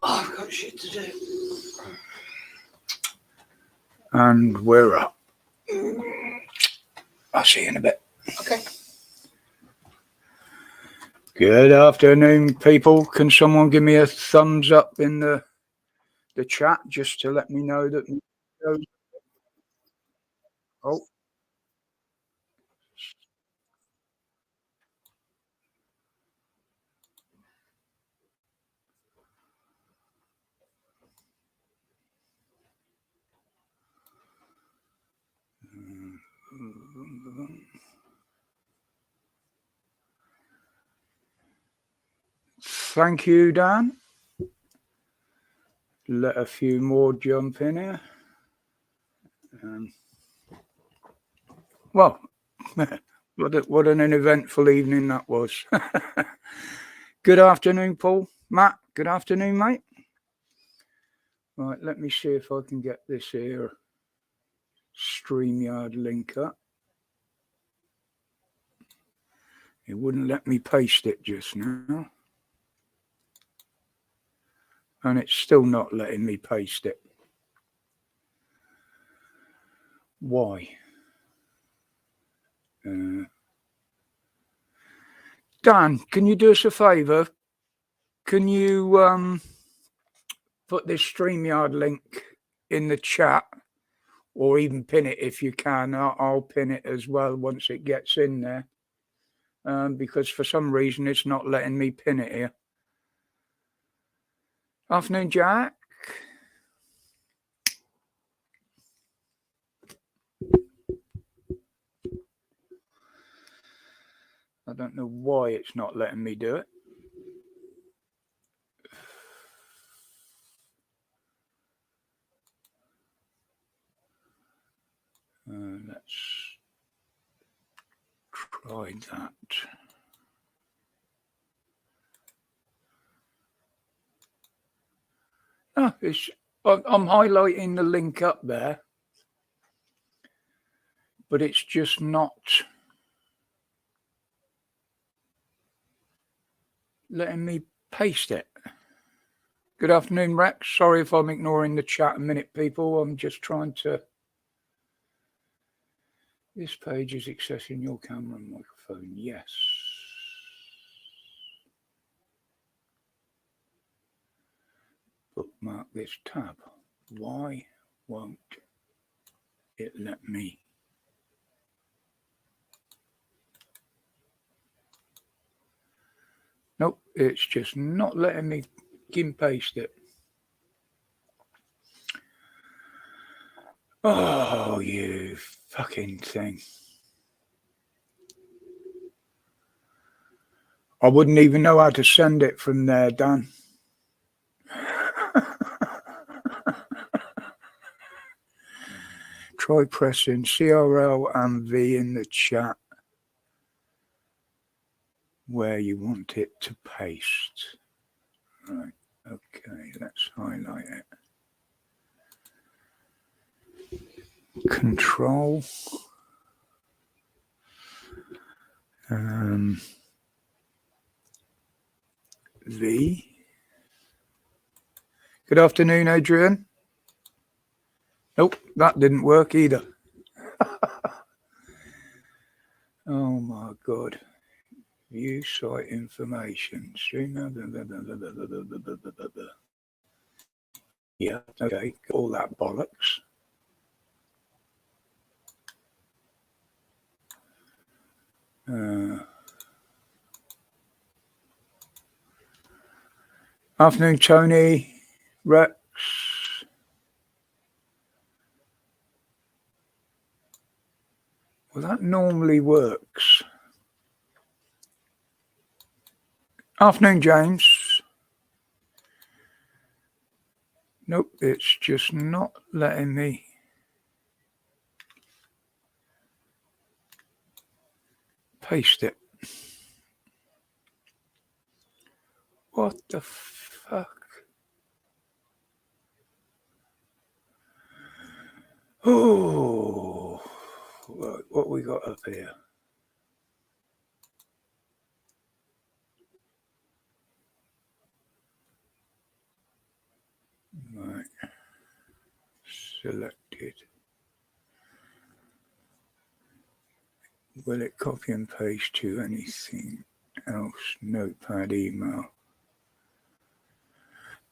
Oh, I've got shit to do. And we're up. I'll see you in a bit. Okay. Good afternoon, people. Can someone give me a thumbs up in the chat just to let me know that... Oh. Thank you, Dan. Let a few more jump in here. Well, what an eventful evening that was. Good afternoon, Paul. Matt, good afternoon, mate. Right, let me see if I can get this here StreamYard link up. It wouldn't let me paste it just now. And it's still not letting me paste it. Why? Dan, can you do us a favour? Can you put this StreamYard link in the chat, or even pin it if you can? I'll pin it as well once it gets in there, because for some reason it's not letting me pin it here. Afternoon, Jack. I don't know why it's not letting me do it. Let's try that. Oh, I'm highlighting the link up there, but it's just not letting me paste it. Good afternoon, Rex. Sorry if I'm ignoring the chat a minute, people. I'm just trying to... This page is accessing your camera and microphone. Yes. Bookmark this tab. Why won't it let me? Nope, it's just not letting me paste it. Oh, you fucking thing. I wouldn't even know how to send it from there, Dan. Try pressing CRL and V in the chat where you want it to paste. Right, okay, let's highlight it. Control. V. Good afternoon, Adrian. Nope, that didn't work either. Oh my God. View site information. Yeah, okay, all that bollocks. Afternoon, Tony, Rex. Well, that normally works. Afternoon, James. Nope, it's just not letting me. Paste it. What the fuck? Oh, what we got up here? Right. Selected. Will it copy and paste to anything else? Notepad, email.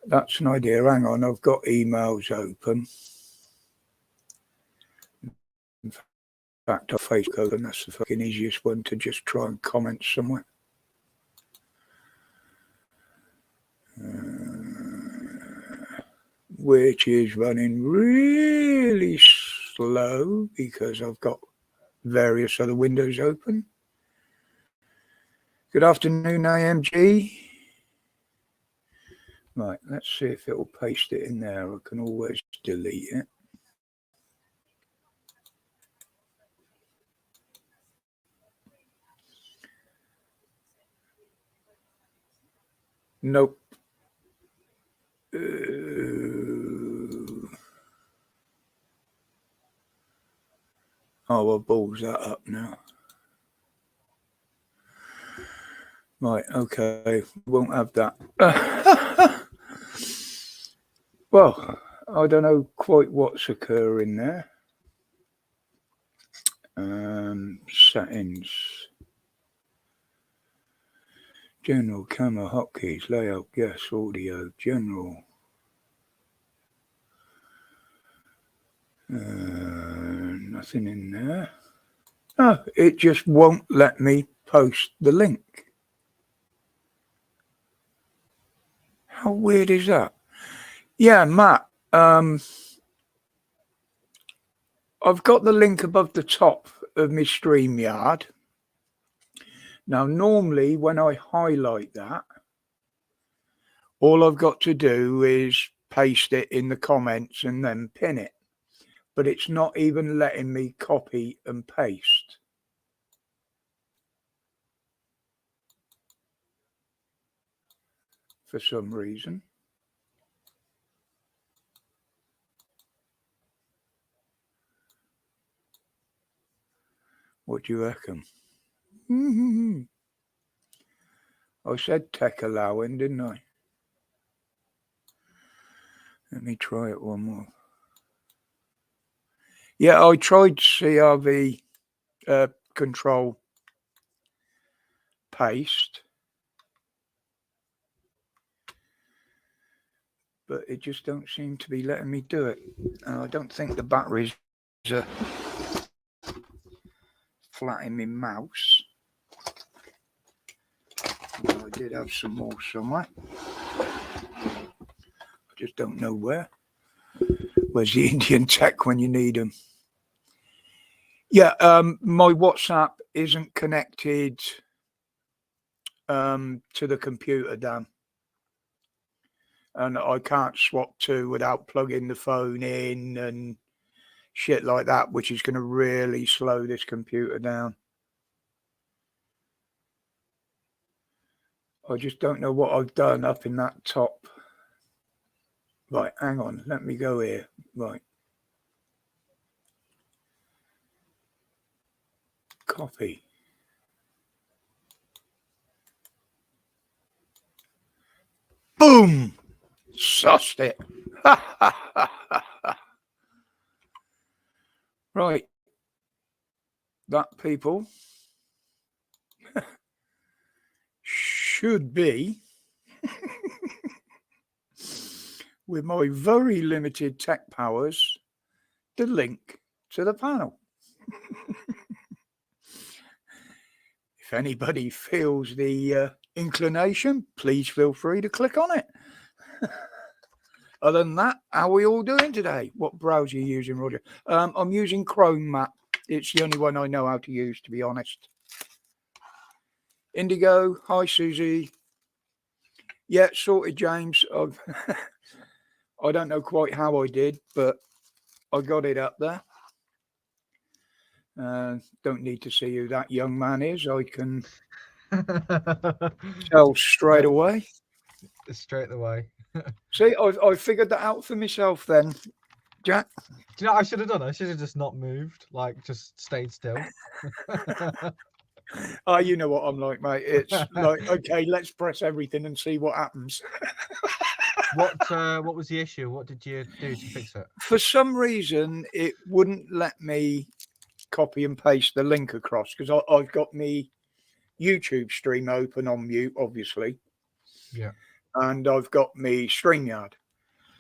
That's an idea. Hang on, I've got emails open. In fact, I've Facebook open. That's the fucking easiest one to just try and comment somewhere. Which is running really slow because I've got various other windows open. Good afternoon, AMG. Right, let's see if it'll paste it in there. I can always delete it. Nope. I'll balls that up now. Right, okay, won't have that. Well, I don't know quite what's occurring there. Settings. General, camera, hotkeys, layout, guest, audio, general. Nothing in there. Oh, it just won't let me post the link. How weird is that? Yeah, Matt, I've got the link above the top of my StreamYard. Now, normally when I highlight that, all I've got to do is paste it in the comments and then pin it. But it's not even letting me copy and paste. For some reason. What do you reckon? I said tech allowing, didn't I? Let me try it one more. Yeah, I tried CRV control paste, but it just don't seem to be letting me do it. I don't think the batteries are flat in my mouse. I did have some more somewhere. I just don't know where. Where's the Indian tech when you need them? Yeah, my WhatsApp isn't connected to the computer, Dan. And I can't swap to without plugging the phone in and shit like that, which is going to really slow this computer down. I just don't know what I've done up in that top. Right, hang on. Let me go here. Right. Copy. Boom! Sussed it. Right. That, people, should be, with my very limited tech powers, the link to the panel. If anybody feels the inclination, please feel free to click on it. Other than that, how are we all doing today? What browser are you using, Roger? I'm using Chrome, Matt. It's the only one I know how to use, to be honest. Indigo, hi, Susie. Yeah, sorted, James. I don't know quite how I did, but I got it up there. Don't need to see who that young man is. I can tell straight away. Straight away. See, I figured that out for myself then, Jack. Do you know what I should have done? I should have just not moved, like just stayed still. Oh, you know what I'm like, mate. It's like, okay, let's press everything and see what happens. What was the issue? What did you do to fix it? For some reason, it wouldn't let me copy and paste the link across because I've got me YouTube stream open on mute, obviously. Yeah. And I've got me StreamYard.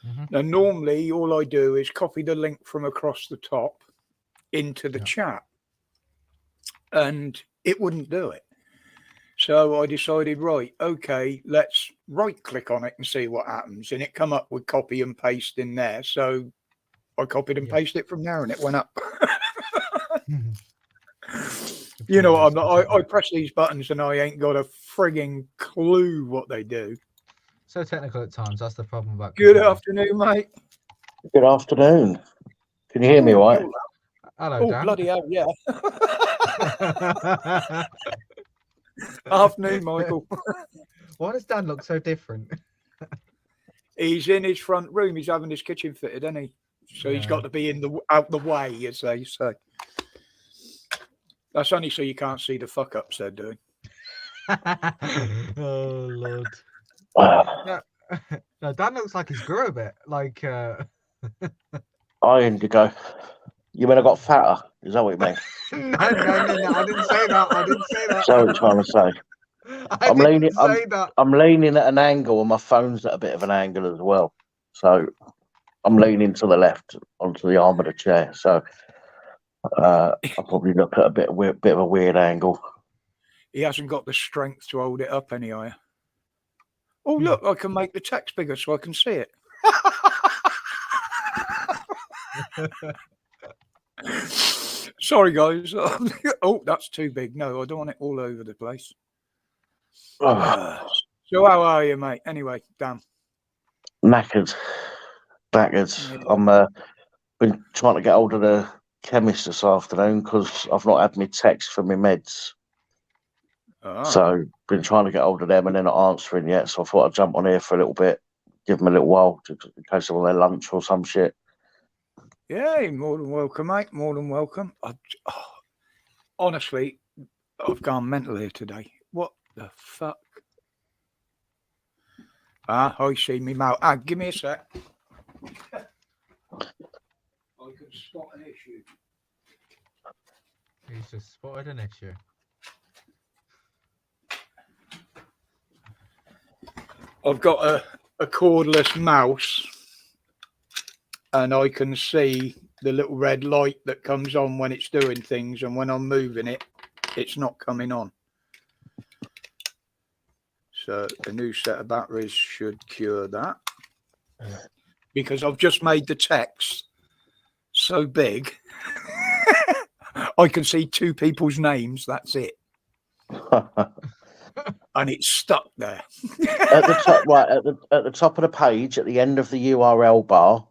Mhm. Now, normally, all I do is copy the link from across the top into the Yeah. chat. And it wouldn't do it. So I decided, right, okay, let's right click on it and see what happens. And it come up with copy and paste in there. So I copied and Yeah. pasted it from there and it went up. Mhm. You know, Completely I press these buttons and I ain't got a frigging clue what they do. so technical at times. That's the problem about. Good computers. afternoon, mate. Good afternoon. Can you hear me all right? Hello, Oh, Dan. bloody hell, yeah. Afternoon, Michael. Why does Dan look so different? He's in his front room. He's having his kitchen fitted, isn't he? So he's Yeah. got to be out the way, as they say. That's only so you can't see the fuck ups they're doing. Oh Lord. Ah, No, Dan looks like he's grew a bit. Like I Indigo. You mean I got fatter? Is that what you mean? no, I didn't say that. I didn't say that. So what you're trying to say? I I'm didn't leaning- say that. I'm leaning at an angle and my phone's at a bit of an angle as well. So I'm leaning to the left onto the arm of the chair. So I'll probably look at a bit of a weird angle. He hasn't got the strength to hold it up any higher. Oh, look, I can make the text bigger so I can see it. Sorry, guys. Oh, that's too big. No, I don't want it all over the place. Oh, So how are you, mate? Anyway, Dan. knackered. Backwards. Yeah. I'm been trying to get hold of the chemist this afternoon because I've not had my text for my meds. Ah, So been trying to get hold of them and they're not answering yet. So I thought I'd jump on here for a little bit, give them a little while in case they're on their lunch or some shit. yeah, you're more than welcome, mate. More than welcome. Honestly, I've gone mental here today. What the fuck? I see me mouth. Give me a sec. I can spot an issue. He's just spotted an issue. I've got a cordless mouse and I can see the little red light that comes on when it's doing things, and when I'm moving it, it's not coming on. So a new set of batteries should cure that. Yeah. Because I've just made the text so big I can see two people's names, that's it. And it's stuck there. At the top, right at the top of the page, at the end of the URL bar,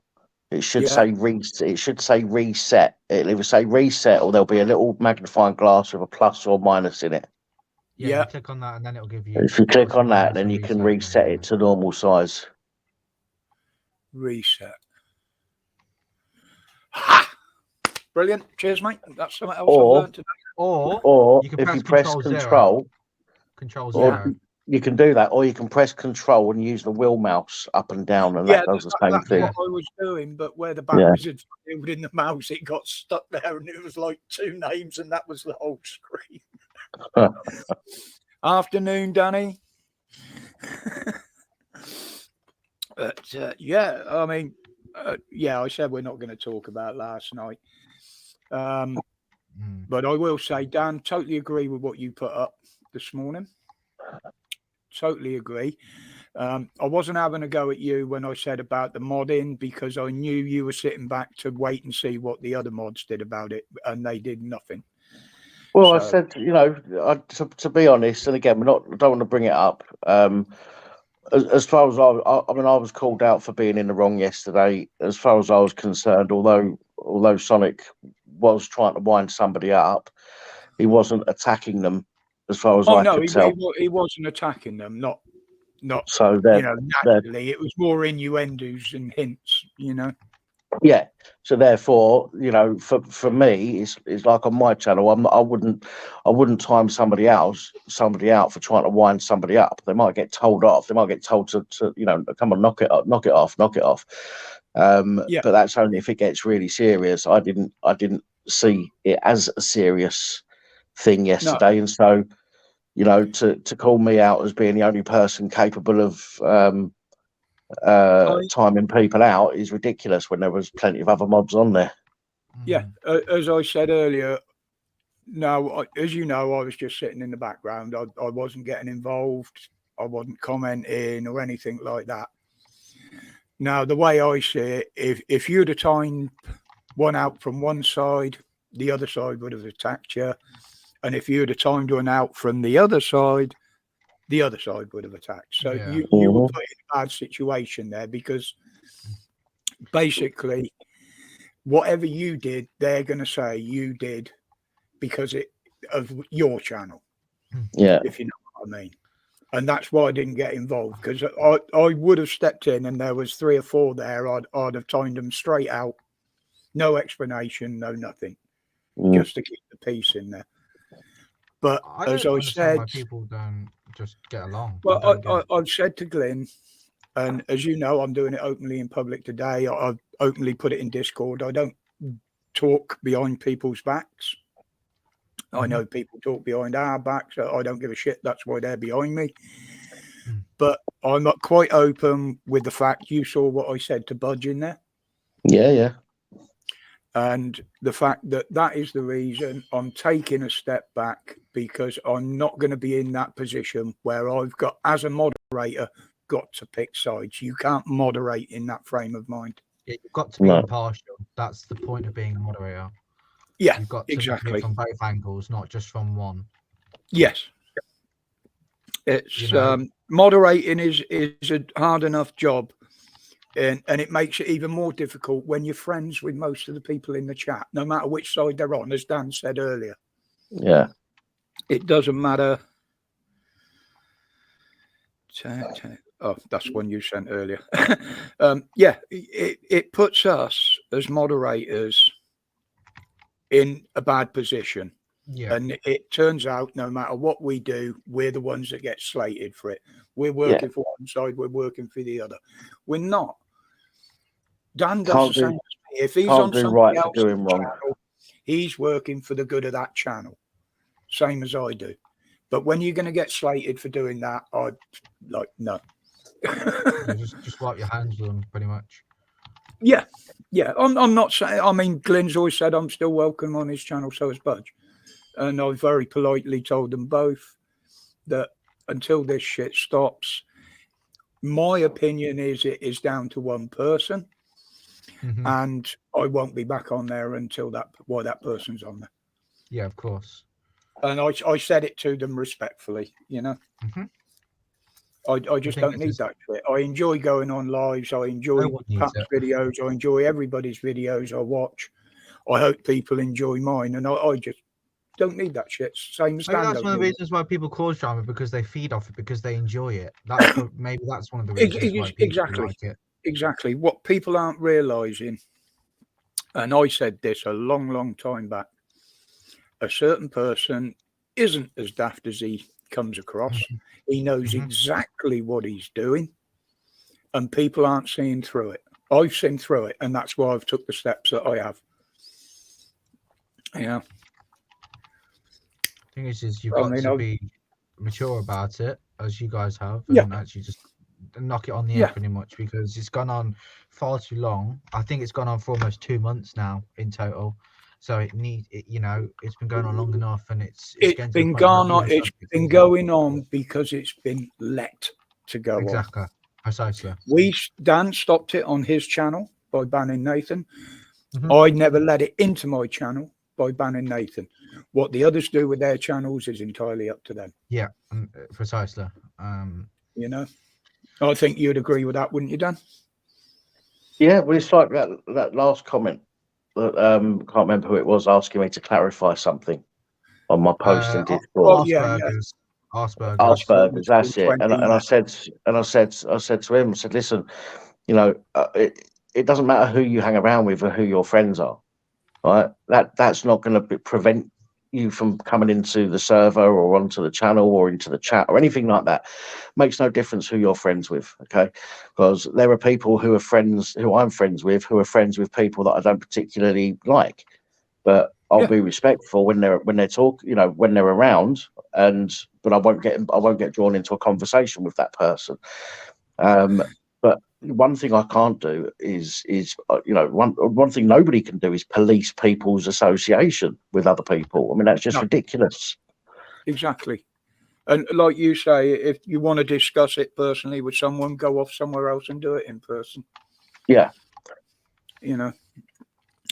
it should say reset. It should say reset. It'll either say reset or there'll be a little magnifying glass with a plus or minus in it. Yeah, Yeah. you click on that and then it'll give you. If you click plus or on that, minus then and you can reset reset it to normal size. Reset. Ha! Brilliant. Cheers, mate. That's something else Or- I've learned today. Or You can if press you press Control control, Control or 0. you can do that, or you can press control and use the wheel mouse up and down, and that does the same that's thing. what I was doing, but where the batteries had failed in the mouse, it got stuck there, and it was like two names, and that was the whole screen. Afternoon, Danny. But yeah, I mean, I said we're not going to talk about last night. But I will say, Dan, totally agree with what you put up this morning. Totally agree. I wasn't having a go at you when I said about the modding, because I knew you were sitting back to wait and see what the other mods did about it, and they did nothing. Well, I So- said, to be honest, and again, I don't want to bring it up. As far as I mean, I was called out for being in the wrong yesterday. As far as I was concerned, although Sonic was trying to wind somebody up, he wasn't attacking them. As far as I could tell. He wasn't attacking them. Not. So they're Naturally, it was more innuendos and hints. Yeah. So therefore, you know, for me, it's like on my channel, I wouldn't time somebody out for trying to wind somebody up. They might get told off. They might get told to you know, come on, knock it off. Yeah. But that's only if it gets really serious. I didn't see it as a serious thing yesterday, and so, you know, to call me out as being the only person capable of timing people out is ridiculous when there was plenty of other mobs on there. Yeah, as I said earlier, no, as you know, I was just sitting in the background. I wasn't getting involved. I wasn't commenting or anything like that. Now, the way I see it, if you'd have timed one out from one side, the other side would have attacked you. And if you'd have timed one out from the other side would have attacked. So you were put in a bad situation there, because basically whatever you did, they're going to say you did because of your channel. Yeah. If you know what I mean. And that's why I didn't get involved, because I would have stepped in and there was 3 or 4 there. I'd have timed them straight out. No explanation, no nothing. Just to keep the peace in there. But as I said, why people don't just get along. Well, I've said to Glyn, and as you know, I'm doing it openly in public today. I've openly put it in Discord. I don't talk behind people's backs. I know people talk behind our backs. I don't give a shit. That's why they're behind me. But I'm not quite open with the fact you saw what I said to Budge in there. Yeah. And the fact that is the reason I'm taking a step back, because I'm not going to be in that position where I've got, as a moderator, got to pick sides. You can't moderate in that frame of mind. Yeah, you've got to be impartial. That's the point of being a moderator. Yeah, you've got to exactly. look at it from both angles, not just from one. Yes. It's moderating is a hard enough job. And it makes it even more difficult when you're friends with most of the people in the chat, no matter which side they're on, as Dan said earlier. Yeah. It doesn't matter. Oh, that's one you sent earlier. Yeah, it puts us as moderators in a bad position. Yeah. And it turns out no matter what we do, we're the ones that get slated for it. We're working for one side, we're working for the other. We're not. Dan does the same as me. If he's on something else channel, he's working for the good of that channel. Same as I do. But when you're going to get slated for doing that, I'd like, no. just wipe your hands with them, pretty much. Yeah. I'm not saying, I mean, Glyn's always said I'm still welcome on his channel, so is Budge. And I very politely told them both that until this shit stops, my opinion is it is down to one person. And I won't be back on there until that person's on there. Yeah, of course. And I said it to them respectfully, you know. I just don't need that shit. I enjoy going on lives. I enjoy Pat's videos. I enjoy everybody's videos I watch. I hope people enjoy mine, and I just don't need that shit. Same as that's one of the reasons why people cause drama, because they feed off it, because they enjoy it. That's maybe that's one of the reasons why people like it. Exactly. What people aren't realizing, and I said this a long time back, a certain person isn't as daft as he comes across. He knows exactly what he's doing, and people aren't seeing through it. I've seen through it, and that's why I've took the steps that I have. Yeah. Thing is you've got to be mature about it, as you guys have, and actually just knock it on the head pretty much, because it's gone on far too long. I think it's gone on for almost 2 months now in total. So it's been going on long enough, and it's been going on because it's been let to go on. Exactly. Precisely. Dan stopped it on his channel by banning Nathan. I never let it into my channel by banning Nathan. What the others do with their channels is entirely up to them. Yeah, precisely. You know, I think you'd agree with that, wouldn't you, Dan? Yeah, well, it's like that last comment. Can't remember who it was asking me to clarify something on my post in Discord. Asperger's, that's it. And I said to him, I said, listen, you know, it doesn't matter who you hang around with or who your friends are, right? That's not going to prevent you from coming into the server or onto the channel or into the chat or anything like that. Makes no difference who you're friends with, okay? Because there are people who I'm friends with, who are friends with people that I don't particularly like, but I'll be respectful when they're when they're around, but I won't get drawn into a conversation with that person. But one thing I can't do is one thing nobody can do is police people's association with other people. I mean, that's just ridiculous. Exactly. And like you say, if you want to discuss it personally with someone, go off somewhere else and do it in person. Yeah. You know,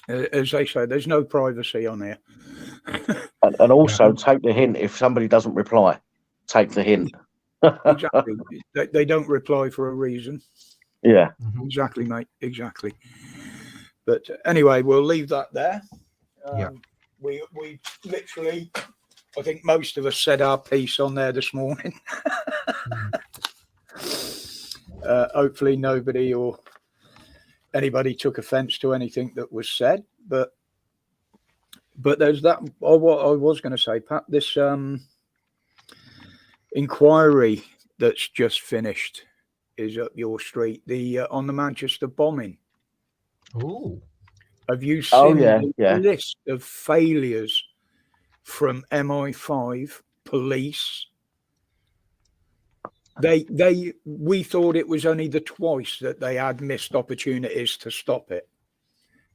as they say, there's no privacy on here. And also take the hint. If somebody doesn't reply, take the hint. Exactly. They don't reply for a reason. Yeah. Exactly, mate. Exactly. But anyway, we'll leave that there. We literally, I think most of us said our piece on there this morning. Hopefully nobody or anybody took offense to anything that was said, but there's that. What I was going to say, Pat, this inquiry that's just finished is up your street, the on the Manchester bombing. Oh, have you seen the list of failures from MI5 police? We thought it was only the twice that they had missed opportunities to stop it.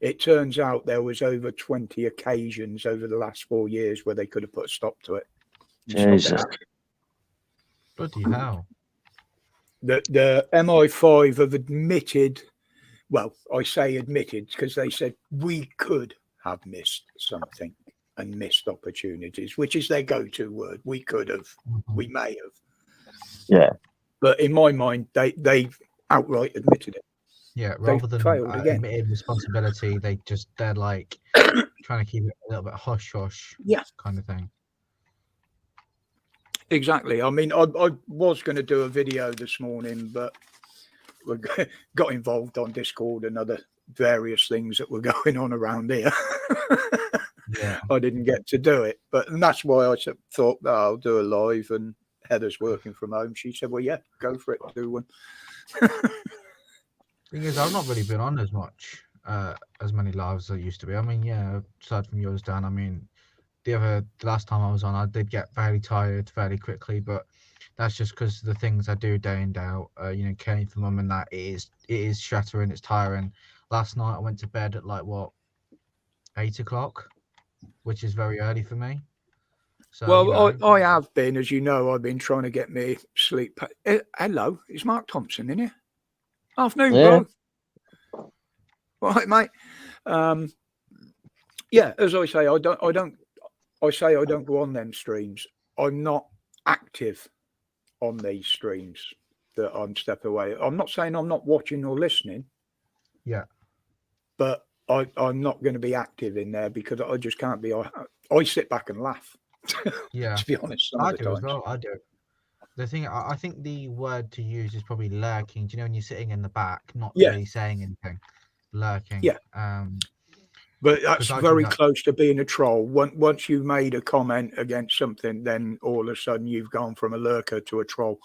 It turns out there was over 20 occasions over the last 4 years where they could have put a stop to it. Jesus. Bloody hell. The MI5 have admitted, well, I say admitted because they said we could have missed something and missed opportunities, which is their go-to word. We could have, we may have. Yeah. But in my mind, they outright admitted it. Yeah, rather than admitting responsibility, they're like trying to keep it a little bit hush-hush kind of thing. Exactly. I mean, I was going to do a video this morning, but we got involved on Discord and other various things that were going on around here. I didn't get to do it, and that's why I thought I'll do a live. And Heather's working from home. She said, "Well, yeah, go for it, do one." Thing is, I've not really been on as many lives as I used to be. I mean, aside from yours, Dan, I mean, the last time I was on, I did get very tired fairly quickly, but that's just because the things I do day in, day out, caring for mum and that, it is shattering, it's tiring. Last night I went to bed at 8 o'clock, which is very early for me. So, I have been, as you know, I've been trying to get me sleep. Hello, it's Mark Thompson in here. Afternoon, bro. Right, mate. As I say, I don't go on them streams. I'm not active on these streams that I'm stepping away. I'm not saying I'm not watching or listening. Yeah. But I'm not going to be active in there because I just can't be. I sit back and laugh. Yeah. To be honest, I do as well. I do. The thing, I think the word to use is probably lurking. Do you know when you're sitting in the back, not really saying anything, lurking? Yeah. But that's very close to being a troll. Once you've made a comment against something, then all of a sudden you've gone from a lurker to a troll.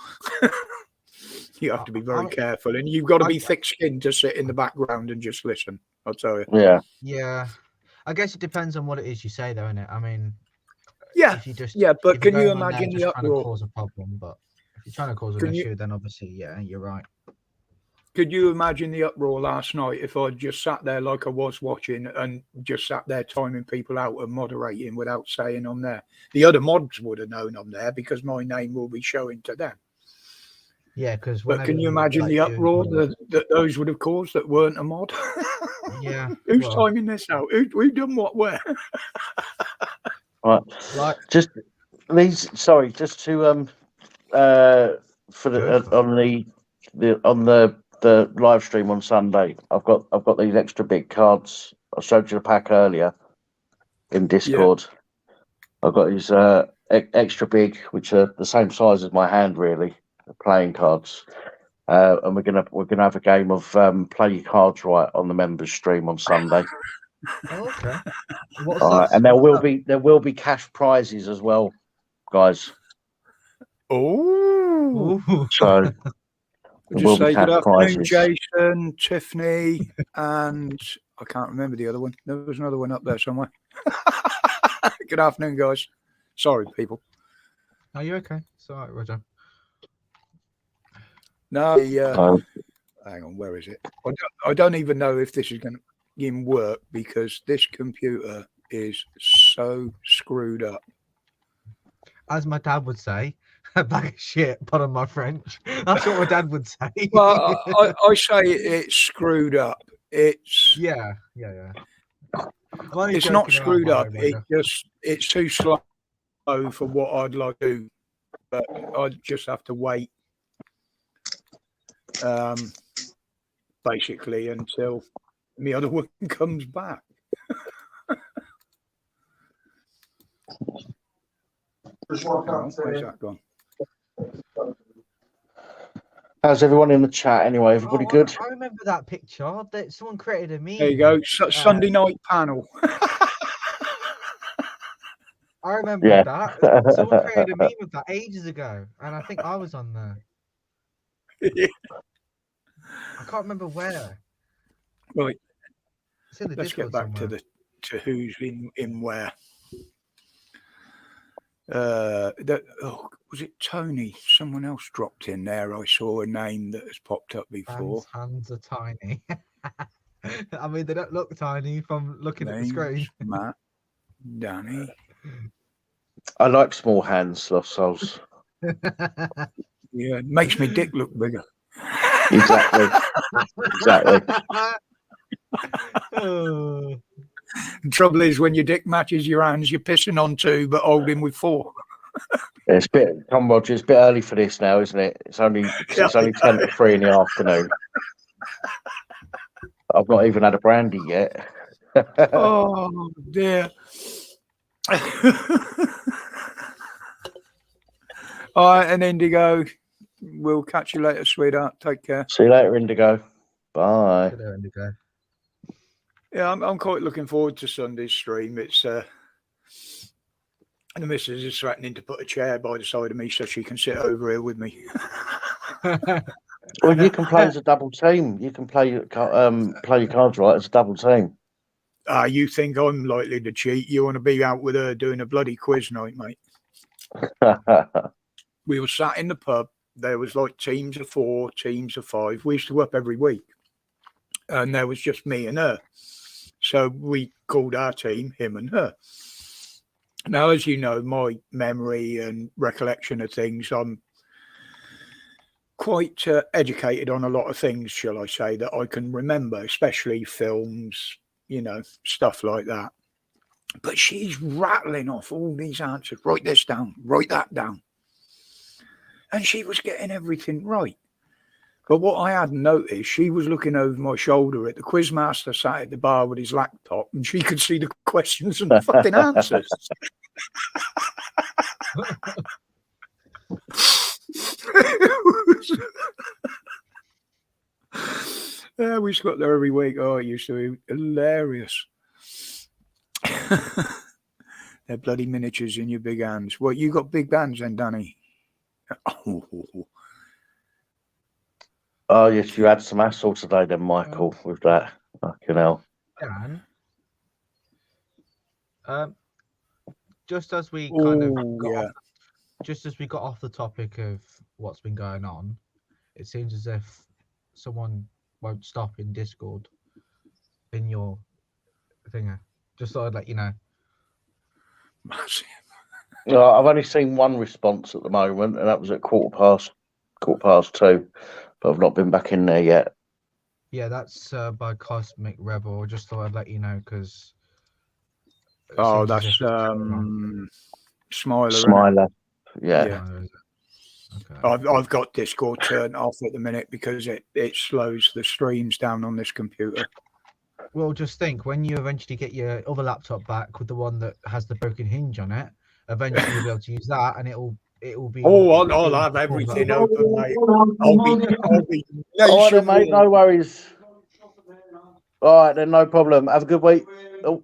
You have to be very careful, and you've got to be thick-skinned to sit in the background and just listen. I'll tell you. Yeah. Yeah. I guess it depends on what it is you say, though, innit? I mean, if you just but can you imagine the uproar? Trying to cause a problem, but if you're trying to cause an issue, then obviously, you're right. Could you imagine the uproar last night if I just sat there like I was watching and just sat there timing people out and moderating without saying I'm there? The other mods would have known I'm there because my name will be showing to them. Yeah, because. But can you imagine the uproar that those would have caused that weren't a mod? Yeah. Who's timing this out? Who done what where? Right. Just to for the live stream on Sunday, I've got these extra big cards. I showed you the pack earlier in Discord. I've got these extra big, which are the same size as my hand, really, the playing cards. and we're gonna have a game of play your cards right on the members stream on Sunday. Oh, okay. What's All right, that? and there will be cash prizes as well, guys. Oh, Ooh. So there will just be say good cash afternoon, prizes. Jason, Tiffany, and I can't remember the other one. There was another one up there somewhere. Good afternoon, guys. Sorry, people. Are you okay? It's all right, Roger. No, hang on. Where is it? I don't even know if this is going to even work because this computer is so screwed up. As my dad would say, a bag of shit, pardon my French. That's what my dad would say. Well, I say it's screwed up. It's yeah. I'm only it's not joking around, screwed by up. the way, It's too slow for what I'd like to do. But I just have to wait. Basically until the other one comes back. Where's that gone? How's everyone in the chat anyway? Everybody good? I remember that picture that someone created a meme. There you go. Sunday night panel. I remember Yeah. that. Someone created a meme of that ages ago, and I think I was on there. Yeah. I can't remember where. Right. It's in the Let's get Discord back somewhere. to who's in where. Was it Tony? Someone else dropped in there. I saw a name that has popped up before. Dan's hands are tiny. I mean, they don't look tiny from looking at the screen. Matt, Danny. I like small hands, Lost Souls. Yeah, it makes my dick look bigger. Exactly. Oh. The trouble is, when your dick matches your hands, you're pissing on two, but holding with four. It's a bit, come Roger, it's a bit early for this now, isn't it? It's only 10 to 3 in the afternoon. I've not even had a brandy yet. Oh dear. All right, and Indigo, we'll catch you later, sweetheart. Take care. See you later, Indigo. Bye. Good Indigo. Yeah, I'm quite looking forward to Sunday's stream. It's the missus is threatening to put a chair by the side of me so she can sit over here with me. Well, you can play as a double team. You can play your cards right as a double team. You think I'm likely to cheat? You want to be out with her doing a bloody quiz night, mate? We were sat in the pub. There was like teams of 4, teams of 5. We used to work every week. And there was just me and her. So we called our team him and her. Now, as you know, my memory and recollection of things, I'm quite educated on a lot of things, shall I say, that I can remember, especially films, stuff like that. But she's rattling off all these answers. Write this down, write that down. And she was getting everything right. But what I hadn't noticed, she was looking over my shoulder at the quizmaster sat at the bar with his laptop, and she could see the questions and the fucking answers. Yeah, we got there every week. Oh, it used to be hilarious. They're bloody miniatures in your big hands. Well, you got big hands then, Danny? Oh, yes, you had some hassle today then, Michael, with that. Fucking hell. Dan, just as we kind of got off the topic of what's been going on, it seems as if someone won't stop in Discord in your thinger. Just thought I'd let you know. No, I've only seen one response at the moment, and that was at quarter past 2. But I've not been back in there yet. Yeah, that's by Cosmic Rebel. Just thought I'd let you know because. Oh, that's Smiler. Smiler. Yeah. Okay. I've got Discord turned off at the minute because it slows the streams down on this computer. Well, just think when you eventually get your other laptop back with the one that has the broken hinge on it, eventually you'll be able to use that and it'll it will be. Oh, it I'll will have be everything formed up. open, mate. I'll be All right, then, mate. No nationwide. worries. All right, then. No problem. Have a good week. Oh,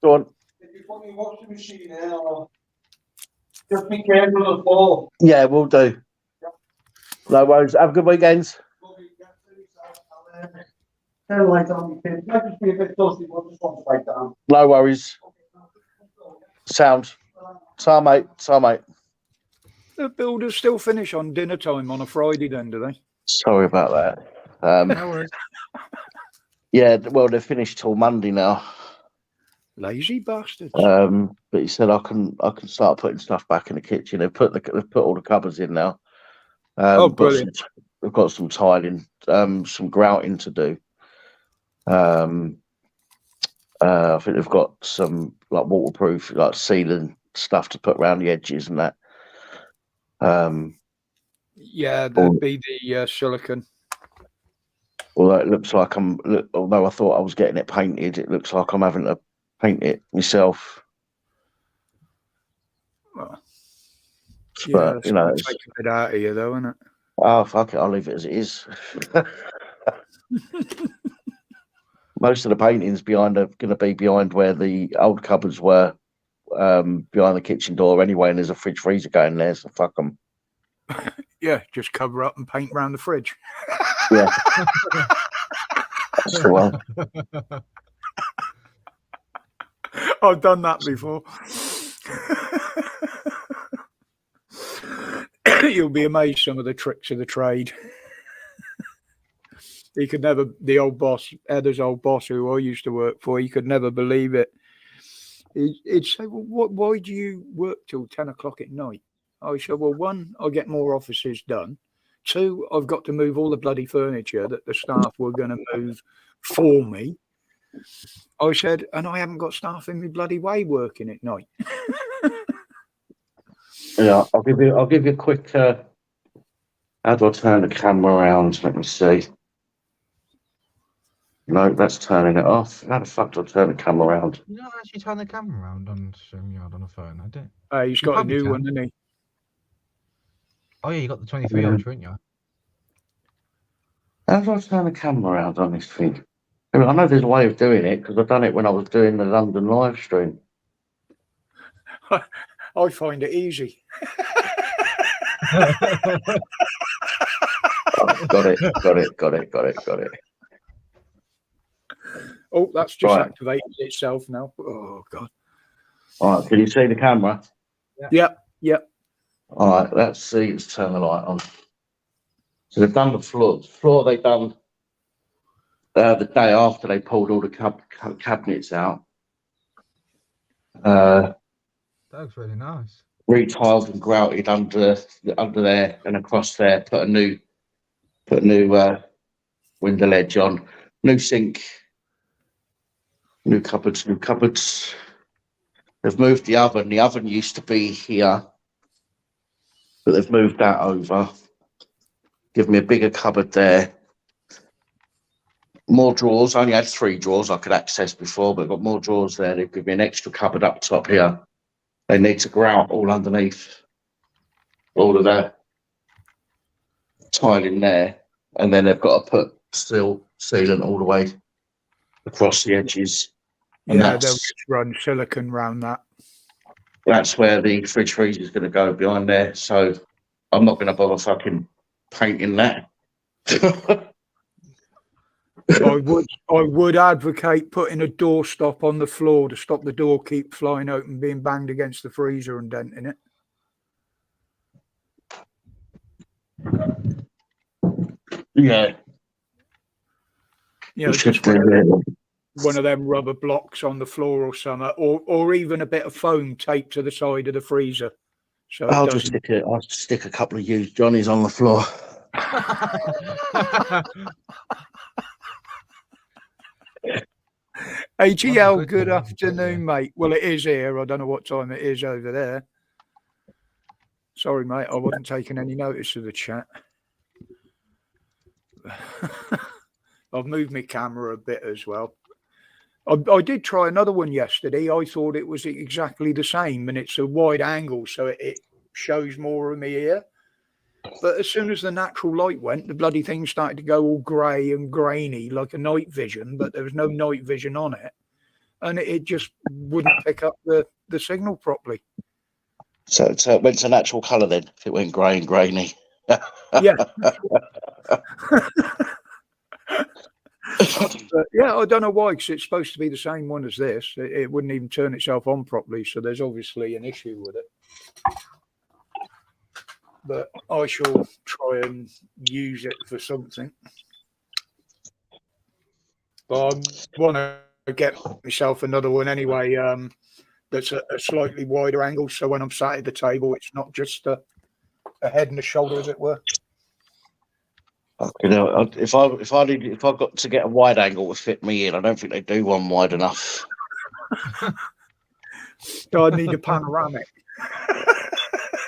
go on. Just be careful of the fall. Yeah, we'll do. No worries. Have a good weekends. Turn lights on, kids. Might just be a bit dusty, but just want to light down. No worries. Sound. So, mate. So, mate. The builders still finish on dinner time on a Friday, then, do they? Sorry about that. No worries. Yeah, well, they're finished till Monday now. Lazy bastards. But he said I can start putting stuff back in the kitchen. They've put all the cupboards in now. Oh, brilliant. We've got some tiling, some grouting to do. I think they've got some like waterproof, like sealing stuff to put around the edges and that. Yeah, there'd be the silicon. Although it looks like although I thought I was getting it painted, it looks like I'm having to paint it myself. Well, But yeah, take a bit out of you, though, isn't it? Oh, fuck it, I'll leave it as it is. Most of the paintings behind are going to be behind where the old cupboards were, behind the kitchen door anyway, and there's a fridge freezer going there, so fuck them. Yeah, just cover up and paint round the fridge. Yeah. That's the one. I've done that before. You'll be amazed some of the tricks of the trade. He could never, the old boss, Heather's old boss who I used to work for, he could never believe it. He'd say, well, why do you work till 10 o'clock at night? I said, well, one, I get more offices done. Two, I've got to move all the bloody furniture that the staff were going to move for me. I said, and I haven't got staff in my bloody way working at night. Yeah, I'll give you a quick. How do I turn the camera around? Let me see. No, that's turning it off. How the fuck do I turn the camera around? You don't actually turn the camera around on StreamYard on a phone, I don't. He's got a new one, hasn't he? Oh yeah, you got the 23 Ultra, haven't you? How do I turn the camera around on this thing? I mean, I know there's a way of doing it because I've done it when I was doing the London live stream. I find it easy. Oh, got it. Oh, that's just Right. activated itself now. Oh, God. All right, can you see the camera? Yep. All right, let's see. Let's turn the light on. So they've done the floor. The floor they done the day after they pulled all the cabinets out. That looks really nice. Retiled and grouted under there and across there. Put a new window ledge on. New sink. New cupboards. They've moved the oven. The oven used to be here, but they've moved that over. Give me a bigger cupboard there. More drawers. I only had 3 drawers I could access before, but I've got more drawers there. They've given me an extra cupboard up top here. They need to grout all underneath all of that tiling there, and then they've got to put sealant all the way across the edges. And Yeah, they'll just run silicon round that. That's where the fridge freezer is going to go behind there. So I'm not going to bother fucking painting that. I would advocate putting a doorstop on the floor to stop the door keep flying open, being banged against the freezer and denting it. Yeah. You know, just one of them rubber blocks on the floor or something, or even a bit of foam taped to the side of the freezer. So I'll just stick a couple of used Johnnies on the floor. AGL, good afternoon, mate. Well, it is here. I don't know what time it is over there. Sorry, mate. I wasn't taking any notice of the chat. I've moved my camera a bit as well. I did try another one yesterday. I thought it was exactly the same, and it's a wide angle, so it shows more of me ear. But as soon as the natural light went, the bloody thing started to go all grey and grainy like a night vision, but there was no night vision on it. And it just wouldn't pick up the signal properly. So it went to natural colour then, if it went grey and grainy. Yeah. But yeah, I don't know why, because it's supposed to be the same one as this. It wouldn't even turn itself on properly, so there's obviously an issue with it. But I shall try and use it for something. But I want to get myself another one anyway, that's a slightly wider angle, so when I'm sat at the table, it's not just a head and a shoulder, as it were. You know, if I got to get a wide angle to fit me in, I don't think they do one wide enough. So I need a panoramic.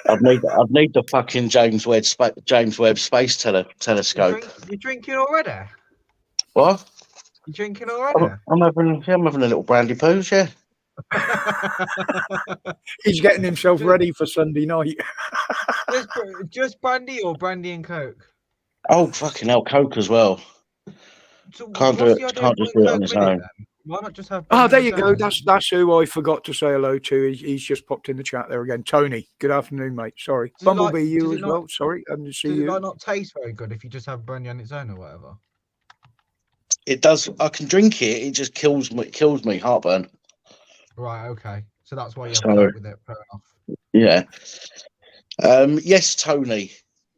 I'd need the fucking James Webb Space Telescope. You drinking already? What? You drinking already? I'm having a little brandy poos, yeah. He's getting himself ready for Sunday night. just brandy or brandy and Coke? Oh, fucking hell, Coke as well. So Can't do it on its own. Why not just have? Oh, there you go. That's who I forgot to say hello to. He's just popped in the chat there again. Tony, good afternoon, mate. Sorry, Bumblebee, you as well. Sorry, I didn't see you. Does it not taste very good if you just have brandy on its own or whatever? It does. I can drink it. It just kills me. Heartburn. Right. Okay. So that's why you have to with it. Fair enough. Yeah. Yes, Tony.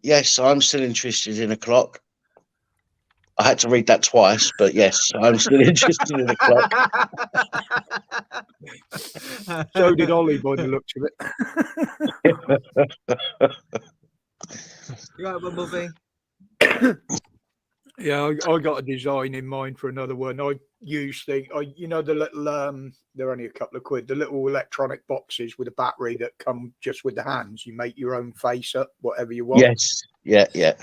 Yes, I'm still interested in a clock. I had to read that twice, but yes, I'm still interested in a clock. So did Ollie, by the looks of it. Right, Bumblebee. Yeah, I got a design in mind for another one. I use the little they're only a couple of quid, the little electronic boxes with a battery that come just with the hands. You make your own face up, whatever you want. Yes, yeah.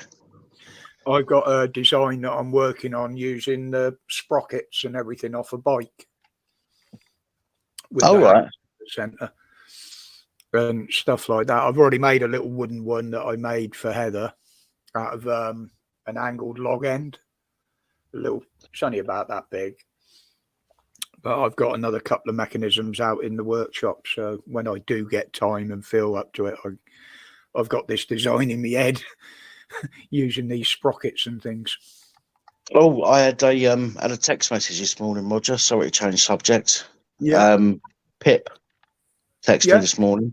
I've got a design that I'm working on using the sprockets and everything off a bike. Oh, right. Center and stuff like that. I've already made a little wooden one that I made for Heather out of an angled log end. It's only about that big. But I've got another couple of mechanisms out in the workshop. So when I do get time and feel up to it, I've got this design in my head using these sprockets and things. Oh, I had a text message this morning, Roger. Sorry to change subject. Yeah. Pip texted me this morning.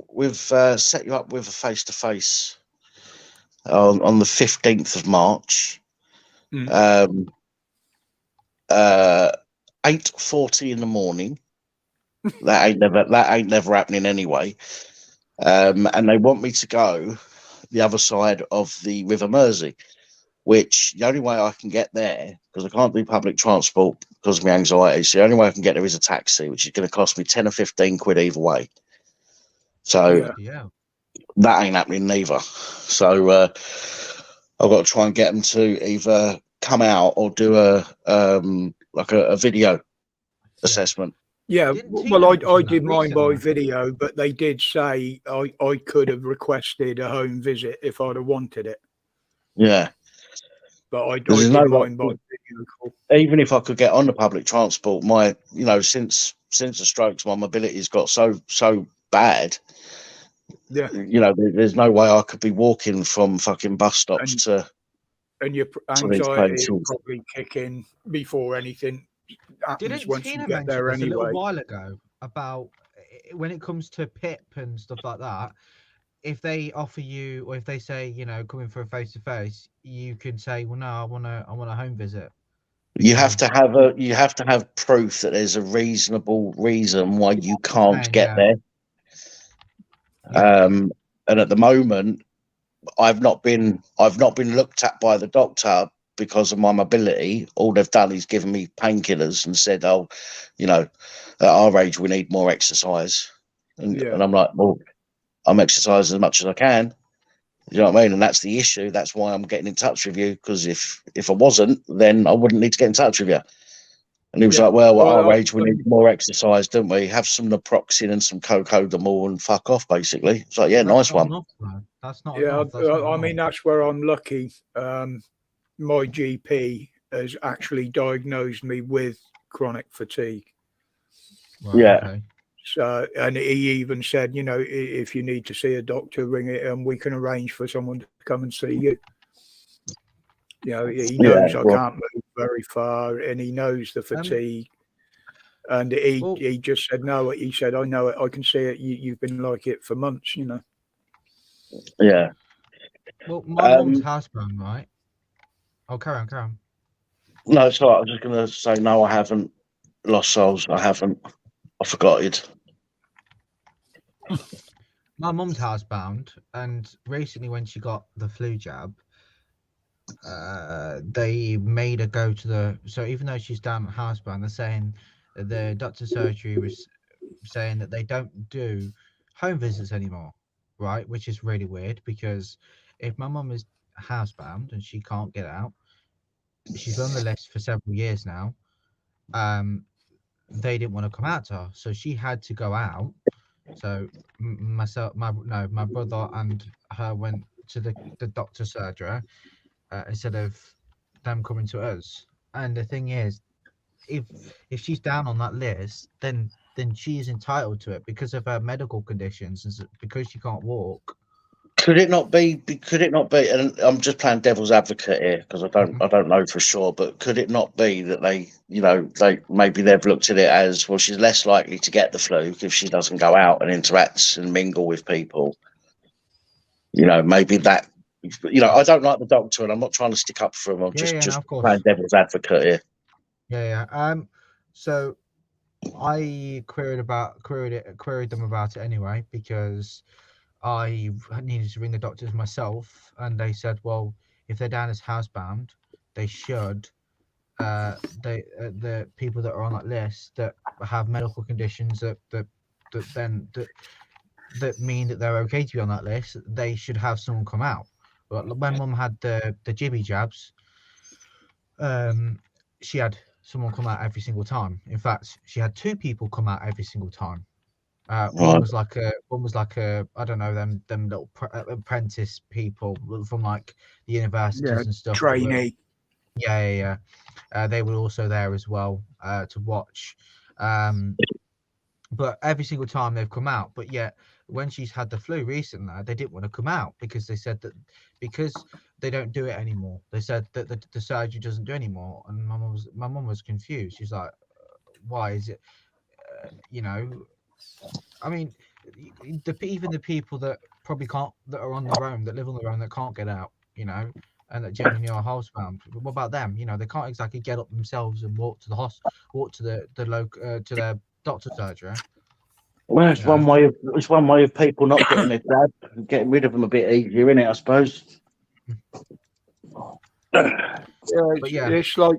We've set you up with a face-to-face on the 15th of March. 8:40 in the morning. That ain't never happening anyway. And they want me to go the other side of the River Mersey, which the only way I can get there, because I can't do public transport because of my anxiety, so the only way I can get there is a taxi, which is going to cost me 10 or 15 quid either way. So that ain't happening neither. So I've got to try and get them to either come out or do a video assessment. Yeah, well, I did mine by video, but they did say I could have requested a home visit if I'd have wanted it. Yeah. But I did mine by video call. Even if I could get on the public transport, since the strokes, my mobility's got so bad. Yeah. There's no way I could be walking from fucking bus stops to. And your anxiety will probably kick in before anything happens. Didn't once Tina you get there mention anyway. A little while ago about when it comes to PIP and stuff like that, if they offer you, or if they say, coming for a face-to-face, you can say, well, no, I want a home visit. You have to have proof that there's a reasonable reason why you can't get there. And at the moment, I've not been looked at by the doctor because of my mobility. All they've done is given me painkillers and said, "Oh, at our age we need more exercise." And I'm like, "Well, I'm exercising as much as I can." You know what I mean? And that's the issue. That's why I'm getting in touch with you, because if I wasn't, then I wouldn't need to get in touch with you. And he was Yeah. like, well, at Well, our age, we need more exercise, don't we? Have some naproxen and some Cocodamol and fuck off, basically. It's like, yeah, That's nice not one. enough, though. That's not Yeah, enough. That's not I mean, enough. that's where I'm lucky. My GP has actually diagnosed me with chronic fatigue. Right, Yeah. okay. So, and he even said, you know, if you need to see a doctor, ring it and we can arrange for someone to come and see you. You know, he knows I can't move very far and he knows the fatigue. And he just said, no, he said, I know it. I can see it. You've been like it for months, you know. Yeah. Well, my mum's housebound, right? Oh, carry on. No, it's all right. I was just going to say, no, I haven't. Lost souls. I haven't. I forgot it. My mum's housebound, and recently when she got the flu jab, they made her go to the. So even though she's down housebound, they're saying the doctor's surgery was saying that they don't do home visits anymore, right? Which is really weird because if my mum is housebound and she can't get out, she's on the list for several years now. They didn't want to come out to her, so she had to go out. So my brother and her went to the doctor's surgery instead of them coming to us. And the thing is, if she's down on that list, then she is entitled to it because of her medical conditions and because she can't walk. Could it not be? Could it not be? And I'm just playing devil's advocate here because I don't know for sure. But could it not be that they maybe they've looked at it as, well, she's less likely to get the flu if she doesn't go out and interact and mingle with people. Maybe that. I don't like the doctor, and I'm not trying to stick up for him. I'm just No, of course. playing devil's advocate here. Yeah. So I queried them about it anyway because I needed to ring the doctors myself, and they said, well, if they're down as housebound, they should. The people that are on that list that have medical conditions that mean that they're okay to be on that list, they should have someone come out. But when Mum had the jibby jabs, she had someone come out every single time. In fact, she had two people come out every single time. One was like a I don't know, them little apprentice people from like the universities and stuff. Trainee. Yeah. They were also there as well to watch. But every single time they've come out, but yet when she's had the flu recently, they didn't want to come out because they said that because they don't do it anymore. They said that the surgery doesn't do anymore, and my mum was confused. She's like, why is it? I mean, even the people that probably can't, that are on their own, that live on their own, that can't get out, and that genuinely are housebound. What about them? They can't exactly get up themselves and walk to the walk to to their doctor's surgery. Well, it's one way of people not getting it jab, getting rid of them a bit easier, isn't it? I suppose. It's like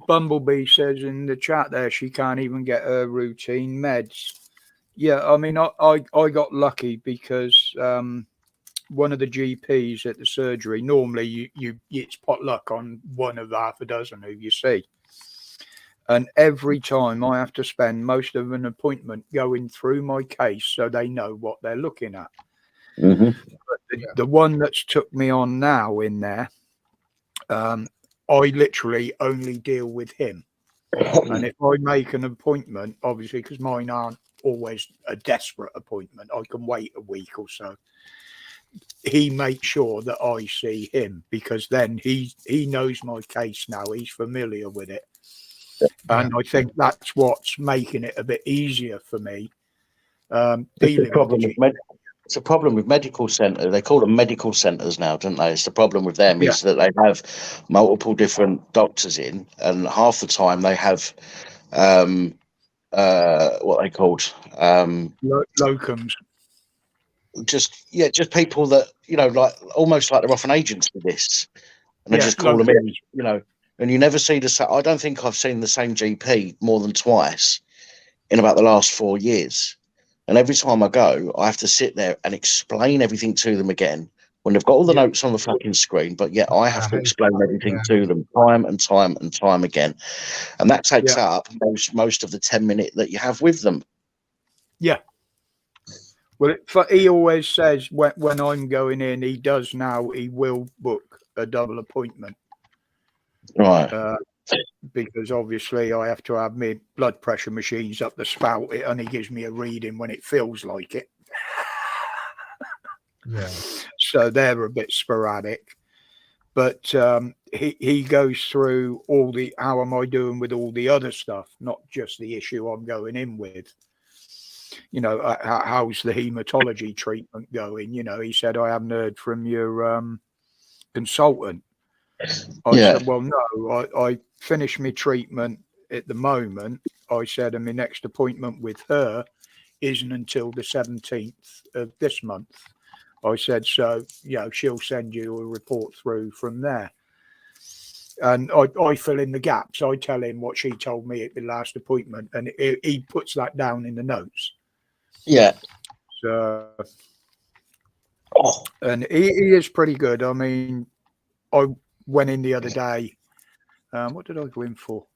Bumblebee says in the chat there. She can't even get her routine meds. Yeah, I mean, I got lucky because one of the GPs at the surgery, normally it's potluck on one of half a dozen who you see. And every time I have to spend most of an appointment going through my case so they know what they're looking at. Mm-hmm. But the one that's took me on now in there, I literally only deal with him. And if I make an appointment, obviously, because mine aren't always a desperate appointment, I can wait a week or so. He makes sure that I see him because then he knows my case now. He's familiar with it. And I think that's what's making it a bit easier for me. It's a problem with medical centres. They call them medical centres now, don't they? It's the problem with them is that they have multiple different doctors in, and half the time they have what they called locums. Just people that like almost like they're off an agency for this, and they just call them in, and you never see I don't think I've seen the same GP more than twice in about the last 4 years. And every time I go, I have to sit there and explain everything to them again, when they've got all the Yeah. notes on the fucking screen, but yet I have to hate explain that, everything yeah. to them time and time and time again. And that takes Yeah. up most of the 10 minute that you have with them. Yeah. Well, he always says when I'm going in, he does now, he will book a double appointment. Right. Because obviously I have to have my blood pressure machines up the spout. It only gives me a reading when it feels like it. Yeah. So they're a bit sporadic. But he goes through all the, how am I doing with all the other stuff, not just the issue I'm going in with. You know, how's the hematology treatment going? You know, he said, I haven't heard from your consultant. I said, well, no, I finished my treatment at the moment. I said, and my next appointment with her isn't until the 17th of this month. I said, so, you know, she'll send you a report through from there. And I fill in the gaps. I tell him what she told me at the last appointment, and he puts that down in the notes. Yeah. So, and he is pretty good. I mean, I went in the other day. What did I go in for?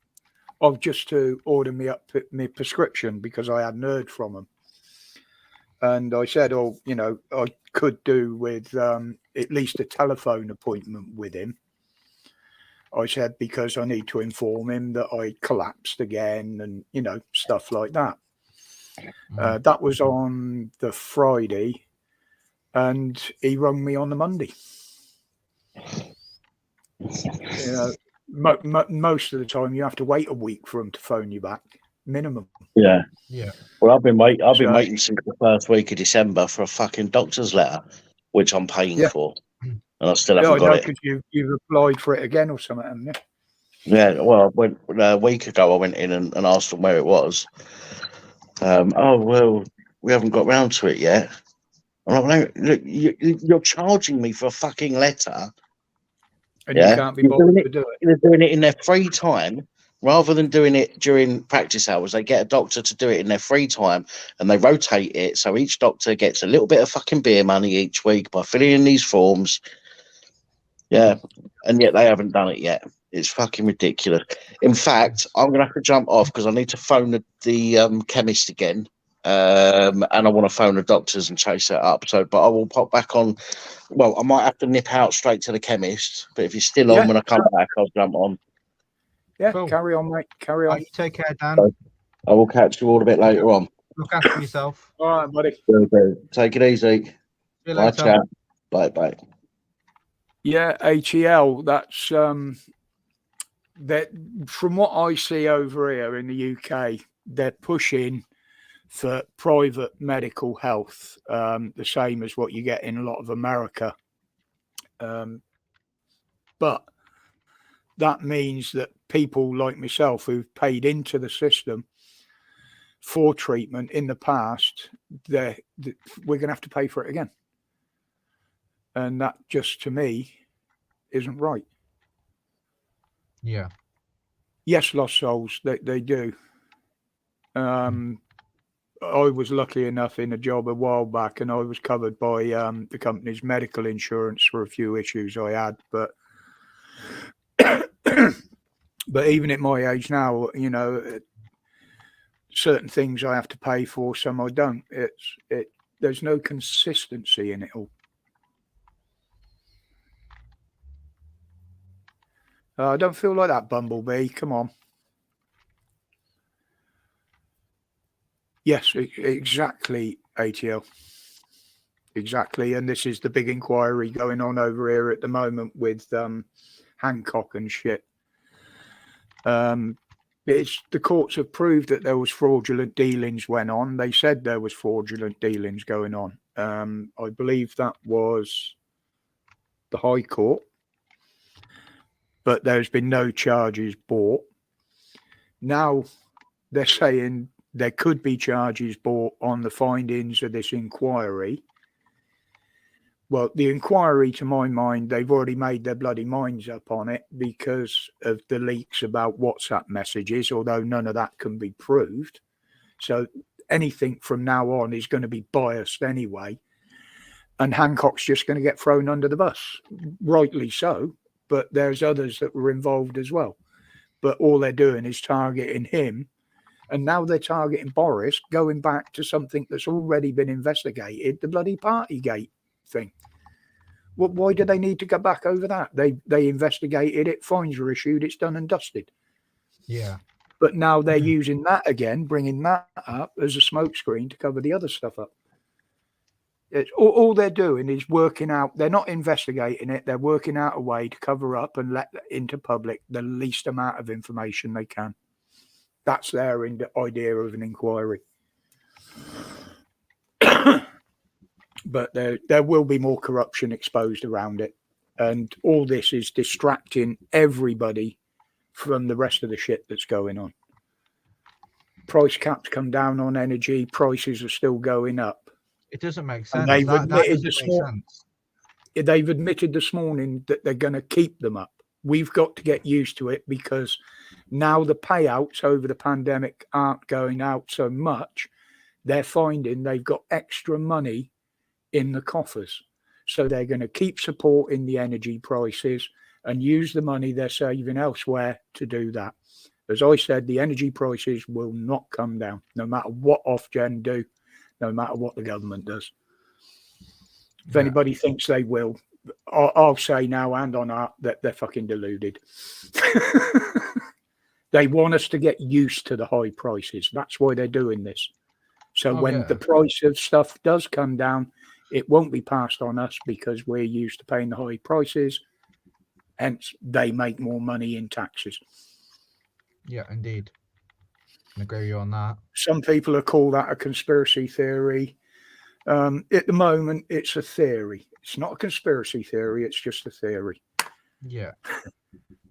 Oh, just to order me up my prescription because I hadn't heard from him. And I said, oh, you know, I could do with at least a telephone appointment with him. I said, because I need to inform him that I collapsed again and, you know, stuff like that. That was on the Friday, and he rung me on the Monday. You know, most of the time you have to wait a week for him to phone you back, minimum. Yeah. Yeah. Well, I've been waiting since the first week of December for a fucking doctor's letter, which I'm paying for, and I still haven't got it. Because you've applied for it again or something, haven't you? Yeah, well, I went a week ago. I went in and asked them where it was. Oh well, we haven't got round to it yet. I'm like, no, look, you're charging me for a fucking letter, and you can't be bothered to do it. They're doing it in their free time rather than doing it during practice hours. They get a doctor to do it in their free time, and they rotate it so each doctor gets a little bit of fucking beer money each week by filling in these forms. Yeah, and yet they haven't done it yet. It's fucking ridiculous. In fact, I'm going to have to jump off because I need to phone the chemist again. And I want to phone the doctors and chase it up. So, but I will pop back on. Well, I might have to nip out straight to the chemist. But if you're still on when I come back, I'll jump on. Yeah, Cool. Carry on, mate. Carry on. You take care, Dan. I will catch you all a bit later on. Look after yourself. All right, buddy. Take it easy. See you Bye, later. chat. Bye. Yeah, ATL. That's that. From what I see over here in the UK, they're pushing for private medical health, the same as what you get in a lot of America. But that means that people like myself who've paid into the system for treatment in the past, we're going to have to pay for it again. And that just, to me, isn't right. Yeah. Yes, lost souls, they do. I was lucky enough in a job a while back, and I was covered by the company's medical insurance for a few issues I had. But but even at my age now, you know, certain things I have to pay for, some I don't. There's no consistency in it all. I don't feel like that, Bumblebee. Come on. Yes, exactly, ATL. Exactly. And this is the big inquiry going on over here at the moment with Hancock and shit. It's the courts have proved that there was fraudulent dealings went on. They said there was fraudulent dealings going on. I believe that was the High Court, but there's been no charges brought. Now they're saying there could be charges brought on the findings of this inquiry. Well, the inquiry, to my mind, they've already made their bloody minds up on it because of the leaks about WhatsApp messages, although none of that can be proved. So anything from now on is going to be biased anyway. and Hancock's just going to get thrown under the bus, rightly so. But there's others that were involved as well. But all they're doing is targeting him. And now they're targeting Boris, going back to something that's already been investigated, the bloody Partygate thing. Well, why do they need to go back over that? They investigated it, fines were issued, it's done and dusted. Yeah. But now they're using that again, bringing that up as a smokescreen to cover the other stuff up. It's, all they're doing is working out, they're not investigating it, they're working out a way to cover up and let into public the least amount of information they can. That's their idea of an inquiry. But there will be more corruption exposed around it. And all this is distracting everybody from the rest of the shit that's going on. Price caps come down on energy, prices are still going up. It doesn't make sense. And they've That admitted doesn't make sense. They've admitted this morning that they're going to keep them up. We've got to get used to it because now the payouts over the pandemic aren't going out so much. They're finding they've got extra money in the coffers. So they're going to keep supporting the energy prices and use the money they're saving elsewhere to do that. As I said, the energy prices will not come down, no matter what Ofgem do, no matter what the government does. If anybody thinks they will, I'll say now and on art that they're fucking deluded. They want us to get used to the high prices. That's why they're doing this. So when the price of stuff does come down, it won't be passed on us because we're used to paying the high prices. Hence, they make more money in taxes. Yeah, indeed. I agree with you on that. Some people have called that a conspiracy theory. At the moment, it's a theory. It's not a conspiracy theory. It's just a theory. Yeah.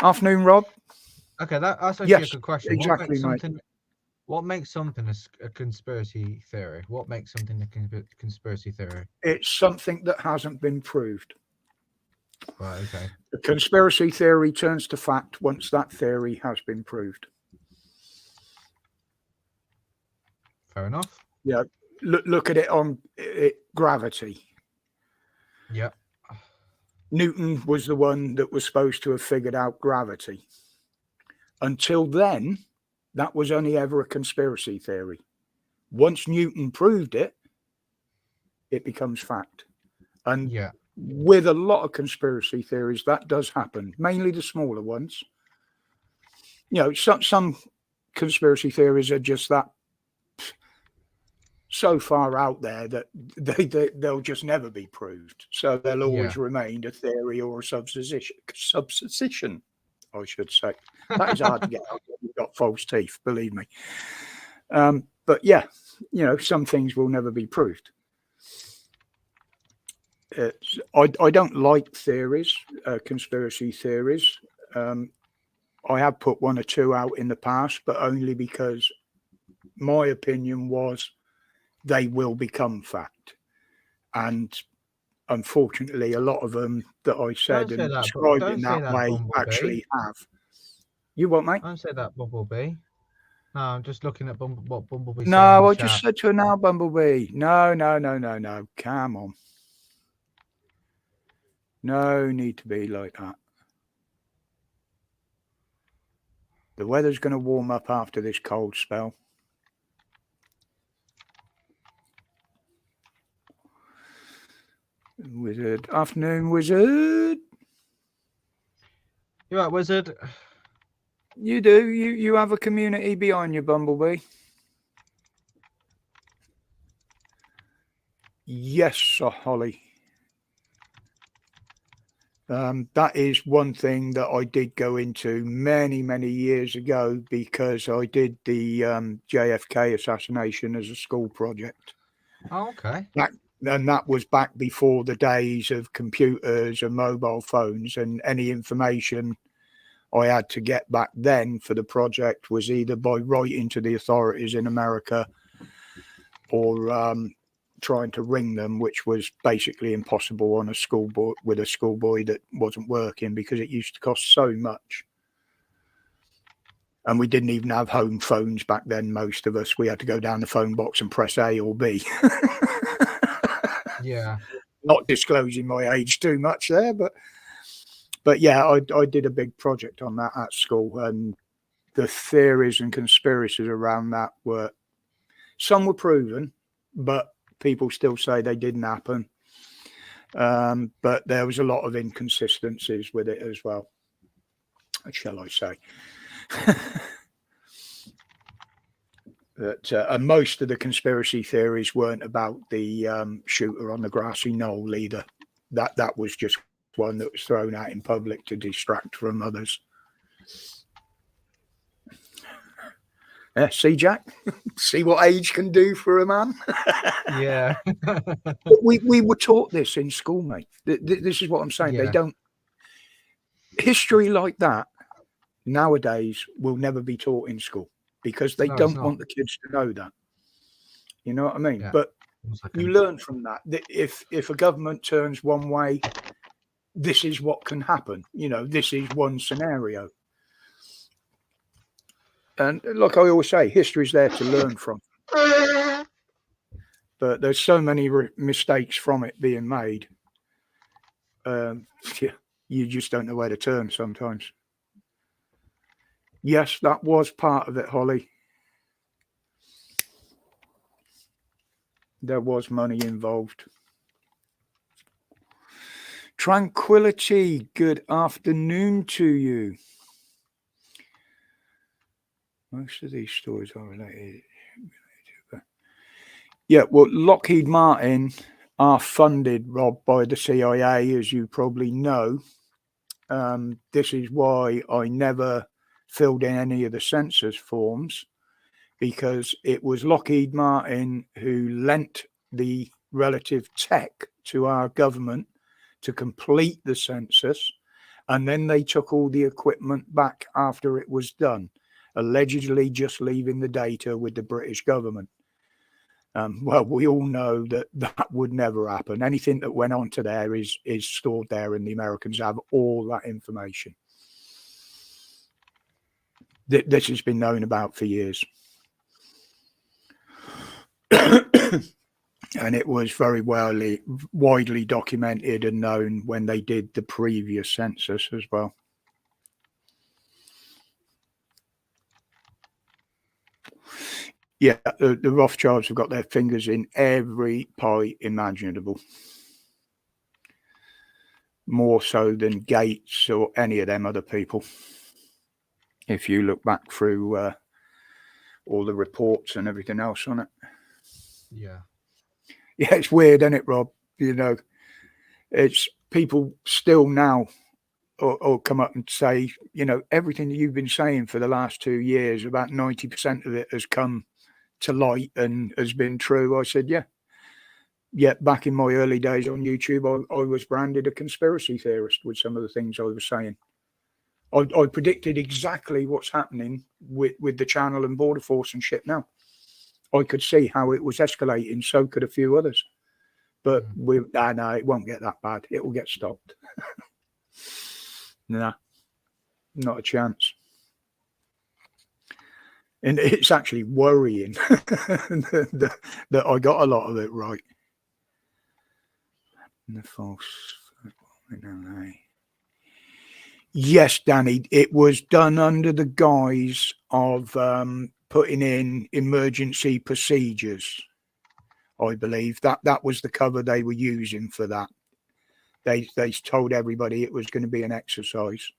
Afternoon, Rob. Okay, that's actually Yes, a good question. exactly, What makes something a conspiracy theory? What makes something a conspiracy theory? It's something that hasn't been proved. Right, okay. The conspiracy theory turns to fact once that theory has been proved. Fair enough. Yeah. Look at it on gravity. Yep. Newton was the one that was supposed to have figured out gravity. Until then, that was only ever a conspiracy theory. Once Newton proved it, it becomes fact. And with a lot of conspiracy theories, that does happen, mainly the smaller ones. You know, some conspiracy theories are just that so far out there that they'll just never be proved. So they'll always remain a theory or a supposition, I should say. That is hard to get out. You've got false teeth, believe me. But yeah, you know, some things will never be proved. I don't like theories, conspiracy theories. I have put one or two out in the past, but only because my opinion was they will become fact. And unfortunately, a lot of them that I said and described in that way actually have. You what, mate? Don't say that, Bumblebee. No, I'm just looking at what Bumblebee said. No, I just said to her now, Bumblebee. No. Come on. No need to be like that. The weather's going to warm up after this cold spell. Wizard. Afternoon, Wizard. You right, Wizard? You do. You have a community behind you, Bumblebee. Yes, Sir Holly. That is one thing that I did go into many, many years ago because I did the JFK assassination as a school project. Oh, okay. And that was back before the days of computers and mobile phones, and any information I had to get back then for the project was either by writing to the authorities in America or trying to ring them, which was basically impossible on a schoolboy with a schoolboy that wasn't working because it used to cost so much. And we didn't even have home phones back then, most of us. We had to go down the phone box and press A or B. Yeah. not disclosing my age too much there, but yeah, I did a big project on that at school, and the theories and conspiracies around that were, some were proven, but people still say they didn't happen. But there was a lot of inconsistencies with it as well, shall I say. That and most of the conspiracy theories weren't about the shooter on the grassy knoll either. That was just one that was thrown out in public to distract from others. See, Jack, see what age can do for a man. Yeah. we were taught this in school, mate. This is what I'm saying. Yeah. They don't. History like that nowadays will never be taught in school because they No, it's don't not. want the kids to know that. You know what I mean? Yeah. But 1 second. you learn from that. If a government turns one way, this is what can happen. You know, this is one scenario. And like I always say, history is there to learn from. But there's so many mistakes from it being made. Yeah, you just don't know where to turn sometimes. Yes, that was part of it, Holly. There was money involved. Tranquility, good afternoon to you. Most of these stories are related. Yeah, well, Lockheed Martin are funded, Rob, by the CIA, as you probably know. This is why I never filled in any of the census forms, because it was Lockheed Martin who lent the relative tech to our government to complete the census, and then they took all the equipment back after it was done, allegedly just leaving the data with the British government. Well, we all know that that would never happen. Anything that went onto there is stored there, and the Americans have all that information. This has been known about for years. And it was very widely documented and known when they did the previous census as well. Yeah, the Rothschilds have got their fingers in every pie imaginable. More so than Gates or any of them other people. If you look back through all the reports and everything else on it. Yeah. Yeah, it's weird, isn't it, Rob? You know, it's people still now or come up and say, you know, everything that you've been saying for the last 2 years, about 90% of it has come to light and has been true. I said, yeah, back in my early days on YouTube, I was branded a conspiracy theorist with some of the things I was saying. I predicted exactly what's happening with the channel and border force and shit now. I could see how it was escalating, so could a few others. But no, it won't get that bad. It will get stopped. Nah, not a chance. And it's actually worrying that I got a lot of it right. The false. Yes, Danny, it was done under the guise of putting in emergency procedures. I believe that was the cover they were using for that. They told everybody it was going to be an exercise,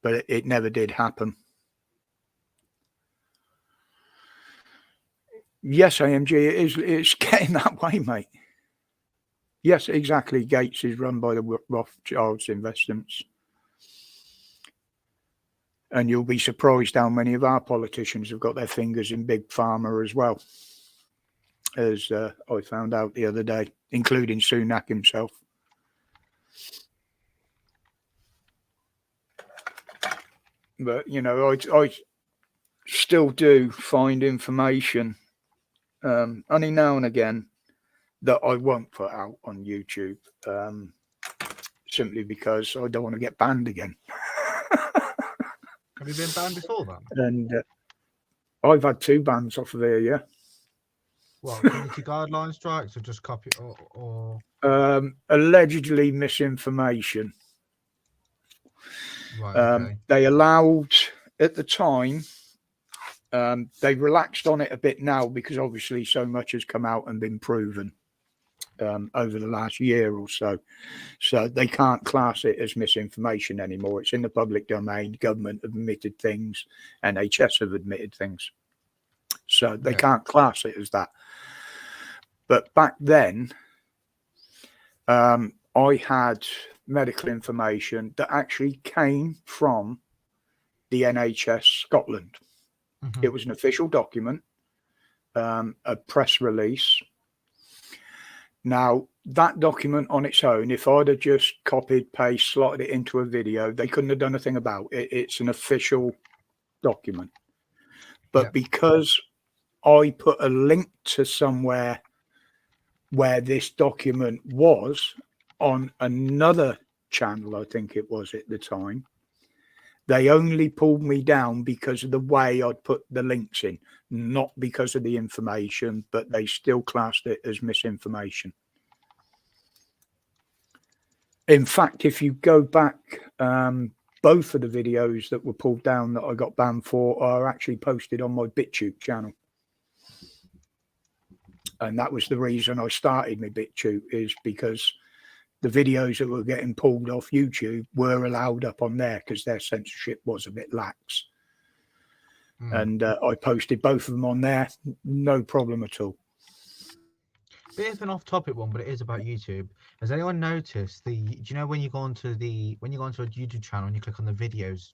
but it never did happen. Yes, AMG, it's getting that way, mate. Yes, exactly. Gates is run by the Rothschilds investments. And you'll be surprised how many of our politicians have got their fingers in Big Pharma as well, as I found out the other day, including Sunak himself. But, you know, I still do find information only now and again that I won't put out on YouTube, simply because I don't want to get banned again. Have you been banned before then? And I've had 2 bans off of here, yeah. What, community guideline strikes or just copy or Allegedly misinformation. right? Okay. They allowed at the time. They've relaxed on it a bit now because obviously so much has come out and been proven over the last year or so. So they can't class it as misinformation anymore. It's in the public domain. Government have admitted things. NHS have admitted things. So they Yeah. can't class it as that. But back then, I had medical information that actually came from the NHS Scotland. Mhm. It was an official document, a press release. Now, that document on its own, if I'd have just copied, paste, slotted it into a video, they couldn't have done a thing about it. It's an official document. But Yeah. because I put a link to somewhere where this document was on another channel, I think it was at the time, they only pulled me down because of the way I'd put the links in, not because of the information, but they still classed it as misinformation. In fact, if you go back, both of the videos that were pulled down that I got banned for are actually posted on my BitTube channel. And that was the reason I started my BitTube, is because the videos that were getting pulled off YouTube were allowed up on there because their censorship was a bit lax. And I posted both of them on there, no problem at all. Bit of an off-topic one, but it is about YouTube. Has anyone noticed do you know when you go onto a YouTube channel and you click on the videos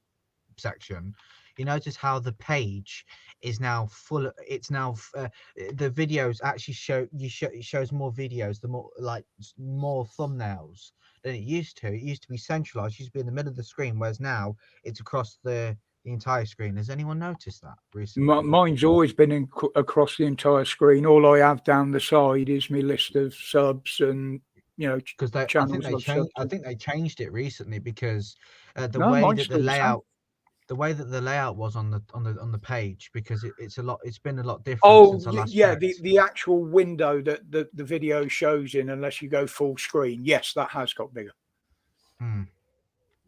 section, you notice how the page is now full? It's now the videos actually it shows more videos, the more thumbnails than it used to. It used to be centralized, it used to be in the middle of the screen, whereas now it's across the entire screen. Has anyone noticed that recently? Mine's always been across the entire screen. All I have down the side is my list of subs and, you know, Because I think they changed it recently because the way that the layout was on the page, because it's been a lot different since I last checked. the actual window that the video shows in, unless you go full screen, yes, that has got bigger.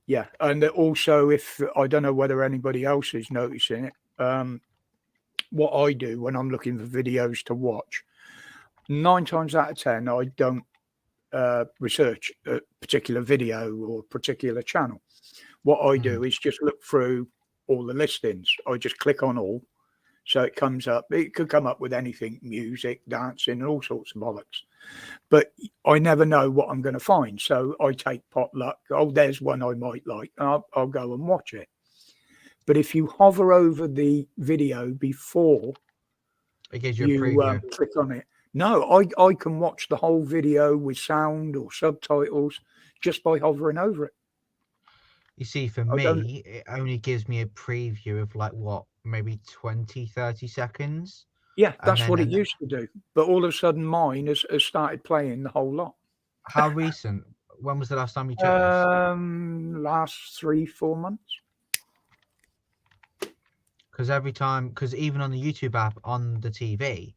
Yeah, and also, if I don't know whether anybody else is noticing it, what I do when I'm looking for videos to watch, 9 times out of 10, I don't research a particular video or particular channel. What I do is just look through all the listings. I just click on all, so it comes up. It could come up with anything: music, dancing, and all sorts of bollocks. But I never know what I'm going to find, so I take pot luck. Oh, there's one I might like, and I'll go and watch it. But if you hover over the video before it gives you a preview. Click on it, no, I can watch the whole video with sound or subtitles just by hovering over it. You see, for me, it only gives me a preview of maybe 20-30 seconds. Yeah, that's what it used to do. But all of a sudden, mine has started playing the whole lot. How recent? When was the last time you checked this? Last 3-4 months. Because even on the YouTube app on the TV,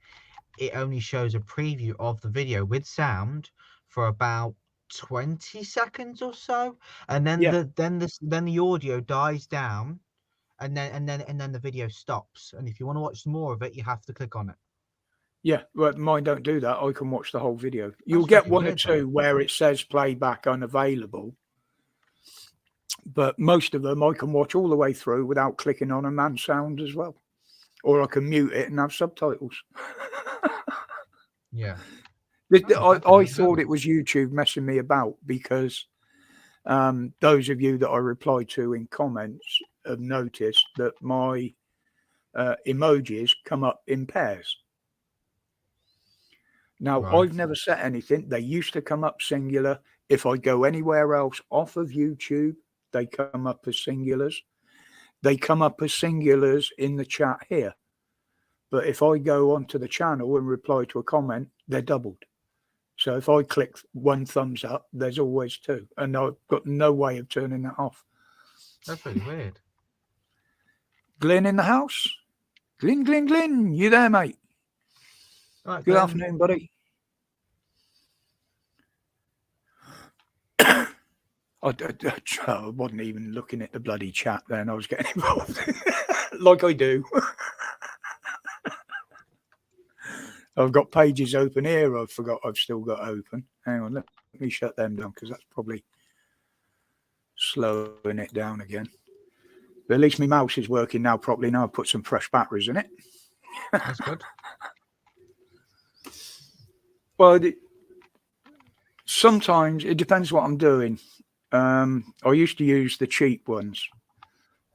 it only shows a preview of the video with sound for about 20 seconds or so, and then the audio dies down, and then the video stops. And if you want to watch more of it, you have to click on it. Yeah, but mine don't do that. I can watch the whole video. You'll get one or two where it says playback unavailable, but most of them I can watch all the way through without clicking on them and sound as well, or I can mute it and have subtitles. Yeah. I thought it was YouTube messing me about, because those of you that I replied to in comments have noticed that my emojis come up in pairs. Now, I've never set anything. They used to come up singular. If I go anywhere else off of YouTube, they come up as singulars. They come up as singulars in the chat here. But if I go onto the channel and reply to a comment, they're doubled. So if I click one thumbs up, there's always two. And I've got no way of turning that off. That's really weird. Glyn in the house? Glyn, you there, mate? Right, Good Glenn. afternoon, buddy. I wasn't even looking at the bloody chat then. I was getting involved like I do. I've got pages open here. I forgot I've still got open. Hang on, let me shut them down because that's probably slowing it down again. But at least my mouse is working now properly. Now I've put some fresh batteries in it. That's good. Well, sometimes it depends what I'm doing. I used to use the cheap ones,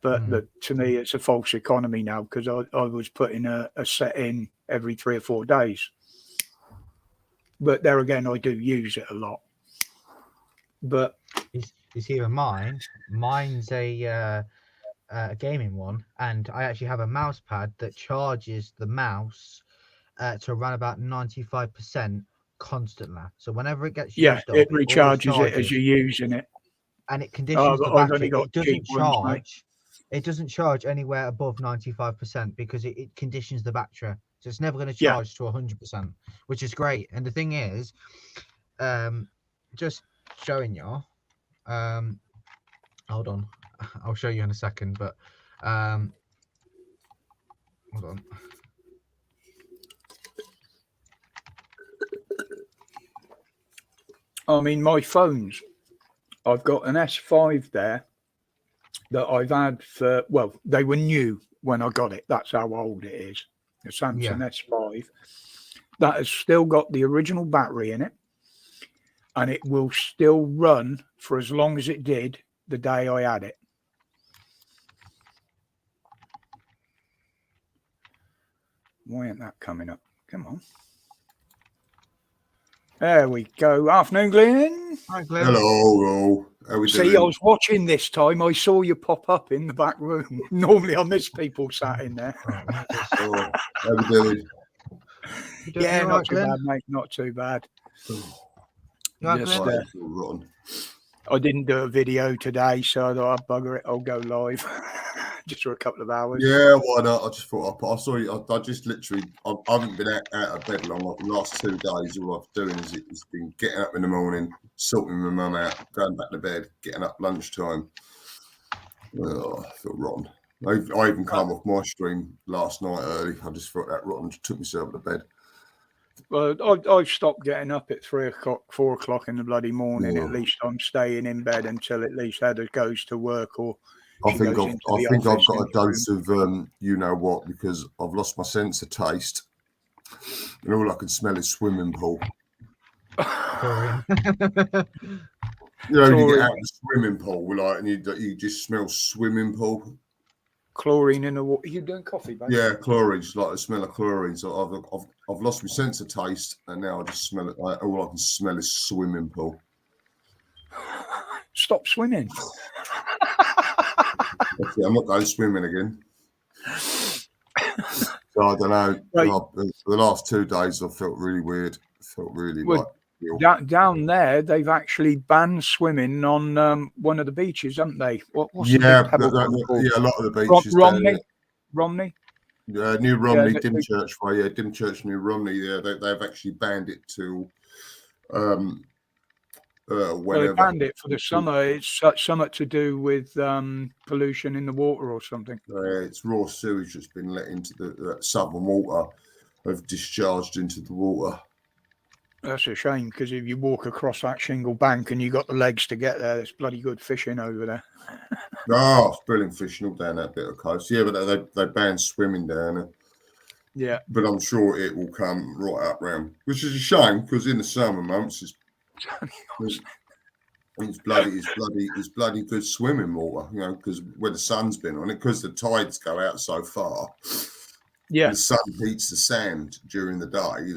but to me it's a false economy now because I was putting a set in every 3 or 4 days. But there again, I do use it a lot. But you see, with mine's a gaming one, and I actually have a mouse pad that charges the mouse to around about 95% constantly. So whenever it gets used up, it always recharges it as charges. you're using it. And it conditions the I've only battery. got It doesn't cheap ones, mate. charge. It doesn't charge anywhere above 95% because it conditions the battery. So it's never going to charge to 100%, which is great. And the thing is, just showing you. Hold on, I'll show you in a second. But hold on. I mean, my phones. I've got an S5 there that I've had for, well, they were new when I got it. That's how old it is. The Samsung S5. That has still got the original battery in it. And it will still run for as long as it did the day I had it. Why ain't that coming up? Come on. There we go. Afternoon, Glenn. Hi, Glenn. Hello. How we See, doing? I was watching this time. I saw you pop up in the back room. Normally, I miss people sat in there. Oh, how we doing? Yeah, all not right, too Glenn? bad, mate. Not too bad. You all right, Just, Glenn? Right, it's all rotten. I didn't do a video today, so I thought I'd bugger it. I'll go live just for a couple of hours. Yeah, why not? I just thought I saw you. I just literally, I haven't been out of bed long. Like the last 2 days, all I've been doing is it's been getting up in the morning, sorting my mum out, going back to bed, getting up lunchtime. Oh, I feel rotten. I even came off my stream last night early. I just felt that rotten. Just took myself to bed. Well, I've stopped getting up at 3 o'clock, 4 o'clock in the bloody morning. Yeah. At least I'm staying in bed until at least Heather goes to work or I she think goes I've into the I've office got a in the room. dose of you know what, because I've lost my sense of taste, and all I can smell is swimming pool. Chlorine. You know, when you Chlorine. get out of the swimming pool, like, and you just smell swimming pool. Chlorine in the water. You doing coffee, babe? Yeah, chlorine, just like the smell of chlorine. So I've lost my sense of taste, and now I just smell it. Like, all I can smell is swimming pool. Stop swimming. That's it, I'm not going swimming again. So I don't know. Right. The last 2 days I felt really weird. I felt really Well, like Down there, they've actually banned swimming on one of the beaches, haven't they? What's the yeah, big pebble one called? yeah, a lot of the beaches. Romney. Romney. New Romney, Yeah, Dymchurch Way, Dymchurch, New Romney. Yeah, they've actually banned it till Well, they whenever. banned it for the summer. It's something to do with pollution in the water or something. It's raw sewage that's been let into the southern water, have discharged into the water. That's a shame because if you walk across that shingle bank and you got the legs to get there, there's bloody good fishing over there. Oh, it's brilliant fishing all down that bit of coast. Yeah, but they banned swimming down there. Yeah. But I'm sure it will come right up round, which is a shame because in the summer months it's bloody good swimming water, you know, because where the sun's been on it, because the tides go out so far. Yeah. The sun heats the sand during the day,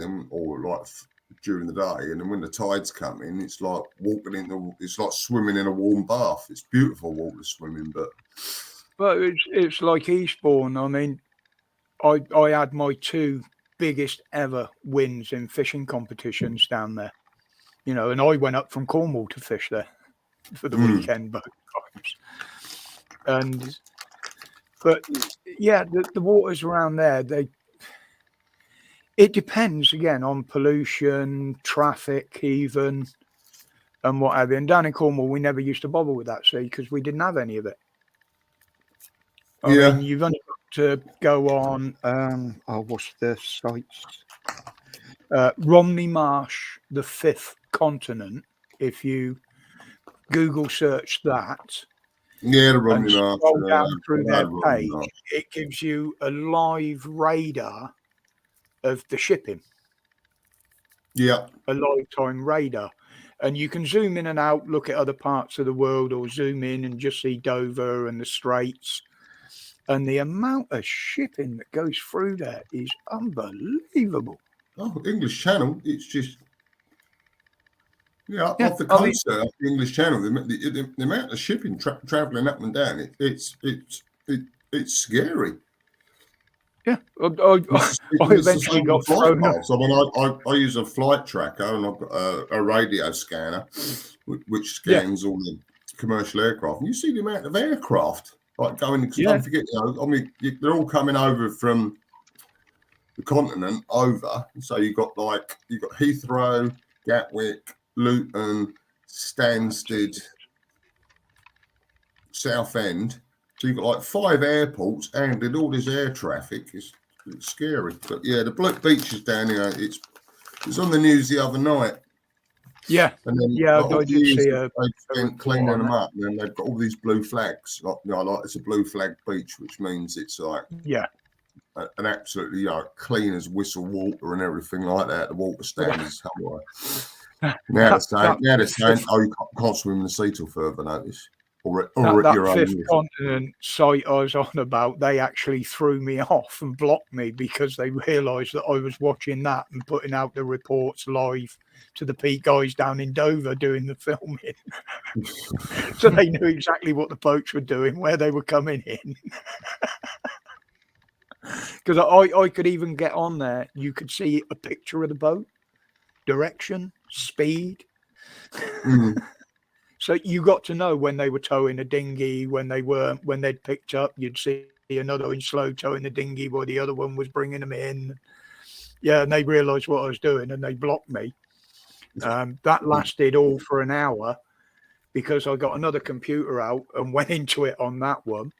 during the day, and then when the tides come in, it's like it's like swimming in a warm bath. It's beautiful water swimming, but it's like Eastbourne. I mean, I had my 2 biggest ever wins in fishing competitions down there. You know, and I went up from Cornwall to fish there for the weekend both times. But yeah, the waters around there, It depends again on pollution, traffic, even, and what have you. And down in Cornwall, we never used to bother with that, see, because we didn't have any of it. I Yeah. mean, you've only got to go on. What's the sites? Romney Marsh, the fifth continent. If you Google search that Yeah, the and Romney Marsh. scroll down through I their know Romney page, Marsh. it gives you a live radar of the shipping, Yeah. a lifetime radar. And you can zoom in and out, look at other parts of the world, or zoom in and just see Dover and the Straits. And the amount of shipping that goes through there is unbelievable. Oh, English Channel. It's just Yeah, off the I mean- coast there, off the English Channel. The amount of shipping traveling up and down, it's scary. Yeah, I It's the eventually same got with flight thrown up. paths. I mean, I use a flight tracker and I've got a radio scanner which scans all the commercial aircraft. And you see the amount of aircraft like going. Yeah. Don't forget, I mean, they're all coming over from the continent over. So you've got Heathrow, Gatwick, Luton, Stansted, Southend. So you've got like 5 airports handling all this air traffic. It's scary. But yeah, the Black Beaches down here, it's on the news the other night. Yeah, And then yeah, like, all I the did years see that they've spent report cleaning on them that. up, and then they've got all these blue flags. Like, it's a blue flag beach, which means it's like Yeah, an absolutely clean as whistle water and everything like that. The water standards high. Now they're saying, oh, you can't swim in the sea till further notice, or at your that own fifth risk. continent site I was on about, they actually threw me off and blocked me because they realised that I was watching that and putting out the reports live to the Pete guys down in Dover doing the filming. So they knew exactly what the boats were doing, where they were coming in. Because I could even get on there. You could see a picture of the boat, direction, speed. Mm. So you got to know when they were towing a dinghy, when they'd picked up, you'd see another one slow towing the dinghy while the other one was bringing them in. Yeah, and they realised what I was doing and they blocked me. That lasted all for an hour because I got another computer out and went into it on that one,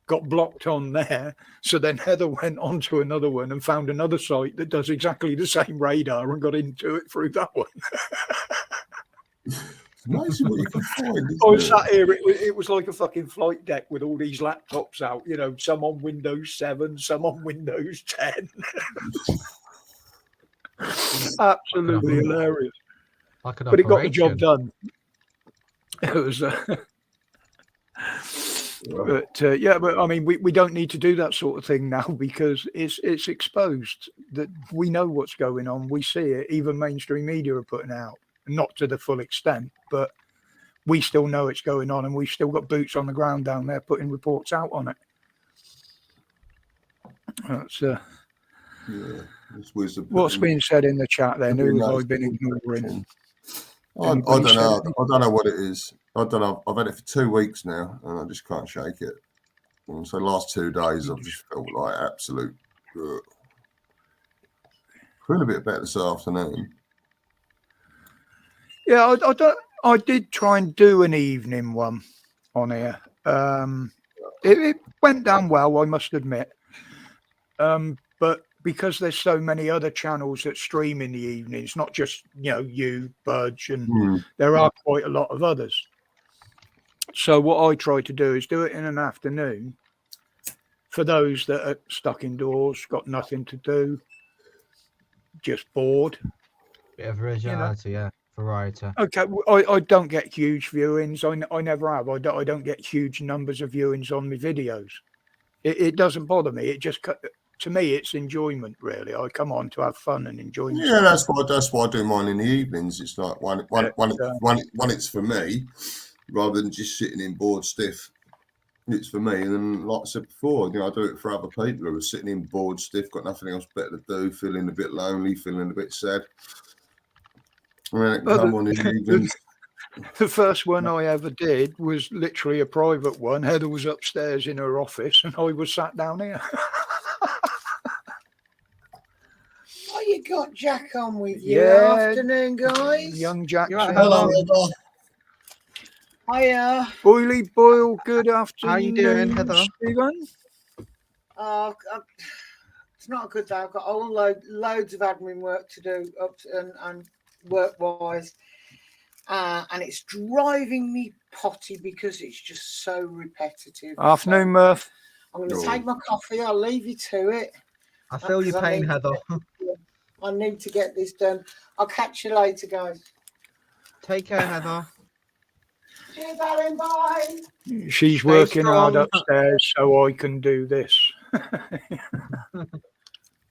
got blocked on there. So then Heather went on to another one and found another site that does exactly the same radar and got into it through that one. It's amazing what you can find. I Isn't it? sat here, it was like a fucking flight deck with all these laptops out, some on Windows 7, some on Windows 10. Absolutely hilarious. Like an But it got the job operation. done. It was, but I mean, we don't need to do that sort of thing now because it's exposed that we know what's going on. We see it. Even mainstream media are putting out, not to the full extent, but we still know it's going on, and we've still got boots on the ground down there putting reports out on it. That's Yeah, it's wisdom. what's being said in the chat then. Who have I been ignoring? I don't know. I don't know what it is. I don't know. I've had it for 2 weeks now, and I just can't shake it. And so, last 2 days, I've just felt like absolute. Feel a bit better this afternoon. Yeah, I did try and do an evening one on here. It went down well, I must admit. But because there's so many other channels that stream in the evenings, not just you, Budge, and there are quite a lot of others. So what I try to do is do it in an afternoon for those that are stuck indoors, got nothing to do, just bored. Bit of originality, yeah, variety. Okay, I don't get huge viewings. I never have. I don't get huge numbers of viewings on my videos. It doesn't bother me. It just, to me, it's enjoyment, really. I come on to have fun and enjoy myself. Yeah, that's why I do mine in the evenings. It's like one it's for me, rather than just sitting in bored stiff. It's for me, and then, like I said before, I do it for other people who are sitting in bored stiff, got nothing else better to do, feeling a bit lonely, feeling a bit sad. And then it can come on in the evenings. The first one I ever did was literally a private one. Heather was upstairs in her office, and I was sat down here. got Jack on with you? Yeah. Afternoon, guys. Young Jackson. You're right, Hello, Heather. Heather. Hiya. Boily Boyle, good afternoon. How you doing, Heather? Stephen? It's not a good day. I've got loads of admin work to do and work-wise. And it's driving me potty because it's just so repetitive. Afternoon, So Murph. I'm going to take my coffee. I'll leave you to it. I feel your Because I pain, need to Heather. I need to get this done. I'll catch you later, guys. Take care, Heather. Cheers, Alan. Bye. She's Stay working hard strong. upstairs so I can do this.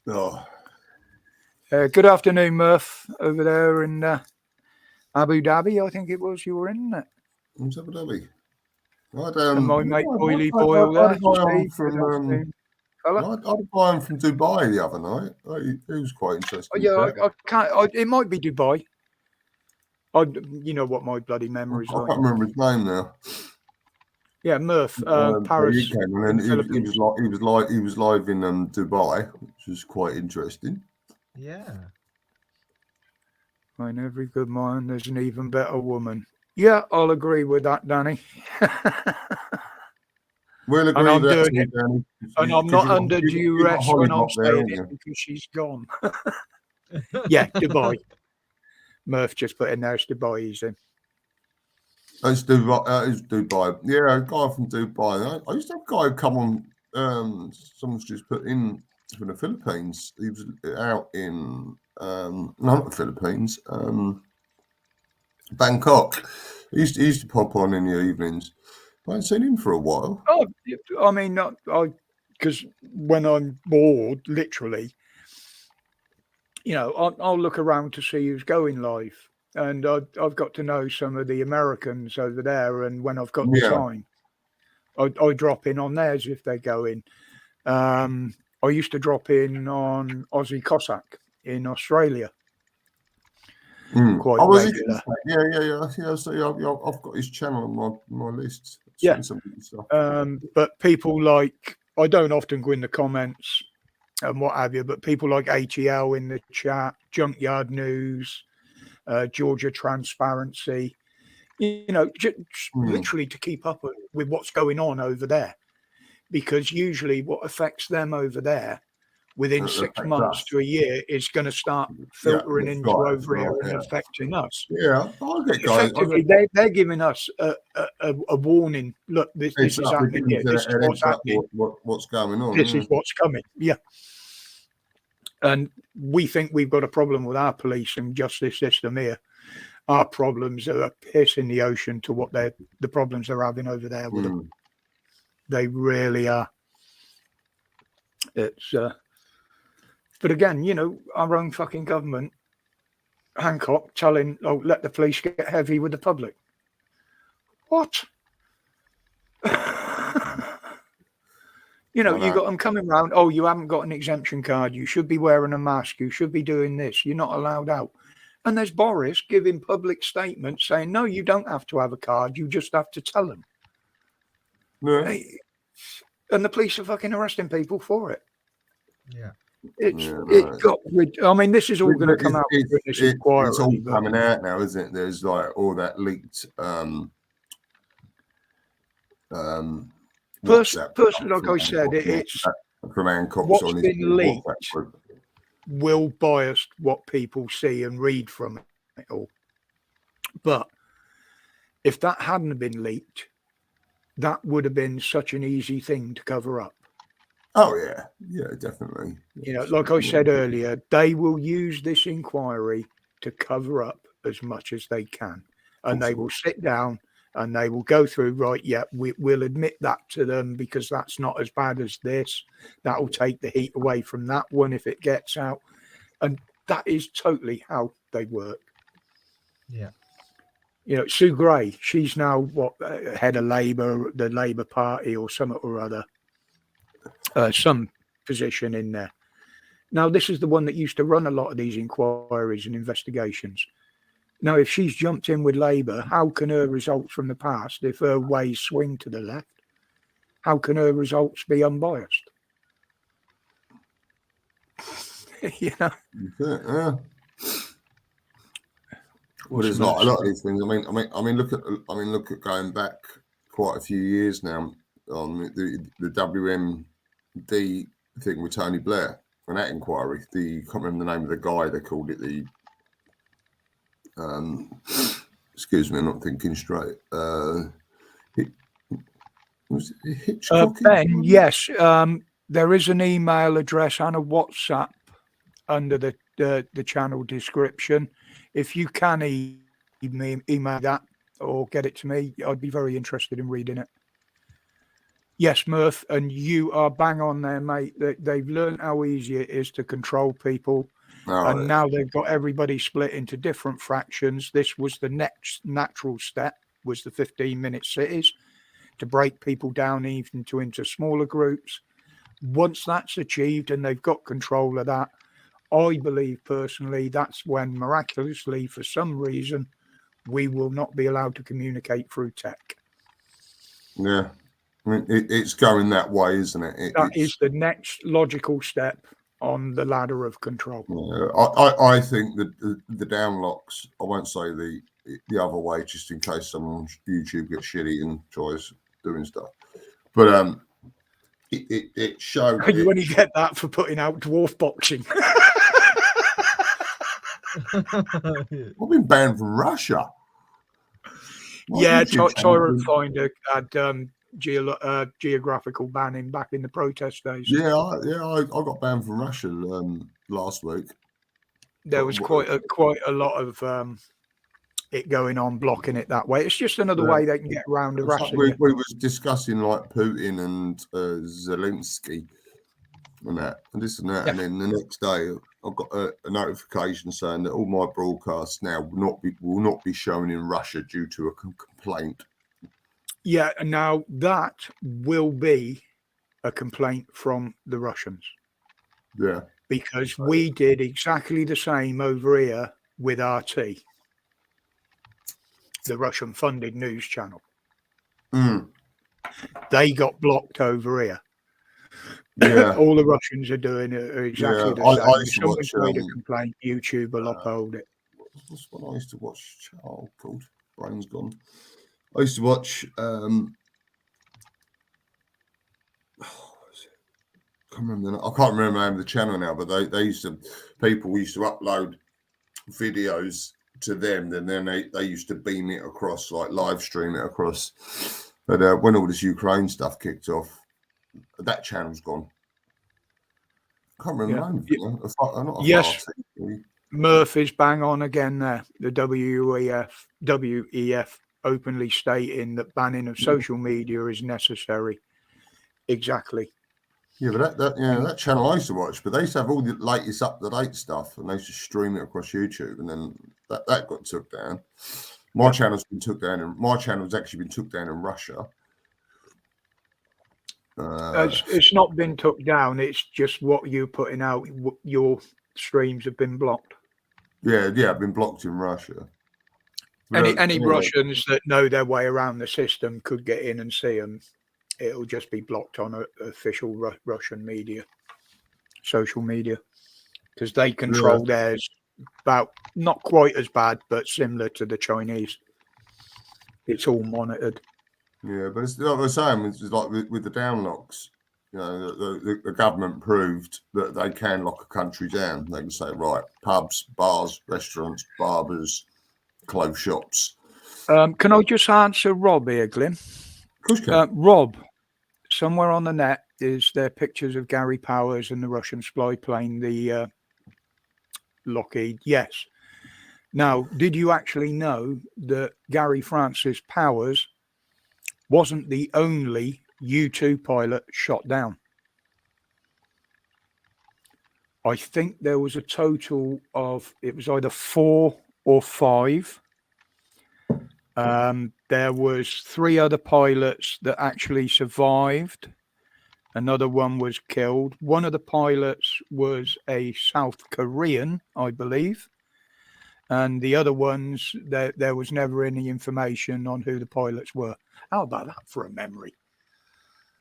Oh, Good afternoon, Murph, over there in Abu Dhabi, I think it was you were in, isn't it? what's Abu Dhabi? And my mate Boily I Boyle there. had a guy on Steve, from, good afternoon, fella. I had a guy on from Dubai the other night. He was quite Oh, interesting. yeah, I can't. It might be Dubai. You know what my bloody memory's I like. can't remember his name now. Yeah, Murph, But Paris. he came and he was live in Dubai, which was quite interesting. Yeah. In every good mind, there's an even better woman. Yeah, I'll agree with that, Danny. We'll agree And I'm with that, doing it. Danny. And I'm not under duress when I'm saying there. it because she's gone. Yeah, Dubai. Murph just put in there, it's Dubai he's in. It's Dubai. Yeah, a guy from Dubai. I used to have a guy come on. Someone's just put in from the Philippines. He was out in not the Philippines. Bangkok. He used to pop on in the evenings. I haven't seen him for a while. Oh, I mean, because when I'm bored, literally, I'll look around to see who's going live. And I've got to know some of the Americans over there. And when I've got the time, I drop in on theirs if they go in. I used to drop in on Aussie Cossack in Australia. Quite regular. Yeah. So I've got his channel on my list. Yeah. Some of his stuff. But people like, I don't often go in the comments and what have you, but people like ATL in the chat, Junkyard News, Georgia Transparency, just literally to keep up with what's going on over there. Because usually what affects them over there within 6 months to a year is going to start filtering into over here and affecting us. Yeah, I get guys. Effectively, they're giving us a warning. Look, this is happening here. This is what's happening. What's going on? This is what's coming. Yeah. And we think we've got a problem with our police and justice system here. Our problems are a piss in the ocean to what the problems they're having over there with them. They really are. It's but again, our own fucking government, Hancock telling, let the police get heavy with the public. What? You got them coming round. Oh, you haven't got an exemption card. You should be wearing a mask. You should be doing this. You're not allowed out. And there's Boris giving public statements saying, no, you don't have to have a card. You just have to tell them. Yeah. And the police are fucking arresting people for it. Yeah. It got rid. I mean, this is all going to come out in this inquiry. It's all coming out now, isn't it? There's like all that leaked. Personally, like I said, it's from Hancock. What's been leaked will bias what people see and read from it all. But if that hadn't been leaked, that would have been such an easy thing to cover up. Oh, yeah, definitely. Like I said earlier, they will use this inquiry to cover up as much as they can. And they will sit down and they will go through, right, we'll admit that to them because that's not as bad as this. That will take the heat away from that one if it gets out. And that is totally how they work. Yeah. Sue Gray, she's now head of Labour, the Labour Party or something or other. Some position in there. Now, this is the one that used to run a lot of these inquiries and investigations. Now, if she's jumped in with Labour, how can her results from the past, if her ways swing to the left, how can her results be unbiased? you know. Yeah. Well, there's not a lot of these things. I mean, look at going back quite a few years now on the WMD thing with Tony Blair and that inquiry. I can't remember the name of the guy. They called it the. Excuse me, I'm not thinking straight. Was it Hitchcock? Ben, yes, there is an email address and a WhatsApp under the channel description. If you can email that or get it to me, I'd be very interested in reading it. Yes, Murph, and you are bang on there, mate. They've learned how easy it is to control people. And now they've got everybody split into different fractions. This was the next natural step, was the 15-minute cities, to break people down even into smaller groups. Once that's achieved and they've got control of that, I believe personally that's when miraculously, for some reason, we will not be allowed to communicate through tech. Yeah. I mean, it's going that way, isn't it? That is the next logical step on the ladder of control. Yeah, I think that the downlocks, I won't say the other way, just in case someone on YouTube gets shitty and tries doing stuff. But it showed. You only get that for putting out dwarf boxing. I've been banned from Russia. Yeah, Tyrant Finder had geographical banning back in the protest days. Yeah, I got banned from Russia last week. There was quite a lot of it going on, blocking it that way. It's just another way they can get around harassing. We was discussing like Putin and Zelensky and that and this and that, and then the next day I got a notification saying that all my broadcasts now will not be shown in Russia due to a complaint. Yeah, and now that will be a complaint from the Russians. Yeah. Because we did exactly the same over here with RT, the Russian-funded news channel. They got blocked over here. Yeah. All the Russians are doing exactly the same. I used to Someone's watch, made a complaint, YouTube will uphold it. What's what I used to watch? Called Brain's Gone. I used to watch. I can't remember the name of the channel now, but people used to upload videos to them, and then they used to beam it across, like live stream it across. But when all this Ukraine stuff kicked off, that channel's gone. I can't remember the name. Yes, Murph is bang on again there. The WEF openly stating that banning of social media is necessary. Exactly. Yeah, but that channel I used to watch, but they used to have all the latest up-to-date stuff, and they used to stream it across YouTube, and then that got took down. My channel's been took down, and my channel's actually been took down in Russia. It's not been took down. It's just what you're putting out. Your streams have been blocked. Yeah, I've been blocked in Russia. Any Russians that know their way around the system could get in and see them. It'll just be blocked on official Russian media, social media, because they control theirs about not quite as bad, but similar to the Chinese. It's all monitored. Yeah, but it's like I was saying, it's like with the downlocks. You know, the government proved that they can lock a country down. They can say, right, pubs, bars, restaurants, barbers, clothes shops. Can I just answer Rob here, Glyn? Of course you can. Rob, somewhere on the net is there pictures of Gary Powers and the Russian spy plane, the Lockheed? Yes. Now, did you actually know that Gary Francis Powers wasn't the only U-2 pilot shot down? I think there was a total of, it was either 4 or 5. There was 3 other pilots that actually survived. Another one was killed. One of the pilots was a South Korean, I believe. And the other ones, there was never any information on who the pilots were. How about that for a memory?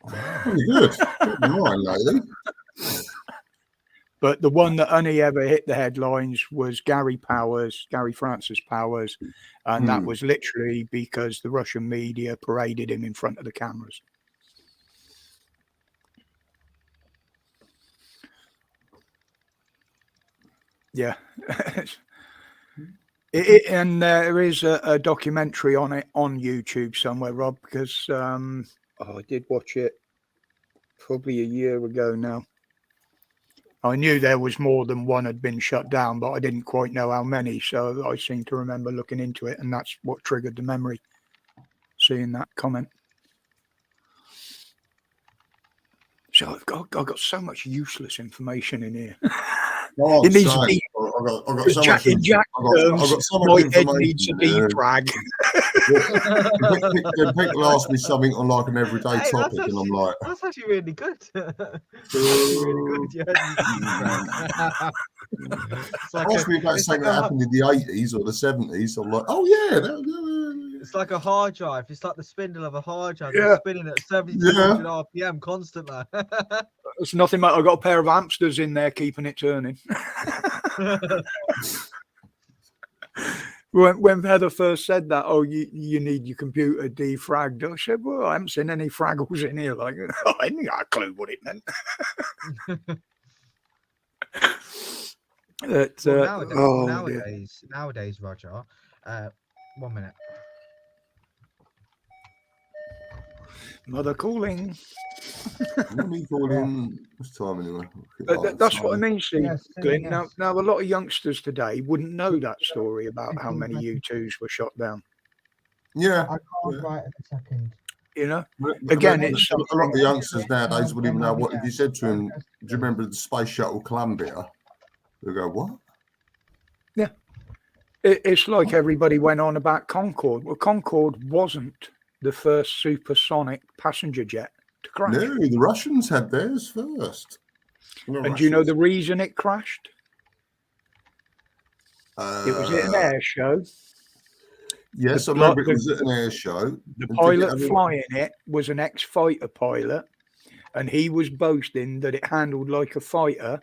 Very good. Good line, lady. But the one that only ever hit the headlines was Gary Francis Powers, and that was literally because the Russian media paraded him in front of the cameras. Yeah. And there is a documentary on it on YouTube somewhere, Rob, because I did watch it probably a year ago now. I knew there was more than one had been shut down, but I didn't quite know how many. So I seem to remember looking into it, and that's what triggered the memory, seeing that comment. So I've got so much useless information in here. No, It needs I've to be got so much. in Jack terms. I've got so much My head information. needs a defrag. People ask me something on like an everyday Hey, topic, and I'm like, that's actually really good. That's actually really good. Yeah. It's like ask me about it's something like that happened in the 80s or the 70s. I'm like, oh yeah, it's like a hard drive. It's like the spindle of a hard drive. Yeah. It's spinning at 7,200 RPM constantly. It's nothing. I've got a pair of hamsters in there keeping it turning. When Heather first said that, you need your computer defragged, I said, well, I haven't seen any fraggles in here. Like, I didn't got a clue what it meant. Nowadays, Roger. 1 minute. Mother calling. Mommy calling. What's time anyway? That's what I mean, Steve. Yes, Glenn. yes. Now, a lot of youngsters today wouldn't know that story about how many U2s were shot down. Yeah. I can't write in a second. You know, But Again, a it's lot of the youngsters nowadays wouldn't even know what if you said to them, do you remember the Space Shuttle Columbia? They go, what? it's like everybody went on about Concorde. Well, Concorde wasn't the first supersonic passenger jet to crash. No, the Russians had theirs first. And do you know the reason it crashed? It was at an air show. Yes, I remember it was at an air show. The pilot flying it was an ex-fighter pilot, and he was boasting that it handled like a fighter,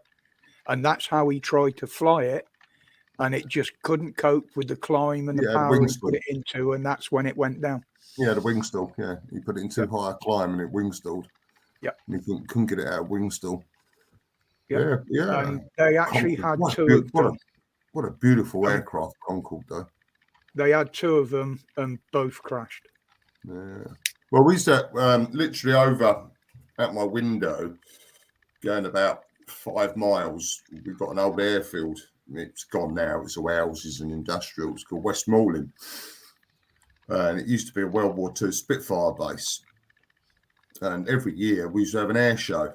and that's how he tried to fly it, and it just couldn't cope with the climb and the power he put it into, and that's when it went down. Yeah, the wing stall. Yeah, he put it in too high a climb and it wing stalled. Yeah, and he couldn't get it out of wing stall. Yeah. And they actually had two of them. What a beautiful aircraft, Concorde, though. They had two of them and both crashed. Yeah. Well, we used to literally over at my window, going about 5 miles. We've got an old airfield. It's gone now. It's all houses and industrial. It's called Westmoreland. And it used to be a World War II Spitfire base. And every year we used to have an air show.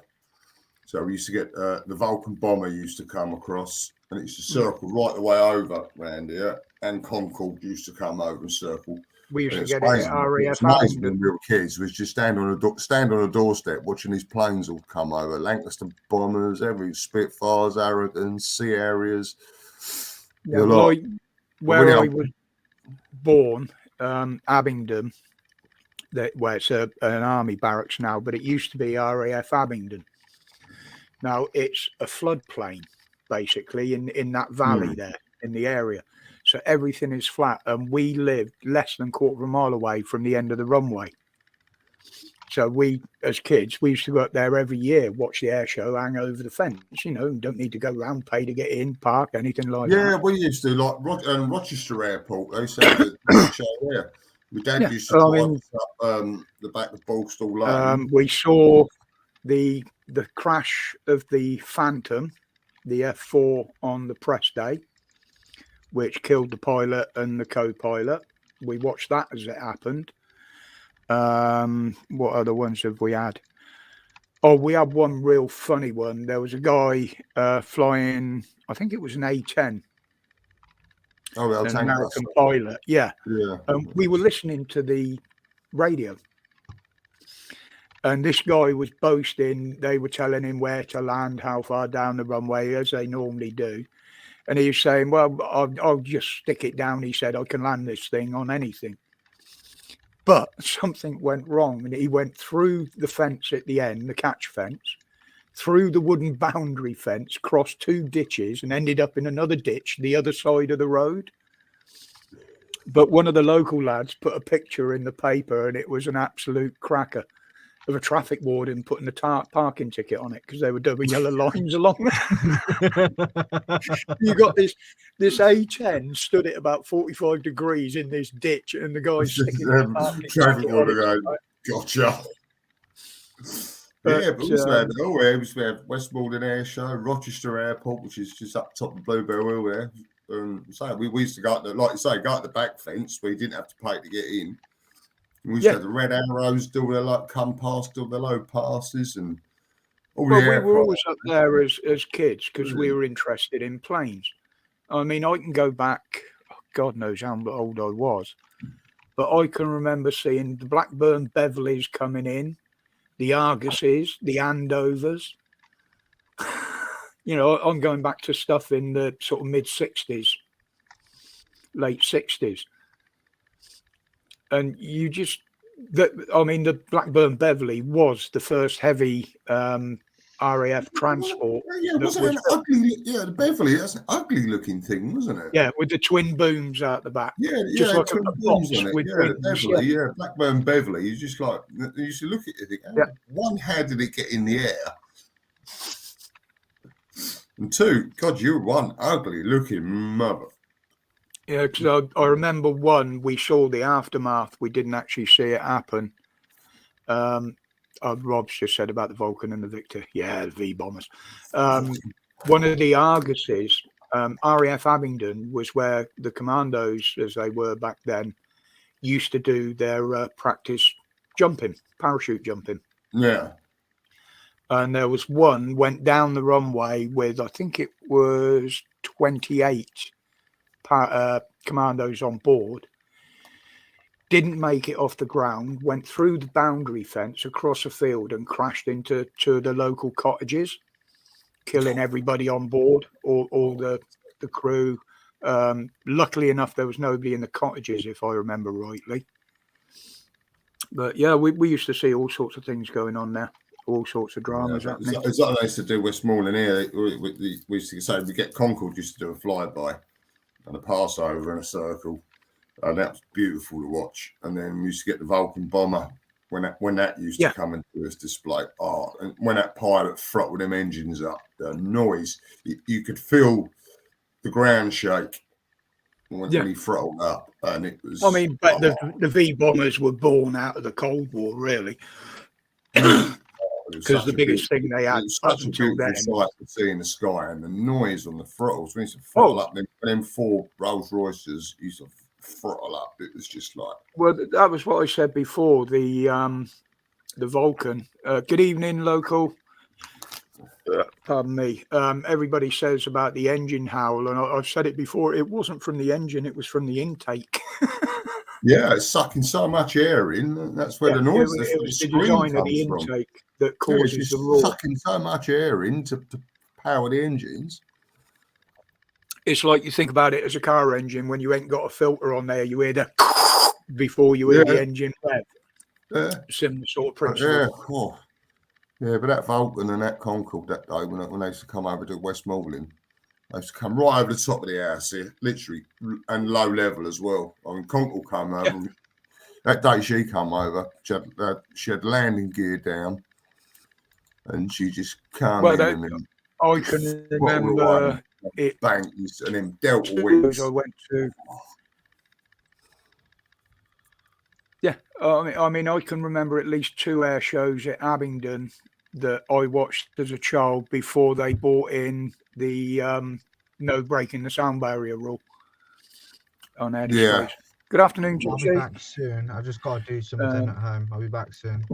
So we used to get the Vulcan bomber used to come across, and it used to circle right the way over around here. And Concorde used to come over and circle. We used to It's get it at RAF It's amazing Abingdon. when we were kids. We was just stand on a doorstep watching these planes all come over. Lancaster bombers, every Spitfires, Arrogans, Sea Harriers. Yeah, where I was born, Abingdon, where it's an army barracks now, but it used to be RAF Abingdon. Now it's a floodplain, basically, in that valley there, in the area. So everything is flat, and we lived less than a quarter of a mile away from the end of the runway. So we, as kids, we used to go up there every year, watch the air show, hang over the fence. You know, don't need to go round, pay to get in, park, anything like that. Yeah, we used to, like Rochester Airport. They used to have the show there. My dad used to drive up the back of Ballstall Lane. We saw the crash of the Phantom, the F4 on the press day, which killed the pilot and the co-pilot. We watched that as it happened. What other ones have we had? Oh, we had one real funny one. There was a guy flying, I think it was an A-10. Oh, an American pilot. Yeah. Yeah. We were listening to the radio. And this guy was boasting. They were telling him where to land, how far down the runway, as they normally do. And he was saying, well, I'll just stick it down. He said, I can land this thing on anything. But something went wrong. And he went through the fence at the end, the catch fence, through the wooden boundary fence, crossed 2 ditches, and ended up in another ditch the other side of the road. But one of the local lads put a picture in the paper, and it was an absolute cracker of a traffic warden putting a parking ticket on it because there were double yellow lines along there. You got this A10 stood at about 45 degrees in this ditch, and the guy's sticking a parking Traffic ticket on order it. going, gotcha. But, Yeah, but also had all areas. We have Westmoreland Air Show, Rochester Airport, which is just up top of Bluebell Hill there. So we used to go up the, like you say, go up the back fence where you didn't have to pay to get in. We used to have the red arrows, do their like come past, do their low passes, and all well, the we were aircraft. always up there as kids because we were interested in planes. I mean, I can go back, God knows how old I was, but I can remember seeing the Blackburn Beverleys coming in, the Arguses, the Andovers. You know, I'm going back to stuff in the sort of mid-60s, late 60s. And you just, the Blackburn Beverley was the first heavy RAF transport. Yeah, wasn't it an ugly? Yeah, the Beverley. That's an ugly looking thing, wasn't it? Yeah, with the twin booms out the back. Yeah, just like twin a booms box on it. with Yeah, wings, Beverley. Yeah, Blackburn Beverley. You just like you used to look at it. And think, one, how did it get in the air? And two, God, you're one ugly looking mother. Yeah, because I remember one, we saw the aftermath. We didn't actually see it happen. Rob's just said about the Vulcan and the Victor. Yeah, the V bombers. One of the Arguses, RAF Abingdon, was where the commandos, as they were back then, used to do their practice jumping, parachute jumping. Yeah. And there was one went down the runway with, I think it was 28 commandos on board. Didn't make it off the ground, went through the boundary fence across a field and crashed into 2 of the local cottages, killing everybody on board, all the crew. Luckily enough, there was nobody in the cottages, if I remember rightly. But yeah, we used to see all sorts of things going on there. All sorts of dramas happening. It's like they used to do Westmoreland here. We used to say we get Concorde used to do a flyby and a pass over in a circle, and that was beautiful to watch. And then we used to get the Vulcan bomber when that used to come and do its display. Oh, and when that pilot throttled them engines up, the noise you could feel the ground shake when he throttled up, and it was. I mean, but the V bombers were born out of the Cold War, really. Because the biggest thing they had was such a beautiful sight to see in the sky, and the noise on the throttles. We used to throttle up them 4 Rolls Royces used to throttle up. It was just like. Well, that was what I said before. The Vulcan. Good evening, local. Pardon me. Everybody says about the engine howl, and I've said it before. It wasn't from the engine; it was from the intake. Yeah, it's sucking so much air in. And that's where the noise. It was the design of the intake that causes the roar. Sucking so much air in to power the engines. It's like you think about it as a car engine. When you ain't got a filter on there, you hear the before you hear the engine rev. Yeah. Similar sort of principle. Yeah, but that Vulcan and that Concorde that day when they used to come over to Westmoreland, they used to come right over the top of the house here, literally, and low level as well. I mean, Concorde came over. Yeah. That day she came over, she had landing gear down, and she just came in and I can remember it. Banks and then Delta wings. I went to. Yeah, I mean, I can remember at least 2 air shows at Abingdon that I watched as a child before they brought in the no breaking the sound barrier rule on air displays. Yeah. Good afternoon, I'll be back soon. I just got to do something at home. I'll be back soon.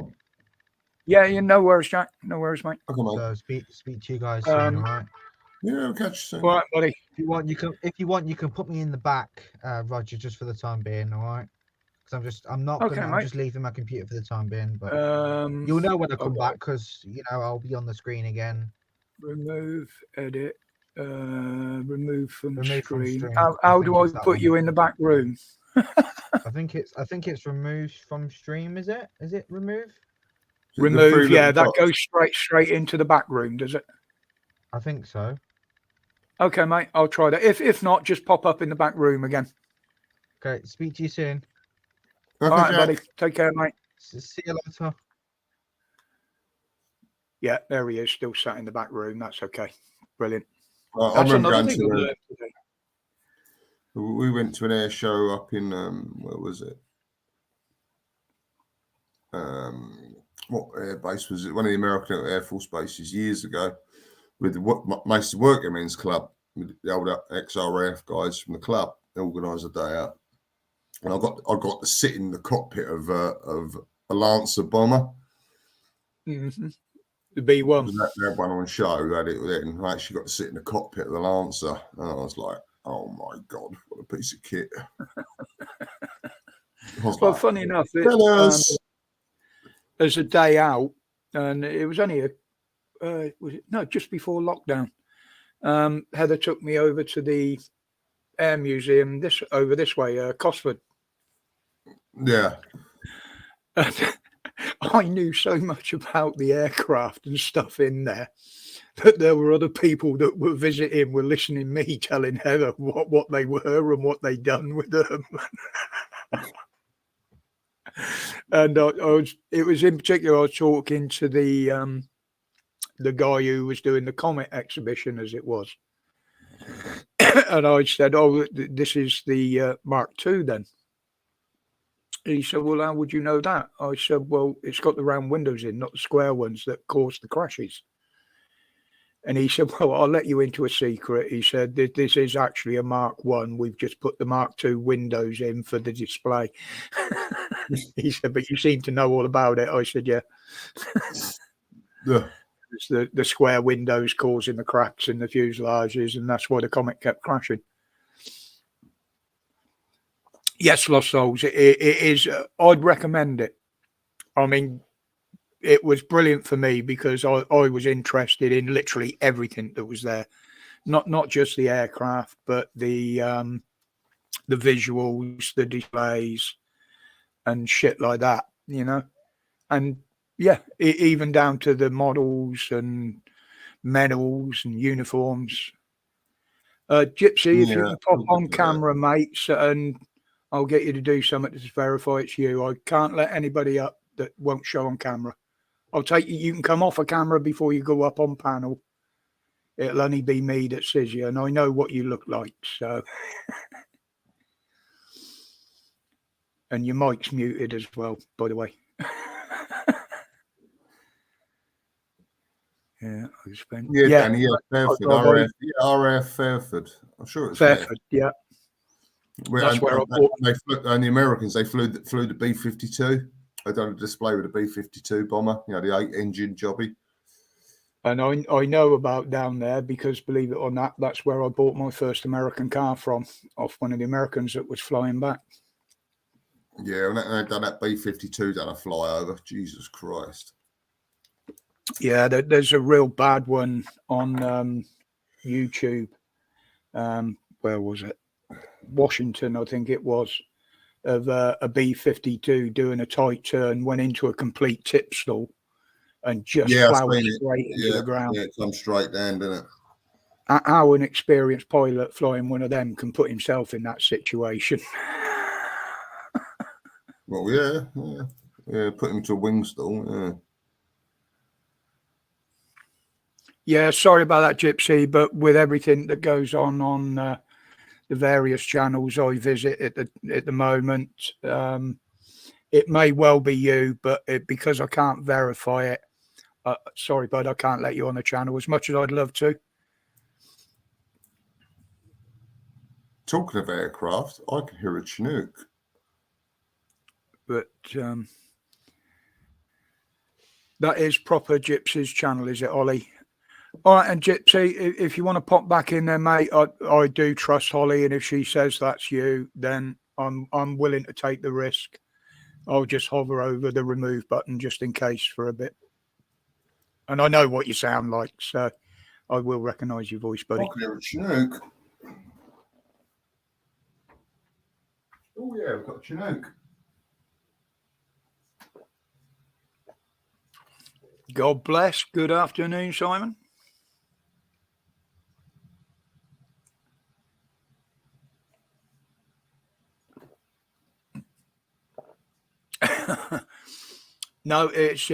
Yeah, no worries, Jack. No worries, mate. Okay, mate. So speak to you guys soon, all right? Yeah, we'll catch you soon. All right, buddy. If you want, you can put me in the back, Roger, just for the time being, all right? Because I'm just leaving my computer for the time being. But you'll know when I come back because I'll be on the screen again. Remove, edit, remove from stream. How do I put you in the back room? I think it's removed from stream. Is it? Is it remove? The Remove, three yeah, little that dots. goes straight into the back room, does it? I think so. Okay, mate, I'll try that. If not, just pop up in the back room again. Okay, speak to you soon. Okay, All right, Jack. buddy. Take care, mate. See you later. Yeah, there he is, still sat in the back room. That's okay. Brilliant. I That's remember another going thing I've to learned today. we went to an air show up in where was it? What air base was it? One of the American Air Force bases years ago, with what Mason Workmen's Club, with the old XRF guys from the club. They organised a day out, and I got to sit in the cockpit of a Lancer bomber. Mm-hmm. The B1. They had one on show. They had it then. I actually got to sit in the cockpit of the Lancer, and I was like, "Oh my god, what a piece of kit!" Well, funny enough, there's a day out, and it was only just before lockdown. Heather took me over to the Air Museum this way, Cosford. Yeah. I knew so much about the aircraft and stuff in there that there were other people that were visiting, were listening to me telling Heather what they were and what they'd done with them. And it was in particular, I was talking to the guy who was doing the Comet exhibition, as it was. And I said, "Oh, this is the Mark II then." He said, "Well, how would you know that?" I said, "Well, it's got the round windows in, not the square ones that caused the crashes." And he said, "Well, I'll let you into a secret." He said, "This is actually a Mark I. We've just put the Mark II windows in for the display." He said, "But you seem to know all about it." I said, "Yeah." Yeah. It's the square windows causing the cracks in the fuselages, and that's why the Comet kept crashing. Yes, Lost Souls. It is. I'd recommend it. I mean, it was brilliant for me because I was interested in literally everything that was there, not just the aircraft, but the visuals, the displays, and shit like that. You know, and yeah, even down to the models and medals and uniforms. Gypsy, if you can pop on camera, mates, and I'll get you to do something to verify it's you. I can't let anybody up that won't show on camera. I'll take you. You can come off a camera before you go up on panel. It'll only be me that sees you, and I know what you look like. So, and your mic's muted as well, by the way. Yeah, I spent. Yeah, Danny, yeah, Fairford, RAF Fairford. I'm sure it's Fairford. Yeah, that's where I bought. And the Americans, they flew the B-52. They done a display with the B-52 bomber. You know, the 8-engine jobby. And I know about down there because, believe it or not, that's where I bought my first American car from, off one of the Americans that was flying back. Yeah, and they've done that B-52 done a flyover. Jesus Christ. Yeah, there's a real bad one on YouTube. Where was it? Washington, I think it was, of a B-52 doing a tight turn, went into a complete tip stall and just plowed straight into the ground. Yeah, it comes straight down, doesn't it? How an experienced pilot flying one of them can put himself in that situation. Well, yeah. Put him to a wing stall, yeah. Yeah, sorry about that, Gypsy, but with everything that goes on the various channels I visit at the moment, it may well be you, but because I can't verify it, sorry, bud, I can't let you on the channel as much as I'd love to. Talking of aircraft, I can hear a Chinook. But that is proper Gypsy's channel, is it, Ollie? All right, and Gypsy, if you want to pop back in there, mate, I do trust Holly, and if she says that's you, then I'm willing to take the risk. I'll just hover over the remove button just in case for a bit. And I know what you sound like, so I will recognise your voice, buddy. I can hear a Chinook. Oh yeah, we've got a Chinook. God bless. Good afternoon, Simon. No, it's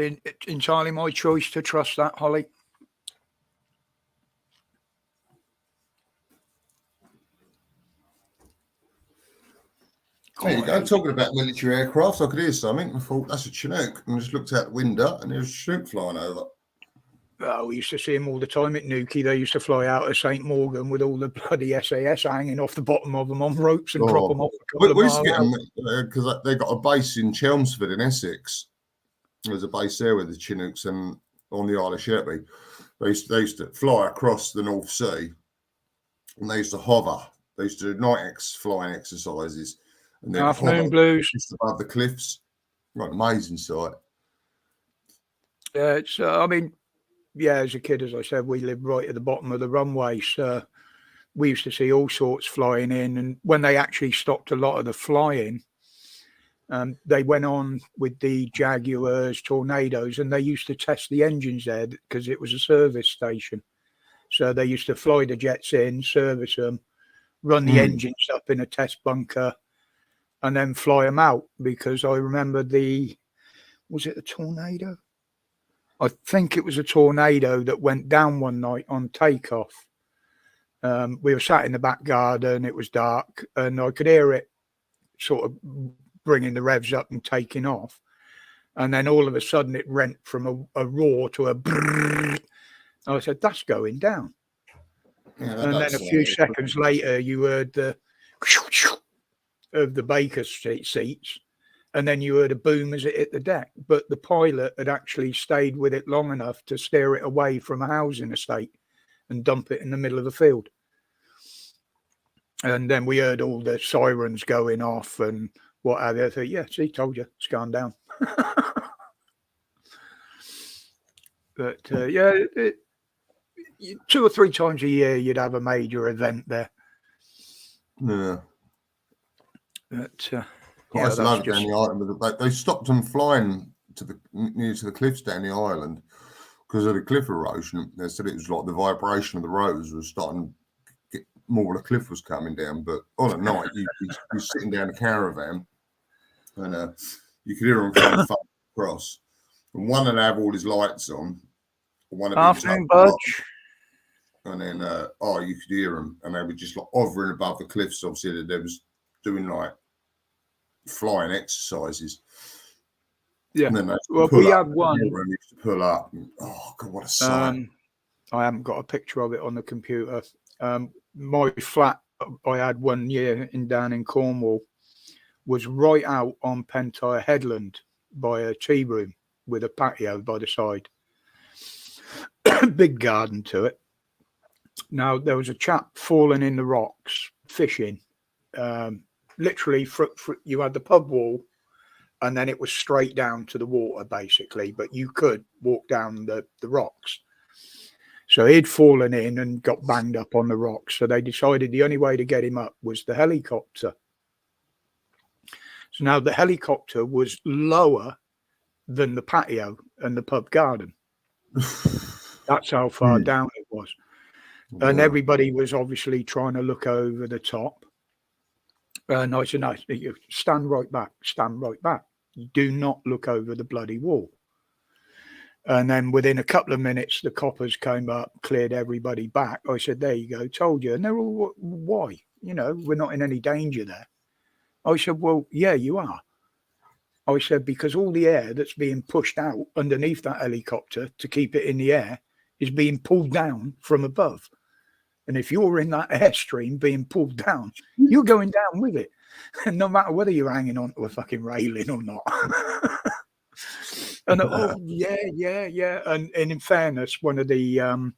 entirely my choice to trust that, Holly. There you go. Talking about military aircraft, I could hear something. I thought that's a Chinook, and just looked out the window, and there was a Chinook flying over. Oh, we used to see them all the time at Newquay. They used to fly out of St Morgan with all the bloody SAS hanging off the bottom of them on ropes and drop them off a couple We of used to miles get them because they got a base in Chelmsford in Essex. There's a base there with the Chinooks, and on the Isle of Sheppey, they used to fly across the North Sea, and they used to hover. They used to do night flying exercises, and then Afternoon hover blues. just above the cliffs. Right, amazing sight. Yeah, it's. I mean, yeah. As a kid, as I said, we lived right at the bottom of the runway, so we used to see all sorts flying in. And when they actually stopped a lot of the flying, they went on with the Jaguars, Tornadoes, and they used to test the engines there because it was a service station. So they used to fly the jets in, service them, run the engines up in a test bunker, and then fly them out. Because I remember was it a Tornado? I think it was a Tornado that went down one night on takeoff. We were sat in the back garden, it was dark, and I could hear it sort of bringing the revs up and taking off. And then all of a sudden it went from a roar to a brrr. I said, that's going down. Yeah, And then a few seconds later, you heard the of the Baker seats, and then you heard a boom as it hit the deck. But the pilot had actually stayed with it long enough to steer it away from a housing estate and dump it in the middle of the field. And then we heard all the sirens going off and what have you. I thought, yeah, see, told you, it's gone down. But yeah, 2 or 3 times a year you'd have a major event there. Yeah. But Yeah, that's down just- the island. They stopped them flying near to the cliffs down the island because of the cliff erosion. They said it was like the vibration of the rotors was starting to get more. The cliff was coming down, but on at night you're sitting down a caravan, and you could hear them coming across. And one would have all his lights on. One would be Afternoon, tucked up, Budge. and then you could hear them, and they were just like hovering above the cliffs. Obviously, that they was doing like flying exercises. Yeah. And then they Well, pull we up, had one. and used to pull up. Oh God, what a sight! I haven't got a picture of it on the computer. My flat I had one year down in Cornwall was right out on Pentire Headland by a tea room with a patio by the side. Big garden to it. Now, there was a chap falling in the rocks, fishing. Literally, you had the pub wall, and then it was straight down to the water, basically, but you could walk down the rocks. So he'd fallen in and got banged up on the rocks. So they decided the only way to get him up was the helicopter. So now the helicopter was lower than the patio and the pub garden. That's how far down it was. And everybody was obviously trying to look over the top. And I said, no, you stand right back, stand right back. You do not look over the bloody wall. And then within a couple of minutes, the coppers came up, cleared everybody back. I said, there you go, told you. And they're all, why? You know, we're not in any danger there. I said, well, yeah, you are. I said, because all the air that's being pushed out underneath that helicopter to keep it in the air is being pulled down from above. And if you're in that airstream being pulled down, you're going down with it. And no matter whether you're hanging onto a fucking railing or not. And oh, yeah. And in fairness, one of the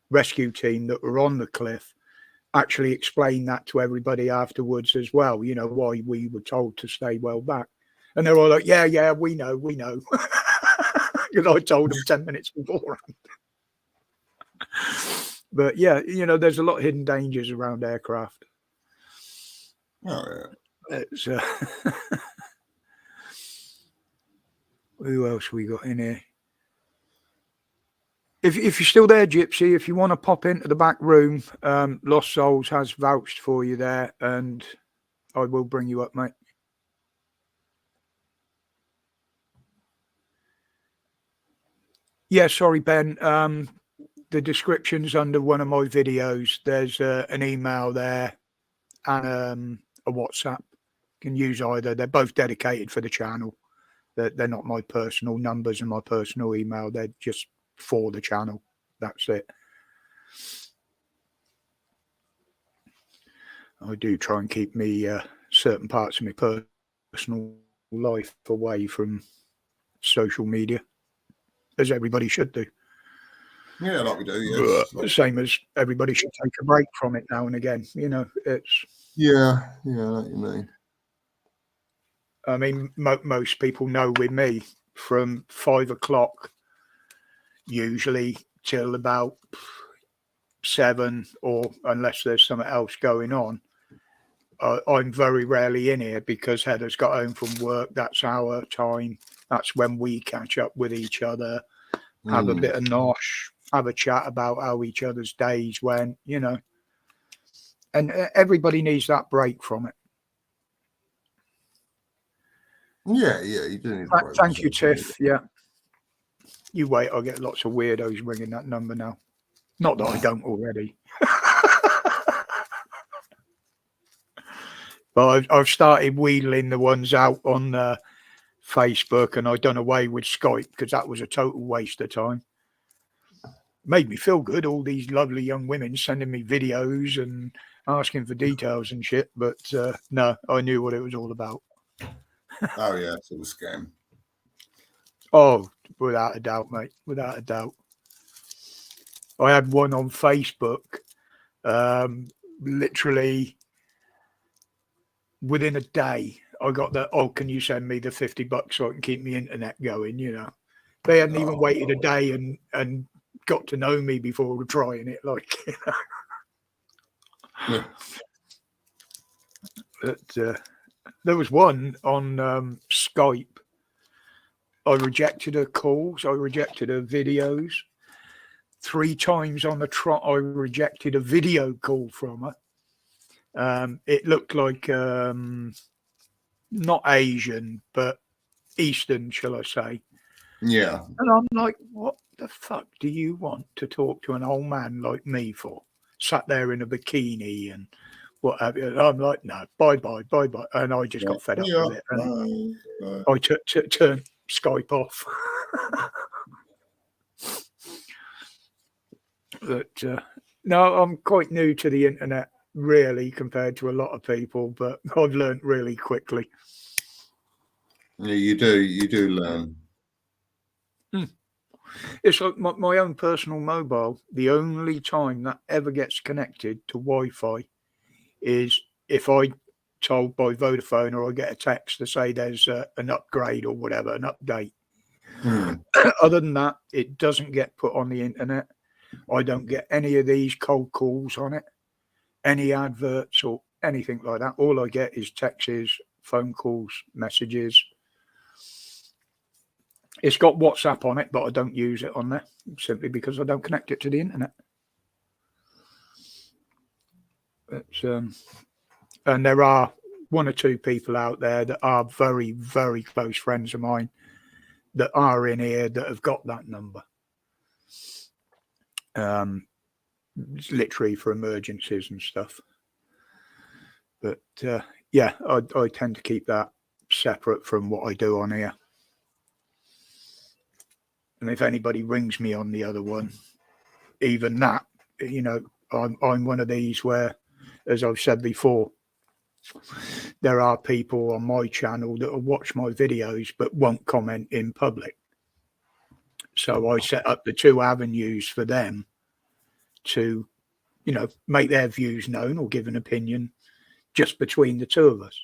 rescue team that were on the cliff actually explained that to everybody afterwards as well, you know, why we were told to stay well back. And they're all like, yeah, we know. Because I told them 10 minutes beforehand. But yeah, you know, there's a lot of hidden dangers around aircraft. Oh, yeah. It's, who else we got in here? If you're still there, Gypsy, if you want to pop into the back room, Lost Souls has vouched for you there, and I will bring you up, mate. Yeah, sorry, Ben. The description's under one of my videos. There's an email there and a WhatsApp. You can use either. They're both dedicated for the channel. They're not my personal numbers and my personal email. They're just for the channel. That's it. I do try and keep me certain parts of my personal life away from social media, as everybody should do. Yeah, like we do. Yes. Like, same as everybody should take a break from it now and again. You know, it's. Yeah, I know what you mean. I mean, most people know with me from 5 o'clock usually till about 7, or unless there's something else going on. I'm very rarely in here because Heather's got home from work. That's our time. That's when we catch up with each other, have a bit of nosh, have a chat about how each other's days went, you know. And everybody needs that break from it. Yeah, you do need a break. Thank you, Tiff. Yeah. You wait, I'll get lots of weirdos ringing that number now. Not that I don't already. But I've started wheedling the ones out on Facebook, and I've done away with Skype because that was a total waste of time. Made me feel good, all these lovely young women sending me videos and asking for details and shit. But no, I knew what it was all about. Oh, yeah, it's all a scam. Oh, without a doubt, mate. Without a doubt. I had one on Facebook, literally within a day. I got the, oh, can you send me the $50 so I can keep my internet going? You know, they hadn't even waited a day and got to know me before trying it. Like, you know. Yeah. But there was one on Skype. I rejected her calls. I rejected her videos. 3 times on the trot, I rejected a video call from her. It looked like not Asian, but Eastern, shall I say. Yeah. And I'm like, what the fuck do you want to talk to an old man like me for? Sat there in a bikini and what have you. And I'm like, no, bye. And I just got fed up with it. And I turned Skype off. But no, I'm quite new to the internet, really, compared to a lot of people, but I've learned really quickly. Yeah, you do learn. It's like my own personal mobile. The only time that ever gets connected to Wi-Fi is if I told by Vodafone or I get a text to say there's an upgrade or whatever, an update. Other than that, it doesn't get put on the internet. I don't get any of these cold calls on it, any adverts or anything like that. All I get is texts, phone calls, messages. It's got WhatsApp on it, but I don't use it on there simply because I don't connect it to the internet. It's, and there are 1 or 2 people out there that are very, very close friends of mine that are in here that have got that number. It's literally for emergencies and stuff. But yeah, I tend to keep that separate from what I do on here. And if anybody rings me on the other one, even that, you know, I'm one of these where, as I've said before, there are people on my channel that will watch my videos but won't comment in public. So I set up the 2 avenues for them to, you know, make their views known or give an opinion just between the 2 of us.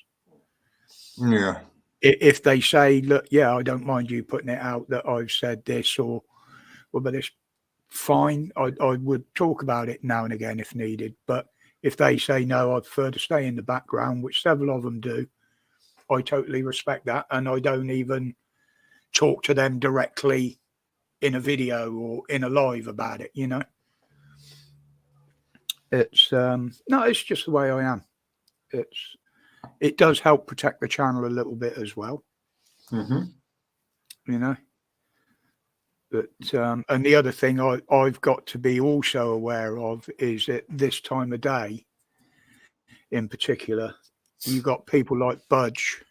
Yeah. If they say, look, yeah, I don't mind you putting it out that I've said this or but it's fine. I would talk about it now and again if needed. But if they say, no, I prefer to stay in the background, which several of them do, I totally respect that. And I don't even talk to them directly in a video or in a live about it, you know. It's no, it's just the way I am. It does help protect the channel a little bit as well, Mm-hmm. you know. But and the other thing I've got to be also aware of is that this time of day, in particular, you've got people like Budge,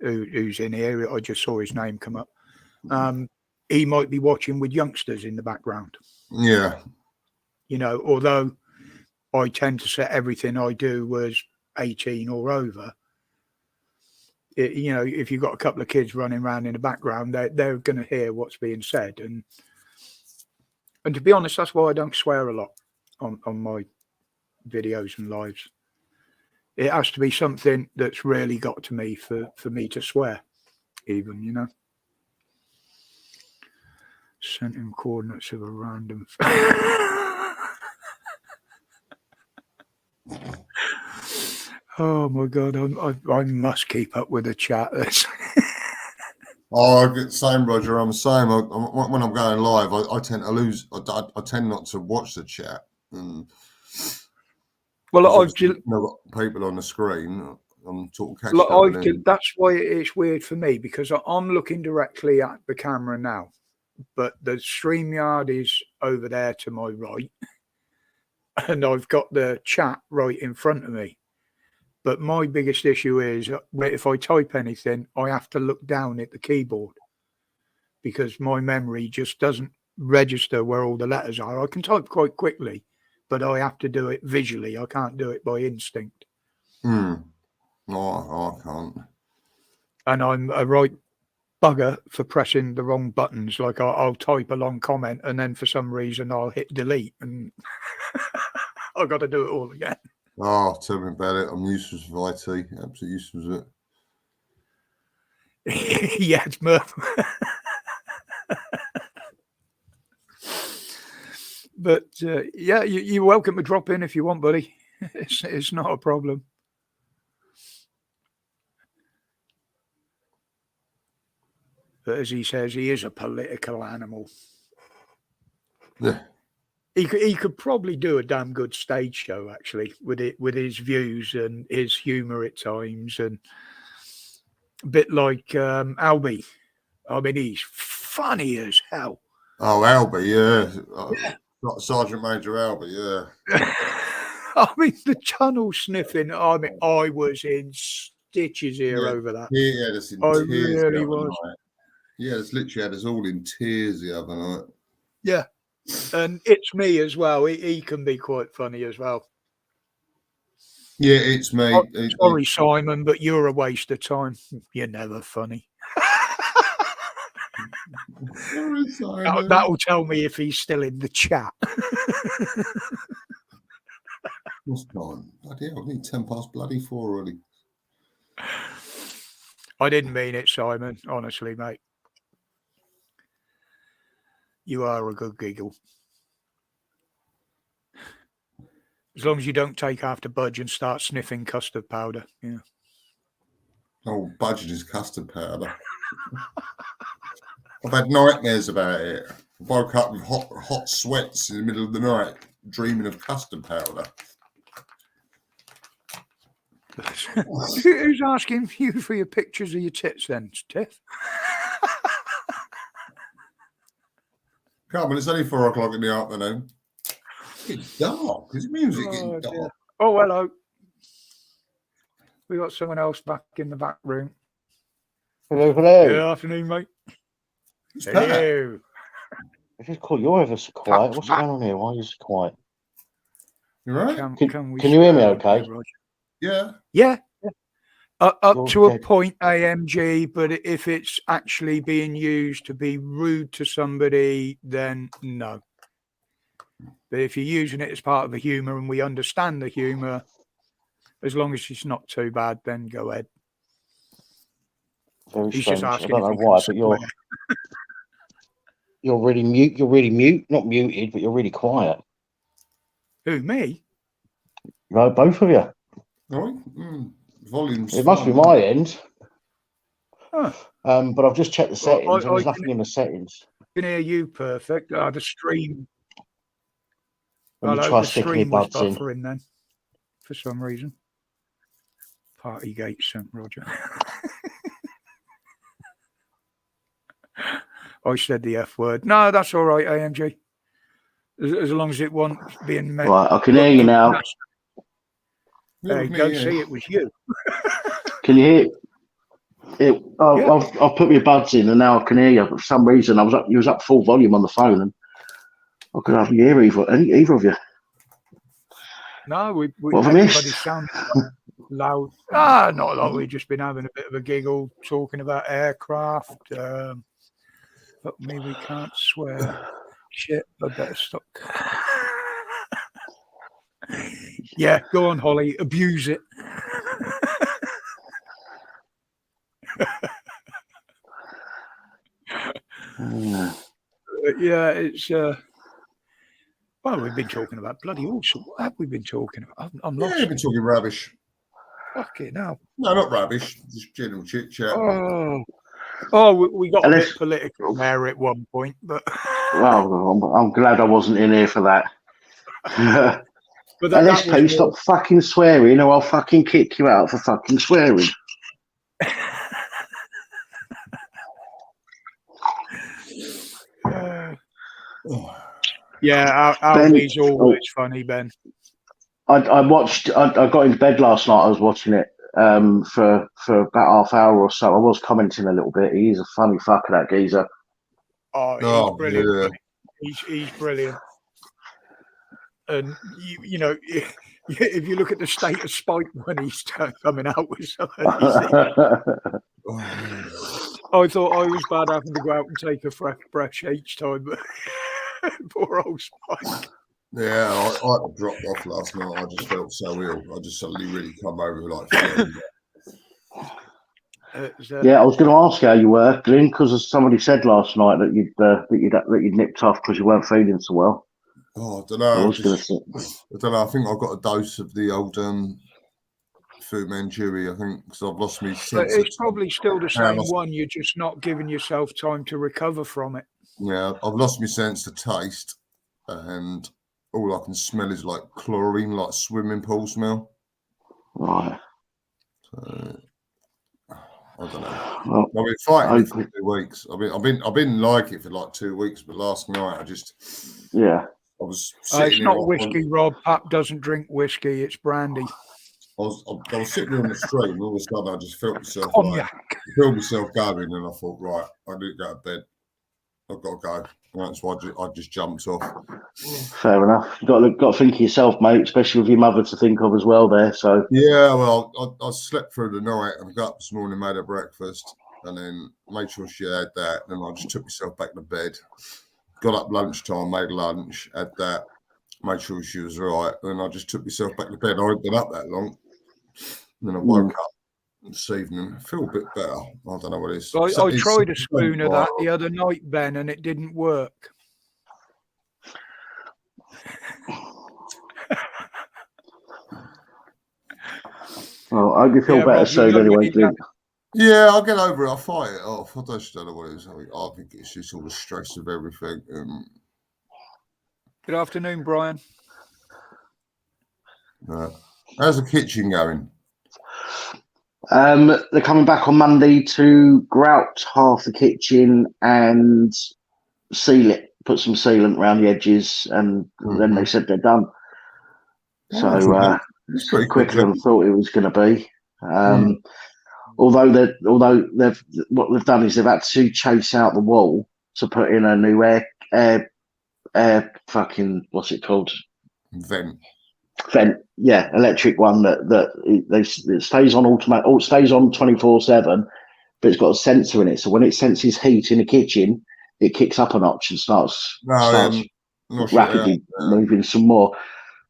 who's in here. I just saw his name come up. He might be watching with youngsters in the background. Yeah. You know, although I tend to set everything I do as 18 or over. You know, if you've got a couple of kids running around in the background, they're going to hear what's being said. And to be honest, that's why I don't swear a lot on my videos and lives. It has to be something that's really got to me for me to swear, even, you know. Sent him coordinates of a random. Oh my God, I must keep up with the chat. Oh, I get the same, Roger. I'm the same. When I'm going live, I tend to lose. I tend not to watch the chat. And well, people on the screen. I'm talking. That's why it's weird for me, because I'm looking directly at the camera now, but the StreamYard is over there to my right, and I've got the chat right in front of me. But my biggest issue is if I type anything, I have to look down at the keyboard because my memory just doesn't register where all the letters are. I can type quite quickly, but I have to do it visually. I can't do it by instinct. No, I can't. And I'm a right bugger for pressing the wrong buttons. Like I'll type a long comment and then for some reason I'll hit delete and I've got to do it all again. Oh, tell me about it. I'm useless with IT. Absolutely useless with it. Yeah, it's Murph. But yeah, you're welcome to drop in if you want, buddy. It's not a problem. But as he says, he is a political animal. Yeah. He could probably do a damn good stage show, actually, with his views and his humour at times, and a bit like Albie. I mean, he's funny as hell. Oh, Albie, yeah. Sergeant Major Albie, yeah. I mean, the tunnel sniffing. I mean, I was in stitches here over that. Yeah, that's in I tears. really was. Night. Yeah, it's literally had us all in tears the other night. Yeah. And It's Me as well. He can be quite funny as well. Yeah, It's Me. Sorry, Simon, but you're a waste of time. You're never funny. Sorry, Simon. That'll tell me if he's still in the chat. What's gone? Bloody hell, I need 4:10 already. I didn't mean it, Simon. Honestly, mate. You are a good giggle. As long as you don't take after Budge and start sniffing custard powder. Yeah. Oh, Budge is custard powder. I've had nightmares about it. I woke up with hot sweats in the middle of the night, dreaming of custard powder. Who's asking you for your pictures of your tits then, Tiff? Come on, it's only 4:00 in the afternoon. It's dark. It means it's getting dark. Dear. Oh, hello. We got someone else back in the back room. Hello, hello. Good afternoon, mate. It's Hello. If it's cool, you're ever so quiet. What's going on here? Why are you so quiet? You right? Can you hear me okay? Yeah. Yeah. Up to a Okay. point, AMG, but if it's actually being used to be rude to somebody, then no. But if you're using it as part of the humour and we understand the humour, as long as it's not too bad, then go ahead. Very He's strange. just asking. I don't if know you why, can but swear. you're really mute. You're really mute. Not muted, but you're really quiet. Who, me? No, both of you. Right? Volume's It must be fine. my end. Huh. But I've just checked the settings, and I there's nothing in the settings. Can hear you perfect. The stream. Let me Hello, try the sticking stream my was buds in. buffering then, for some reason. Partygate sent Roger. I said the F word. No, that's all right, AMG. As long as it wasn't being met. Right, I can hear you now. Yeah, Hey, with me, go yeah. see it was you. Can you hear it? Yeah. I've put my buds in and now I can hear you. For some reason, you was up full volume on the phone and I could hardly hear either of you. No, What have I everybody missed? sounded loud. Not a lot. We've just been having a bit of a giggle, talking about aircraft. Fuck me, we can't swear. Shit, I better stop. Yeah, go on, Holly, abuse it. Yeah, it's well, we've been talking about bloody all sorts. What have we been talking about? I'm Yeah, lost. you've been talking rubbish. Fucking hell. No, not rubbish. Just general chit chat. We got a Unless- bit political there at one point, but Well, I'm glad I wasn't in here for that. but that LSP, was more, stop fucking swearing or I'll fucking kick you out for fucking swearing. yeah, Albie's always funny, Ben. I got into bed last night. I was watching it for about half hour or so. I was commenting a little bit. He's a funny fucker, that geezer. Oh, he's Oh, brilliant. yeah. He's brilliant. And you know, if you look at the state of Spike when he's coming out with something, I thought I was bad having to go out and take a fresh breath each time, but poor old Spike. Yeah, I dropped off last night. I just felt so ill. I just suddenly really come over like feeling. Yeah, I was going to ask how you were, Glyn, because somebody said last night that you'd nipped off because you weren't feeling so well. Oh, I don't know. I was going to say. I don't know. I think I got a dose of the old Fu Manchuri. I think because I've lost my sense. It's probably still the same lost- one. You're just not giving yourself time to recover from it. Yeah, I've lost my sense of taste, and all I can smell is like chlorine, like swimming pool smell. Right. So, I don't know. Well, I've been fighting it for 2 weeks. I've been like it for like 2 weeks, but last night I was sitting it's here not on- whiskey, Rob. Pap doesn't drink whiskey. It's brandy. I was sitting here on the street, and all of a sudden I just felt myself Cognac. myself going, and I thought, right, I need to go to bed. I've got to go. And that's why I just jumped off. fair enough. You got to think of yourself, mate, especially with your mother to think of as well. There, so Yeah, well, I slept through the night and got up this morning, made her breakfast, and then made sure she had that. And then I just took myself back to bed. Got up lunchtime, made lunch, had that, made sure she was right, and I just took myself back to bed. I hadn't been up that long. And then I woke up this evening. I feel a bit better. I don't know what it is. I tried a spoon of that the other night, Ben, and it didn't work. well, I hope you feel better Rob, soon you're anyway, lucky Glyn. Yeah, I'll get over it. I'll fight it off. I just don't know what it is. I think it's just all the stress of everything. Good afternoon, Brian. How's the kitchen going? They're coming back on Monday to grout half the kitchen and seal it, put some sealant around the edges, and then they said they're done. So It's pretty quicker than I thought it was going to be. Mm. Although what they've done is they've had to chase out the wall to put in a new air fucking what's it called? Vent. Yeah, electric one that stays on automatic, or stays on 24/7, but it's got a sensor in it. So when it senses heat in the kitchen, it kicks up a notch and starts rapidly moving some more.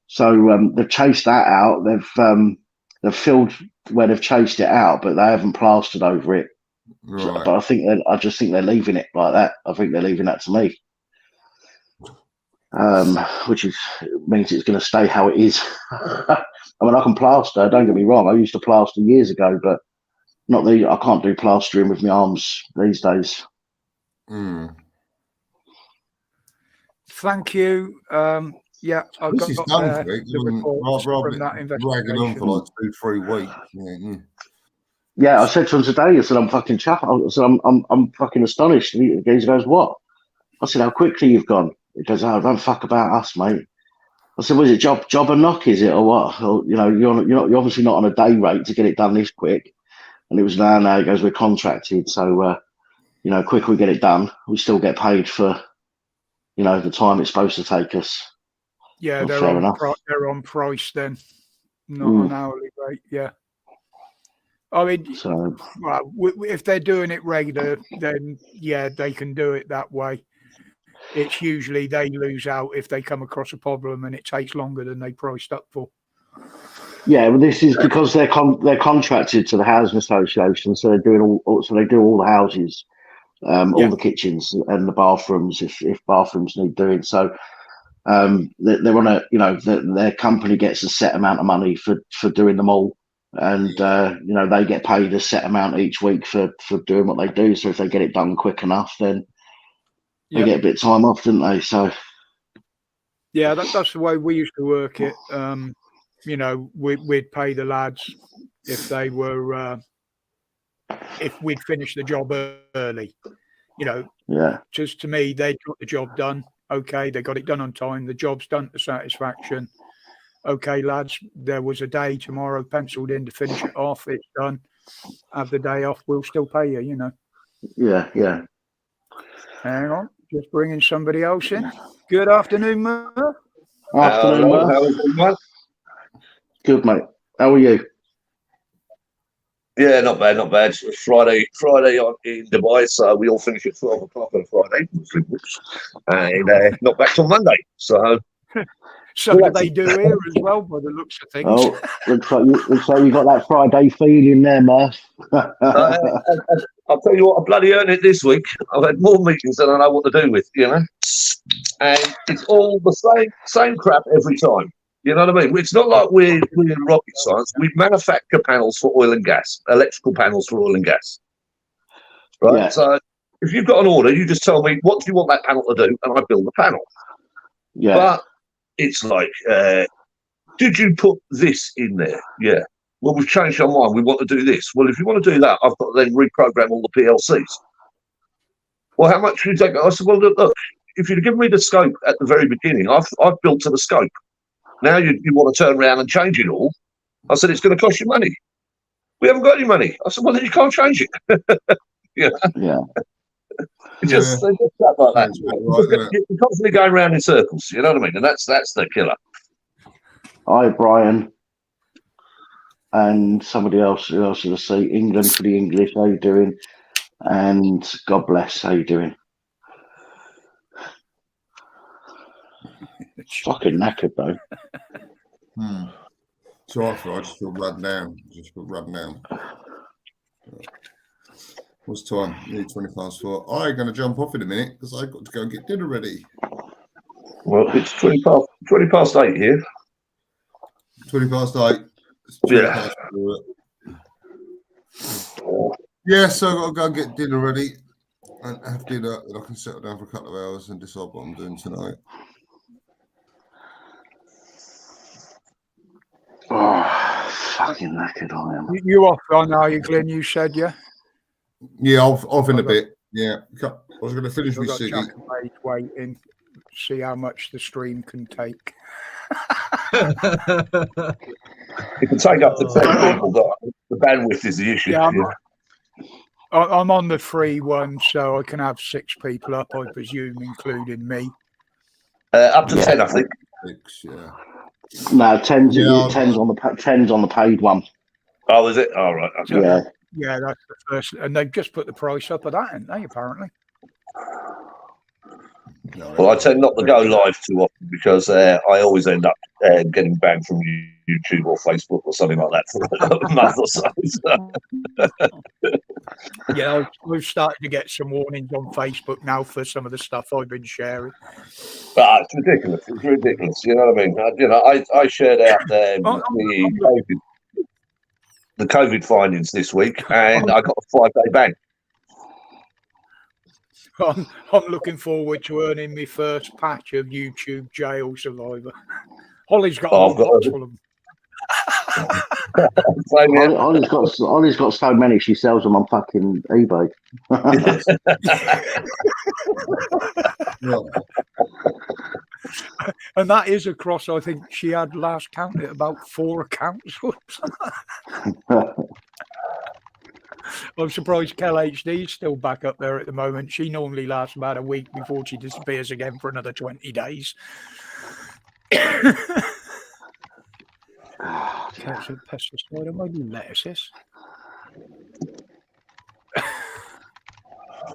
So they've chased that out. They've filled where they've chased it out, but they haven't plastered over it. Right. So, but I just think they're leaving it like that. I think they're leaving that to me. Which means it's going to stay how it is. I mean, I can plaster. Don't get me wrong. I used to plaster years ago, but I can't do plastering with my arms these days. Mm. thank you. Yeah, I've This is got done quick. the reports Rather from that than dragging on for investigation. like 2-3 weeks. Yeah. Yeah, I said to him today, I said, I'm fucking chuffed. I said, I'm fucking astonished. He goes, what? I said, how quickly you've gone. He goes, oh, don't fuck about us, mate. I said, was it job and knock, is it, or what? Or, you know, you're obviously not on a day rate to get it done this quick. And it was no. He goes, we're contracted, so you know, quicker we get it done, we still get paid for, you know, the time it's supposed to take us. Yeah, Well, they're fair on enough. they're on price then, not an hourly rate. Yeah. I mean, So well, if they're doing it regular, then yeah, they can do it that way. It's usually they lose out if they come across a problem and it takes longer than they priced up for. yeah, well, this is because they're contracted to the housing association, so they're doing they do all the houses, all the kitchens and the bathrooms if bathrooms need doing. So they're on a, you know, their company gets a set amount of money for doing them all, and you know, they get paid a set amount each week for doing what they do. So if they get it done quick enough, then they get a bit of time off, don't they? So yeah, that's the way we used to work it. You know, we'd pay the lads if they were if we'd finished the job early. You know, yeah, just to me, they got the job done. Okay, they got it done on time. The job's done to satisfaction. Okay, lads, there was a day tomorrow penciled in to finish it off. It's done. Have the day off. We'll still pay you, you know. yeah. Hang on. Just bringing somebody else in. Good afternoon, Murph. Afternoon, Hello, Murph. how is everyone? Good, mate. How are you? Yeah, not bad, not bad. It's Friday in Dubai, so we all finish at 12 o'clock on Friday, and not back till Monday. So Something they do here as well, by the looks of things. Oh, looks like you got that Friday feeling there, Murph. I'll tell you what, I bloody earned it this week. I've had more meetings than I know what to do with, you know, and it's all the same crap every time. You know what I mean? It's not like we're in rocket science. We manufacture panels for oil and gas, electrical panels for oil and gas. Right? Yeah. So if you've got an order, you just tell me, what do you want that panel to do? And I build the panel. Yeah. But it's like, did you put this in there? Yeah. Well, we've changed our mind. We want to do this. Well, if you want to do that, I've got to then reprogram all the PLCs. Well, how much do you take? I said, well, look, if you'd given me the scope at the very beginning, I've built to the scope. Now you want to turn around and change it all. I said, it's going to cost you money. We haven't got any money. I said, well, then you can't change it. Yeah. It's just stuff like that. You're constantly going around in circles. You know what I mean? And that's the killer. Hi, Brian. And somebody else who else to see. England for the English. How you doing? And God bless. How you doing? Fucking knackered though. So I just feel run down. What's time? Nearly 4:20. I'm going to jump off in a minute because I've got to go and get dinner ready. Well, it's 20 past 8 here. 8:20. Yeah. Yeah, so I've got to go and get dinner ready and have dinner, and I can settle down for a couple of hours and decide what I'm doing tonight. Oh, fucking knackered I am. You off on, are you, Glenn? You said, yeah? Yeah, off in a bit. Yeah, I was going to finish I've my got ciggy. Jack and Paige waiting. See how much the stream can take. It can take up to 10 people, but the bandwidth is the issue. Yeah, I'm on the free one, so I can have 6 people up, I presume, including me. Up to 10, I think. 6, yeah. No, 10's on the paid one. Oh, is it? All right. Okay. Yeah. Yeah, that's the first. And they've just put the price up of that, haven't they, apparently? No, Well, I tend not to go live too often because I always end up getting banned from YouTube or Facebook or something like that for a month or so. Yeah, we've started to get some warnings on Facebook now for some of the stuff I've been sharing. It's ridiculous. It's ridiculous. You know what I mean? I shared out the COVID findings this week, and I got a 5-day ban. I'm looking forward to earning my first patch of YouTube Jail Survivor. Holly's got a Oh, I've whole got box full of them. Same here. Ollie's got so many she sells them on fucking eBay. Right. And that is across, I think she had last counted about 4 accounts. or something. I'm surprised Kel HD is still back up there at the moment. She normally lasts about a week before she disappears again for another 20 days. That's a pesticide on my lettuces.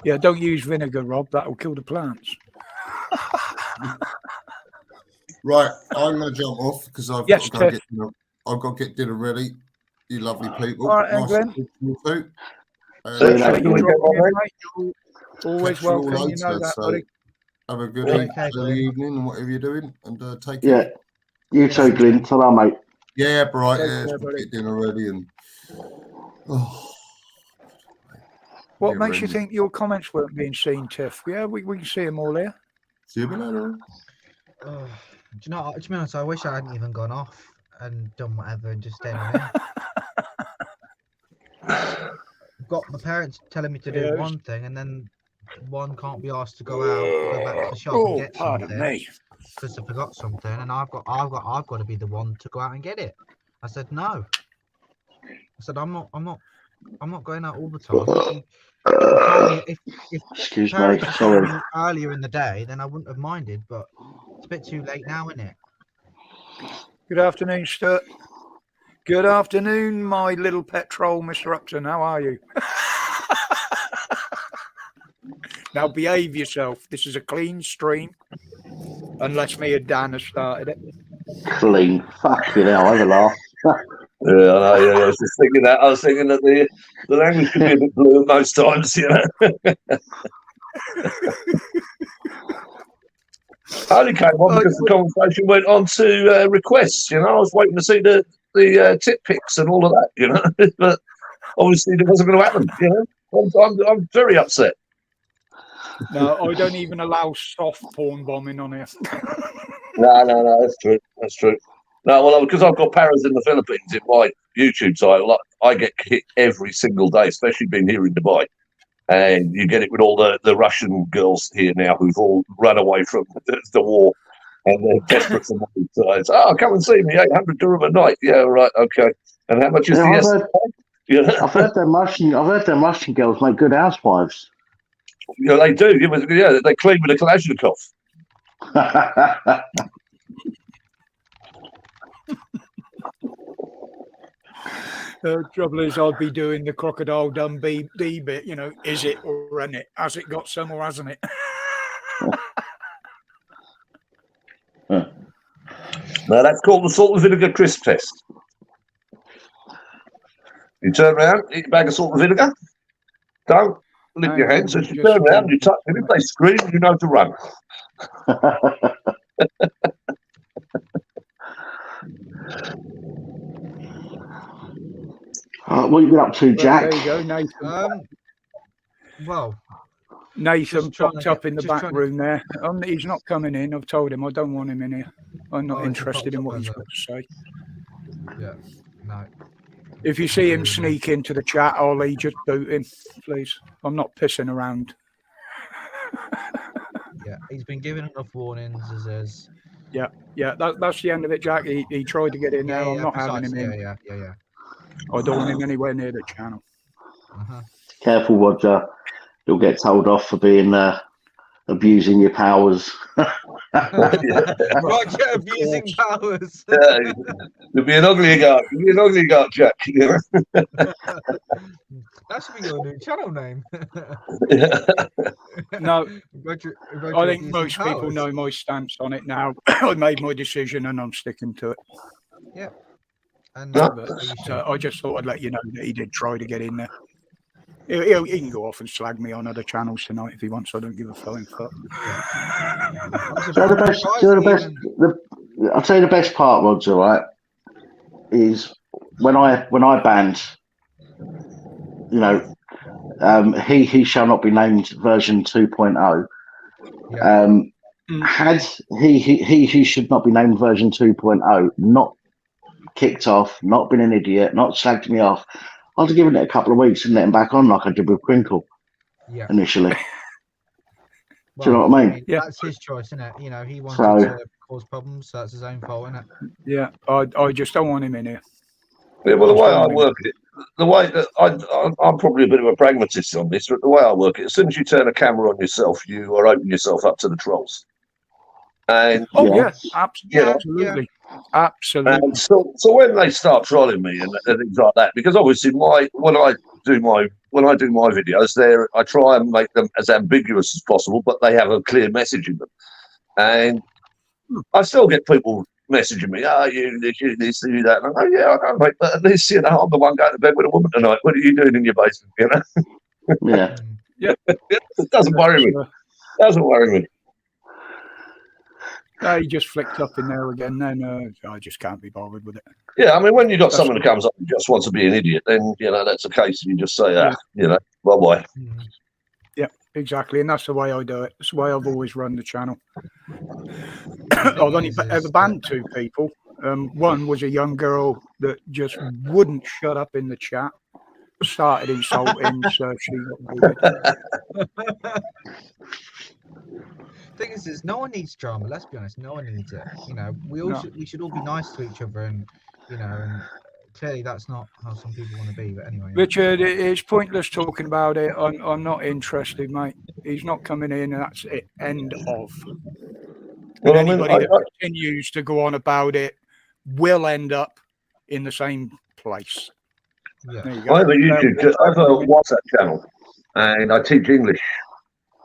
Yeah, don't use vinegar, Rob. That'll kill the plants. Right, I'm going to jump off because I've Yes, got to go Tiff. get dinner. I've got to get dinner ready. You lovely people. All right, Nice to Glenn. meet you too. See you And later. Appreciate you dropping in, mate. You're always catch you all welcome. You know later, that, so buddy. have a good Okay, early Glenn. evening and whatever you're doing, and take Yeah. care. You too, Glyn. Ta-ra, mate. Yeah, right. Take Yeah, care, we'll buddy. get dinner ready and. Oh, What yeah, makes you really. think your comments weren't being seen, Tiff? Yeah, we can see them all here. See you later. Oh, do you know? To be honest, I wish I hadn't even gone off and done whatever and just stayed on here. I've got my parents telling me to do Yeah, one thing, and then one can't be asked to go out, go back to the shop and Oh, get pardon something me. because I forgot something, and I've got to be the one to go out and get it. I said no. I said I'm not going out all the time. If Excuse me. parents had Sorry. told me earlier in the day, then I wouldn't have minded. But it's a bit too late now, isn't it? Good afternoon, Sturt. Good afternoon, my little pet troll, Mr. Upton. How are you? Now behave yourself. This is a clean stream. Unless me and Dan have started it. Clean. Fucking hell, I have a laugh. Yeah, I know. Yeah, I was just thinking that. I was thinking that the language could be a bit blue most times, you know. I only came on because the conversation went on to requests. You know, I was waiting to see the tip pics and all of that. You know, but obviously it wasn't going to happen. You know, I'm very upset. No, I don't even allow soft porn bombing on here. No, that's true. That's true. No, well, because I've got paras in the Philippines in my YouTube title, like, I get hit every single day, especially being here in Dubai. And you get it with all the Russian girls here now who've all run away from the war and they're desperate for money. So it's, come and see me, 800 dirham a night. Yeah, right, okay. And how much is Yeah, the I've heard them Russian girls make good housewives. Yeah, they do. Yeah, they clean with a Kalashnikov. The trouble is, I'll be doing the Crocodile Dundee bit. You know, is it or isn't it? Has it got some or hasn't it? No, that's called the salt and vinegar crisp test. You turn around, eat a bag of salt and vinegar. Don't lick your hands. As you turn around, you touch them. If they scream, you know to run. What have you been up to, Jack? There you go, Nathan. Well, Nathan just trying popped to up get- in the just back trying to- room there. He's not coming in. I've told him I don't want him in here. I'm not Oh, he interested in popped what up he's as got to say. yeah, no. If you see him sneak into the chat, Ollie, just boot him, please. I'm not pissing around. Yeah, he's been given enough warnings as Yeah, that's the end of it, Jack. He tried to get in there. I'm not having him in. Yeah. I don't want him anywhere near the channel. Uh-huh. Careful, Roger. You'll get told off for being abusing your powers. Roger abusing powers. Yeah, you'll be an ugly guy. You'll be an ugly guy, Jack. You know? That should be your new channel name. No, Roger I think abusing most people powers. know my stance on it now. I made my decision and I'm sticking to it. And Yeah. So I just thought I'd let you know that he did try to get in there. He can go off and slag me on other channels tonight if he wants. I don't give a flying fuck. I'll tell you the best part, Roger, right? Is when I banned, you know, he shall not be named version 2.0. Yeah. Had he should not be named version 2.0 not kicked off, not been an idiot, not slagged me off, I'd have given it a couple of weeks and let him back on like I did with Crinkle Yeah. initially. Well, Do you know what I mean? Yeah. That's his choice, isn't it? You know, he wanted So- to cause problems, so that's his own fault, isn't it? Yeah, I just don't want him in here. Yeah, well, the Just way I don't work it, the way that I'm probably a bit of a pragmatist on this, but the way I work it, as soon as you turn a camera on yourself, you are opening yourself up to the trolls. And Oh Yeah. yeah, Yeah, absolutely, absolutely. And so when they start trolling me and things like that, because obviously when I do my videos, I try and make them as ambiguous as possible, but they have a clear message in them. And I still get people messaging me, you this, you that. And I go, yeah, I know, mate, but at least I'm the one going to bed with a woman tonight. What are you doing in your basement? Yeah. It doesn't worry me. Doesn't worry me. No, he just flicked up in there again. No, I just can't be bothered with it. Yeah, I mean, when you've got That's someone who comes up and just wants to be an idiot, then, that's a case you just say, bye-bye. Exactly, and that's the way I do it. That's the way I've always run the channel. I've only ever banned two people. One was a young girl that just wouldn't shut up in the chat, started insulting, so she got booted. Thing is, no one needs drama. Let's be honest, no one needs it. You know, we should all be nice to each other, and and clearly that's not how some people want to be. But anyway, Richard, it's pointless talking about it. I'm not interested, mate. He's not coming in, and that's it. End of. Well, And anybody that continues to go on about it will end up in the same place. yeah. There you go. I have a WhatsApp channel, and I teach English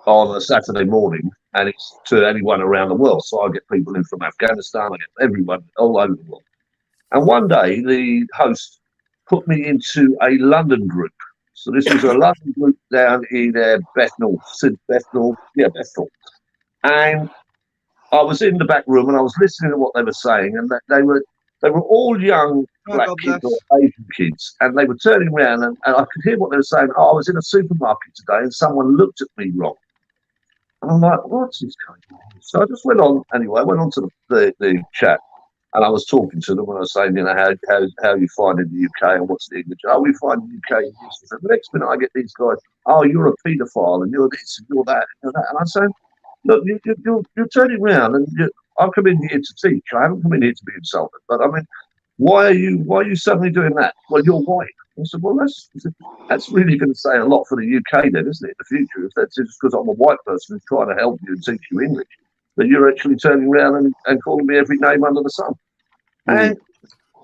on a Saturday morning, and it's to anyone around the world. So I get people in from Afghanistan, I get everyone all over the world. And one day, the host put me into a London group. So this was a London group down in Bethnal. Bethnal. And I was in the back room, and I was listening to what they were saying, and they were all young black kids or Asian kids, and they were turning around, and I could hear what they were saying. I was in a supermarket today, and someone looked at me wrong. And I'm like, what's this going on? So I just went on anyway. I went on to the chat, and I was talking to them, and I was saying, how you find in the UK, and what's the English? Oh, we find the UK useless. And the next minute I get these guys, oh, you're a paedophile, and you're this, and you're that, and you're that. And I say, look, you're turning around, and I've come in here to teach. I haven't come in here to be insulted. But I mean, why are you suddenly doing that? Well, you're white. I said, well, that's really going to say a lot for the UK then, isn't it, in the future? If that's just because I'm a white person who's trying to help you and teach you English, that you're actually turning around and calling me every name under the sun. And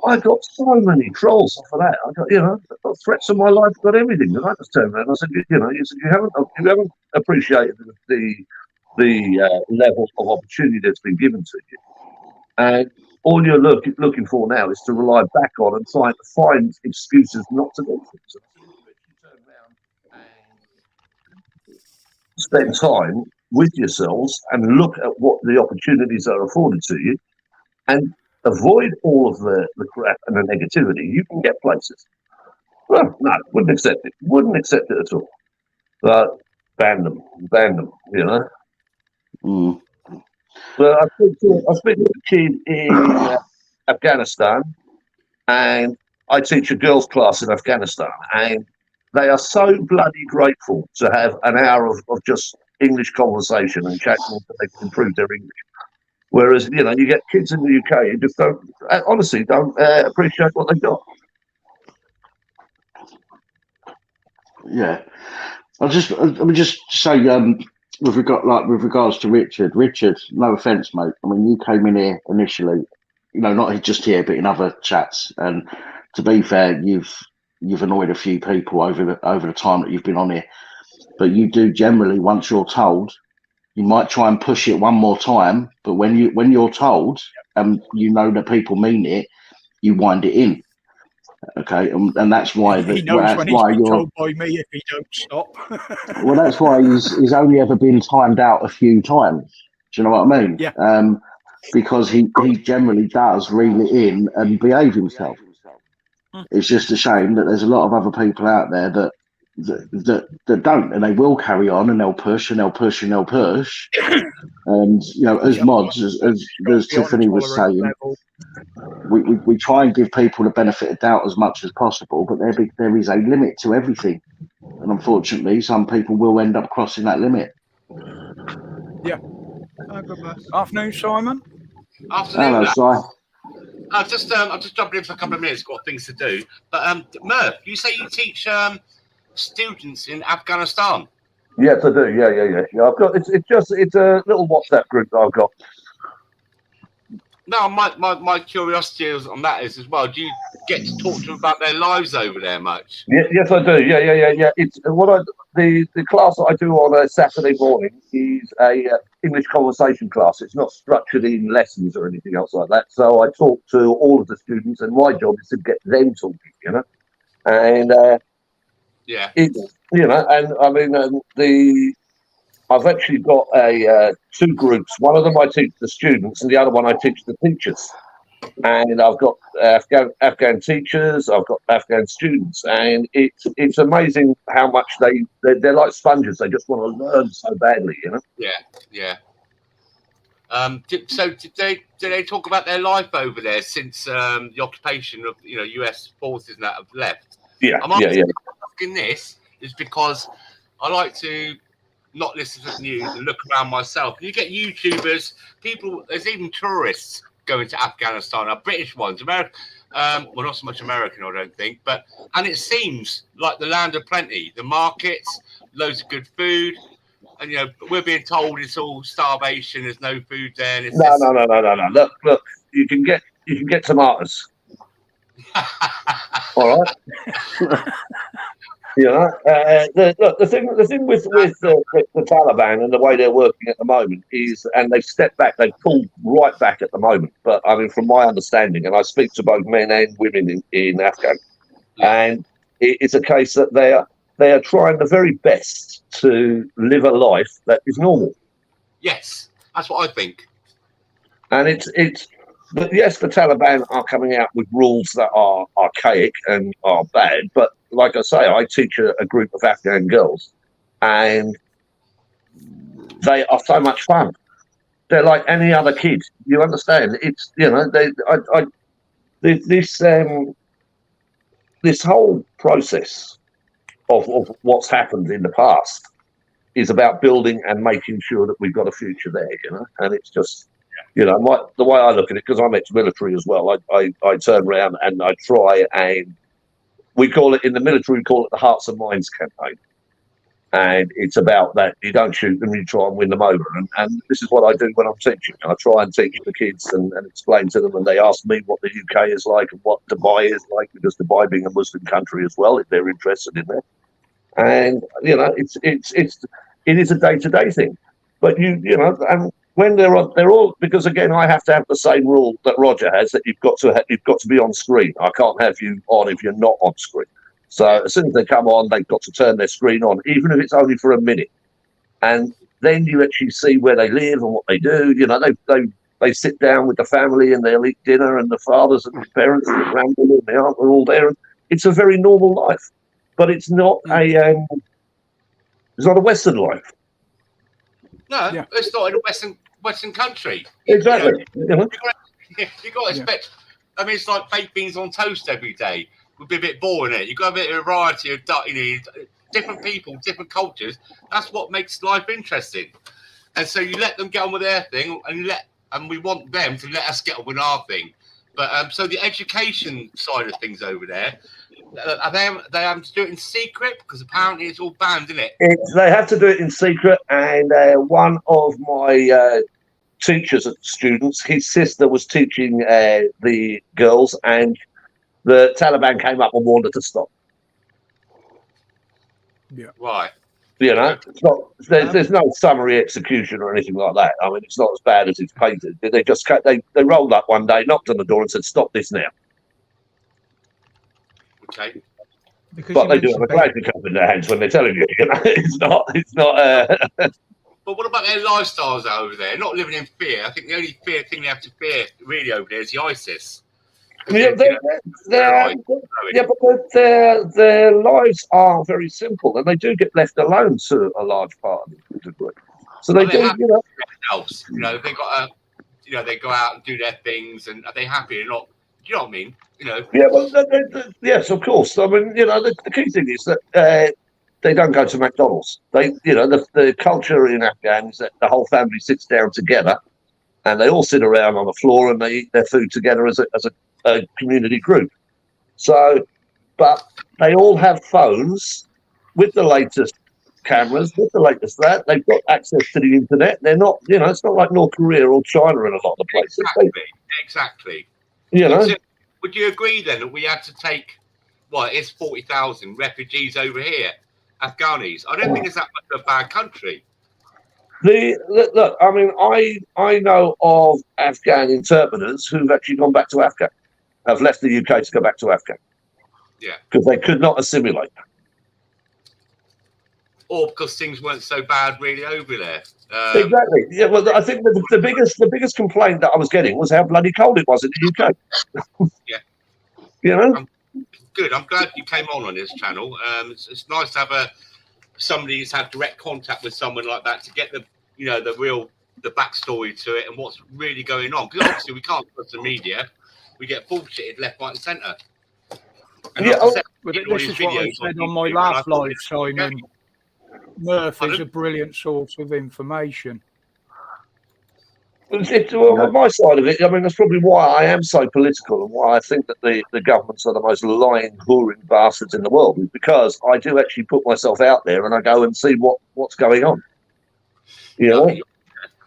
I got so many trolls off of that. I got threats of my life, got everything. And I just turned around and I said, you haven't appreciated the level of opportunity that's been given to you. And all you're looking for now is to rely back on and trying to find excuses not to do things. So you turn around and spend time with yourselves and look at what the opportunities are afforded to you and avoid all of the crap and the negativity. You can get places. Well, no, wouldn't accept it. Wouldn't accept it at all. But ban them, But I speak to a kid in Afghanistan, and I teach a girls' class in Afghanistan, and they are so bloody grateful to have an hour of just English conversation and chatting so they can improve their English. Whereas, you get kids in the UK who just don't appreciate what they've got. Yeah. Let me just say, with regards to Richard, no offence, mate. I mean, you came in here initially, not just here, but in other chats. And to be fair, you've annoyed a few people over the time that you've been on here. But you do generally, once you're told, you might try and push it one more time. But when you're told, and that people mean it, you wind it in. Okay, and that's why he knows when he's been told by me if he don't stop. Well, that's why he's only ever been timed out a few times. Do you know what I mean? Yeah. Because he generally does reel it in and behave himself. It's just a shame that there's a lot of other people out there that that don't, and they will carry on, and they'll push and they'll push and they'll push. And as mods, as Tiffany was saying, we try and give people the benefit of doubt as much as possible, but there is a limit to everything, and unfortunately, some people will end up crossing that limit. Yeah. Afternoon, Simon. Hello, Si. I'm just jumping in for a couple of minutes. Got things to do. But Murph, you say you teach students in Afghanistan? Yes, I do. Yeah. I've got it's a little WhatsApp group that I've got. No, my curiosity on that is as well. Do you get to talk to them about their lives over there much? Yes, I do. Yeah. It's the class that I do on a Saturday morning is a English conversation class. It's not structured in lessons or anything else like that. So I talk to all of the students, and my job is to get them talking. And yeah, it's and I mean I've actually got two groups. One of them I teach the students, and the other one I teach the teachers. And I've got Afghan teachers, I've got Afghan students, and it's amazing how much they're like sponges. They just want to learn so badly, Yeah. So did they talk about their life over there since the occupation of US forces and that have left? Yeah. I'm asking this is because I like to not listen to the news and look around myself. You get YouTubers, people. There's even tourists going to Afghanistan, British ones, American, well, not so much American, I don't think, and it seems like the land of plenty, the markets, loads of good food, and we're being told it's all starvation, there's no food there. And it's No. Look, you can get tomatoes. All right. The thing with the Taliban and the way they're working at the moment is, and they've stepped back, they've pulled right back at the moment. But I mean, from my understanding, and I speak to both men and women in Afghan, and it's a case that they are trying the very best to live a life that is normal. Yes, that's what I think. And but yes, the Taliban are coming out with rules that are archaic and are bad. But like I say, I teach a group of Afghan girls, and they are so much fun. They're like any other kid. You understand? It's this whole process of what's happened in the past is about building and making sure that we've got a future there. And it's just. The way I look at it, because I'm ex-military as well, I turn around and I try, and we call it in the military, we call it the Hearts and Minds campaign. And it's about that you don't shoot them, you try and win them over. And this is what I do when I'm teaching. I try and teach the kids and explain to them, and they ask me what the UK is like and what Dubai is like, because Dubai being a Muslim country as well, if they're interested in that. And, it is a day-to-day thing. But and when they're all, because again, I have to have the same rule that Roger has, that you've got to be on screen. I can't have you on if you're not on screen. So as soon as they come on, they've got to turn their screen on, even if it's only for a minute. And then you actually see where they live and what they do. They sit down with the family and they'll eat dinner, and the fathers and the parents and the grandmother and the aunt are all there. And it's a very normal life, but it's not a Western life. No, it's not in a Western country. Exactly. You've got to expect. I mean, it's like baked beans on toast every day. Would be a bit boring, You've got a bit of variety of different people, different cultures. That's what makes life interesting. And so you let them get on with their thing, and we want them to let us get on with our thing. But so the education side of things over there. They have to do it in secret, because apparently it's all banned, isn't it? They have to do it in secret, and one of my teachers at students, his sister was teaching the girls, and the Taliban came up and warned her to stop. Yeah. Right. It's not. There's no summary execution or anything like that. I mean, it's not as bad as it's painted. They just they rolled up one day, knocked on the door, and said, "Stop this now." Okay. But they do have a glasgow cup in their hands when they're telling you. It's not. But what about their lifestyles over there? Not living in fear. I think the only thing they have to fear really over there is the ISIS. Yeah, Right. but their lives are very simple, and they do get left alone to a large part of the degree. So they Are they do, happy you know. else. You know, they got they go out and do their things, and are they happy or not? Do you know what I mean? You know. Yeah, well, yes, of course. I mean, you know, the key thing is that they don't go to McDonald's. They, you know, the culture in Afghan is that the whole family sits down together, and they all sit around on the floor and they eat their food together as a community group. So, but they all have phones with the latest cameras, with the latest that. They've got access to the internet. They're not, you know, it's not like North Korea or China in a lot of the places. Exactly. You know. Would you agree then that we had to take, well, it's 40,000 refugees over here, Afghanis? I don't think it's that much of a bad country. Look, I mean, I know of Afghan interpreters who've actually gone back to Afghan, have left the UK to go back to Afghan. Yeah. Because they could not assimilate. Or because things weren't so bad really over there. Exactly. Yeah. Well, I think the biggest complaint that I was getting was how bloody cold it was in the UK. Yeah. You know. Good. I'm glad you came on this channel. It's nice to have somebody who's had direct contact with someone like that to get the backstory to it and what's really going on. Because obviously we can't trust the media. We get bullshitted left, right, and centre. This is what I said on my last live, Simon. Murph is a brilliant source of information. On my side of it, I mean, that's probably why I am so political and why I think that the governments are the most lying, whoring bastards in the world, is because I do actually put myself out there and I go and see what's going on. You know?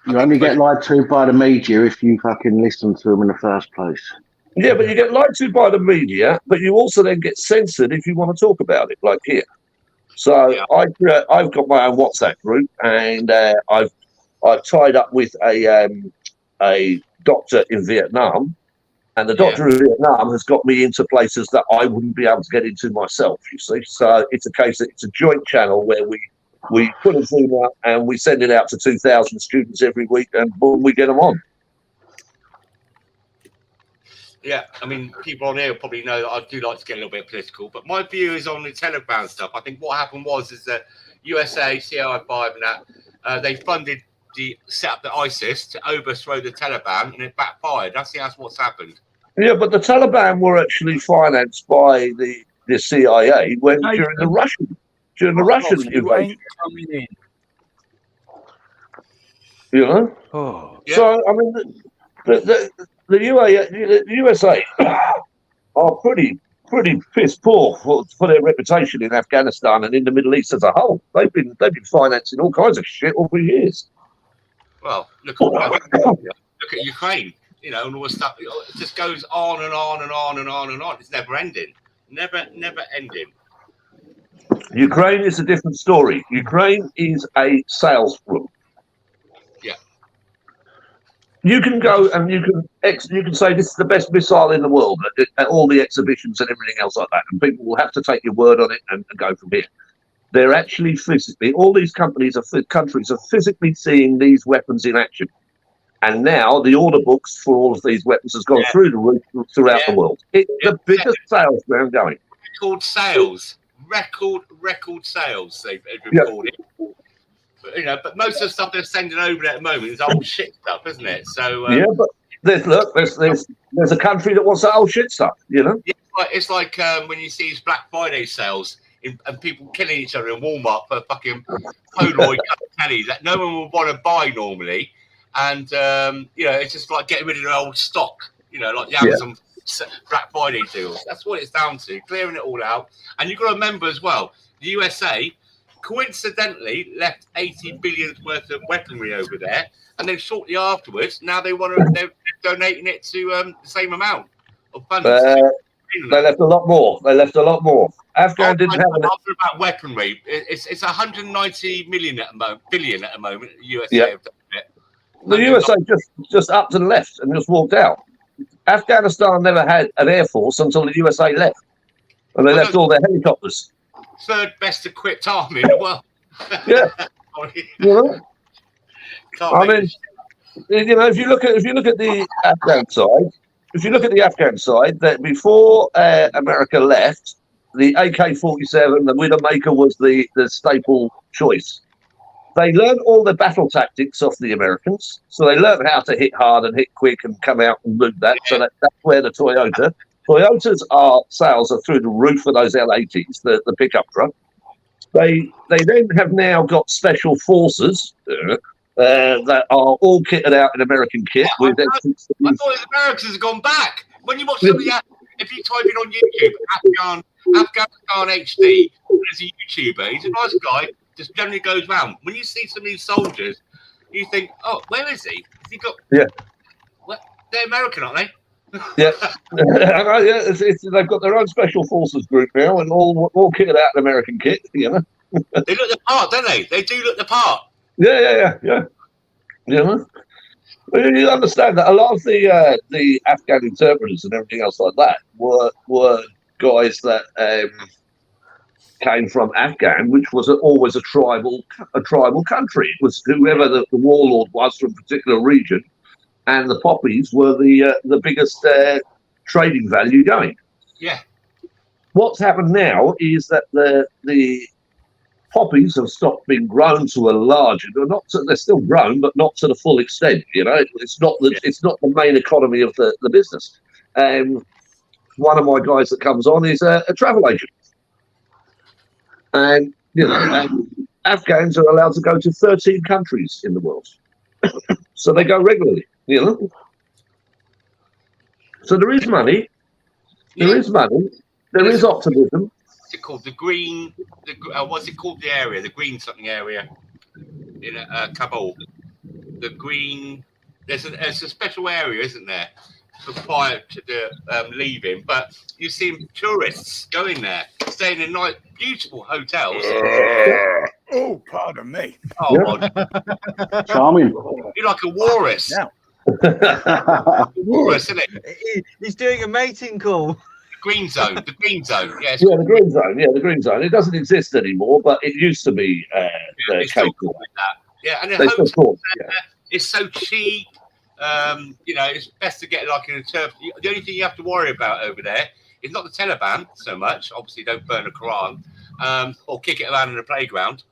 You only get lied to by the media if you fucking listen to them in the first place. Yeah, but you get lied to by the media, but you also then get censored if you want to talk about it, like here. So yeah. I've got my own WhatsApp group, and I've tied up with a doctor in Vietnam, and the doctor in Vietnam has got me into places that I wouldn't be able to get into myself. You see, so it's a case that it's a joint channel where we put a Zoom out and we send it out to 2,000 students every week, and boom, we get them on. Yeah, I mean, people on here probably know that I do like to get a little bit political, but my view is on the Taliban stuff. I think what happened is that USA, CI5 and that, they funded set up the ISIS to overthrow the Taliban, and it backfired. That's what's happened. Yeah, but the Taliban were actually financed by the CIA during the Russian invasion. Coming in. You know? Oh. Yeah. So I mean, the USA are pretty piss poor for their reputation in Afghanistan and in the Middle East as a whole. They've been financing all kinds of shit over years. Well, look at Ukraine, you know, and all the stuff. It just goes on and on and on and on and on. It's never ending. Never ending. Ukraine is a different story. Ukraine is a sales room. Yeah. You can go and you can say this is the best missile in the world at all the exhibitions and everything else like that, and people will have to take your word on it and go from here. They're actually physically, all these countries are physically seeing these weapons in action. And now the order books for all of these weapons has gone through the roof throughout the world. It's the biggest sales ground going. Record sales. Record sales, they've recorded. But, you know, but most of the stuff they're sending over there at the moment is old shit stuff, isn't it? So but there's a country that wants that old shit stuff, you know? Yeah, it's like when you see these Black Friday sales and people killing each other in Walmart for fucking Polaroid tellies that no one would want to buy normally, and you know, it's just like getting rid of the old stock, you know, like the Amazon Black Friday deals. That's what it's down to, clearing it all out. And you've got to remember as well, the USA coincidentally left 80 billion worth of weaponry over there, and then shortly afterwards, now they're donating it to the same amount of funds. They left a lot more. Afghan didn't have enough. About weaponry, it's 190 billion at the moment. The USA have done it. The USA just up to the left and just walked out. Afghanistan never had an air force until the USA left, and they left all their helicopters. Third best equipped army in the world. Yeah, you know. I mean, you know, if you look at the Afghan side, if you look at the Afghan side, that before America left, the AK-47, the Widowmaker was the staple choice. They learned all the battle tactics off the Americans, so they learned how to hit hard and hit quick and come out and loot that. So that's where the Toyota's sales are through the roof for those L80s, the pickup truck. They then have now got special forces that are all kitted out in American kit. I thought the Americans have gone back. When you watch some of the, if you type in on YouTube, Afghanistan HD, there's a YouTuber. He's a nice guy. Just generally goes round. When you see some of these soldiers, you think, "Oh, where is he? Has he got?" Yeah. Well, they're American, aren't they? Yeah, they've got their own special forces group now, and all kitted out in American kit. You know, They look the part, don't they? They do look the part. Yeah. You know, well, you understand that a lot of the Afghan interpreters and everything else like that were guys that came from Afghan, which was always a tribal country. It was whoever the warlord was from a particular region. And the poppies were the biggest trading value going. Yeah. What's happened now is that the poppies have stopped being grown to a larger. They're still grown, but not to the full extent. You know, it's not the main economy of the business. One of my guys that comes on is a travel agent, and you know, Afghans are allowed to go to 13 countries in the world, so they go regularly. You know, so there is money. There is money. There is optimism. What's it called? The green. What's it called? The area, the green something area in Kabul. The green. There's a special area, isn't there, prior to the leaving? But you see tourists going there, staying in nice, beautiful hotels. Oh, pardon me. Oh, Yeah. Charming. you're like a walrus. Yeah. Walrus, isn't it? He's doing a mating call. The green zone. The green zone. Yes. Yeah, the green zone. Yeah, the green zone. It doesn't exist anymore, but it used to be They still Cape call Cod. it that. Yeah, and the They still hotels call it, yeah. it's so cheap. You know, it's best to get like an interpreter. The only thing you have to worry about over there is not the Taliban so much. Obviously, don't burn a Quran or kick it around in the playground.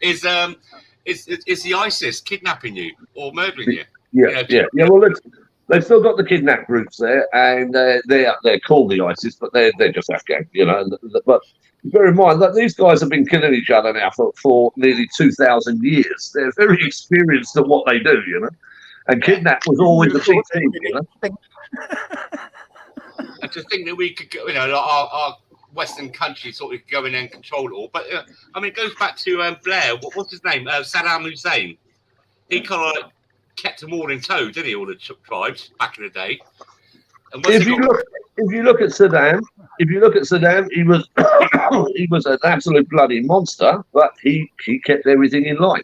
is the ISIS kidnapping you or murdering you? Yeah. Well, they've still got the kidnap groups there, and they're called the ISIS, but they're just Afghan, you know. But bear in mind that these guys have been killing each other now for nearly 2,000 years. They're very experienced at what they do, you know. And kidnap was always a big thing, you know. And to think that we could, you know, our Western countries sort of go in and control it all. But I mean, it goes back to Blair. What's his name? Saddam Hussein. He kind of kept them all in tow, didn't he? All the tribes back in the day. And If you look at Saddam, he was he was an absolute bloody monster, but he kept everything in line.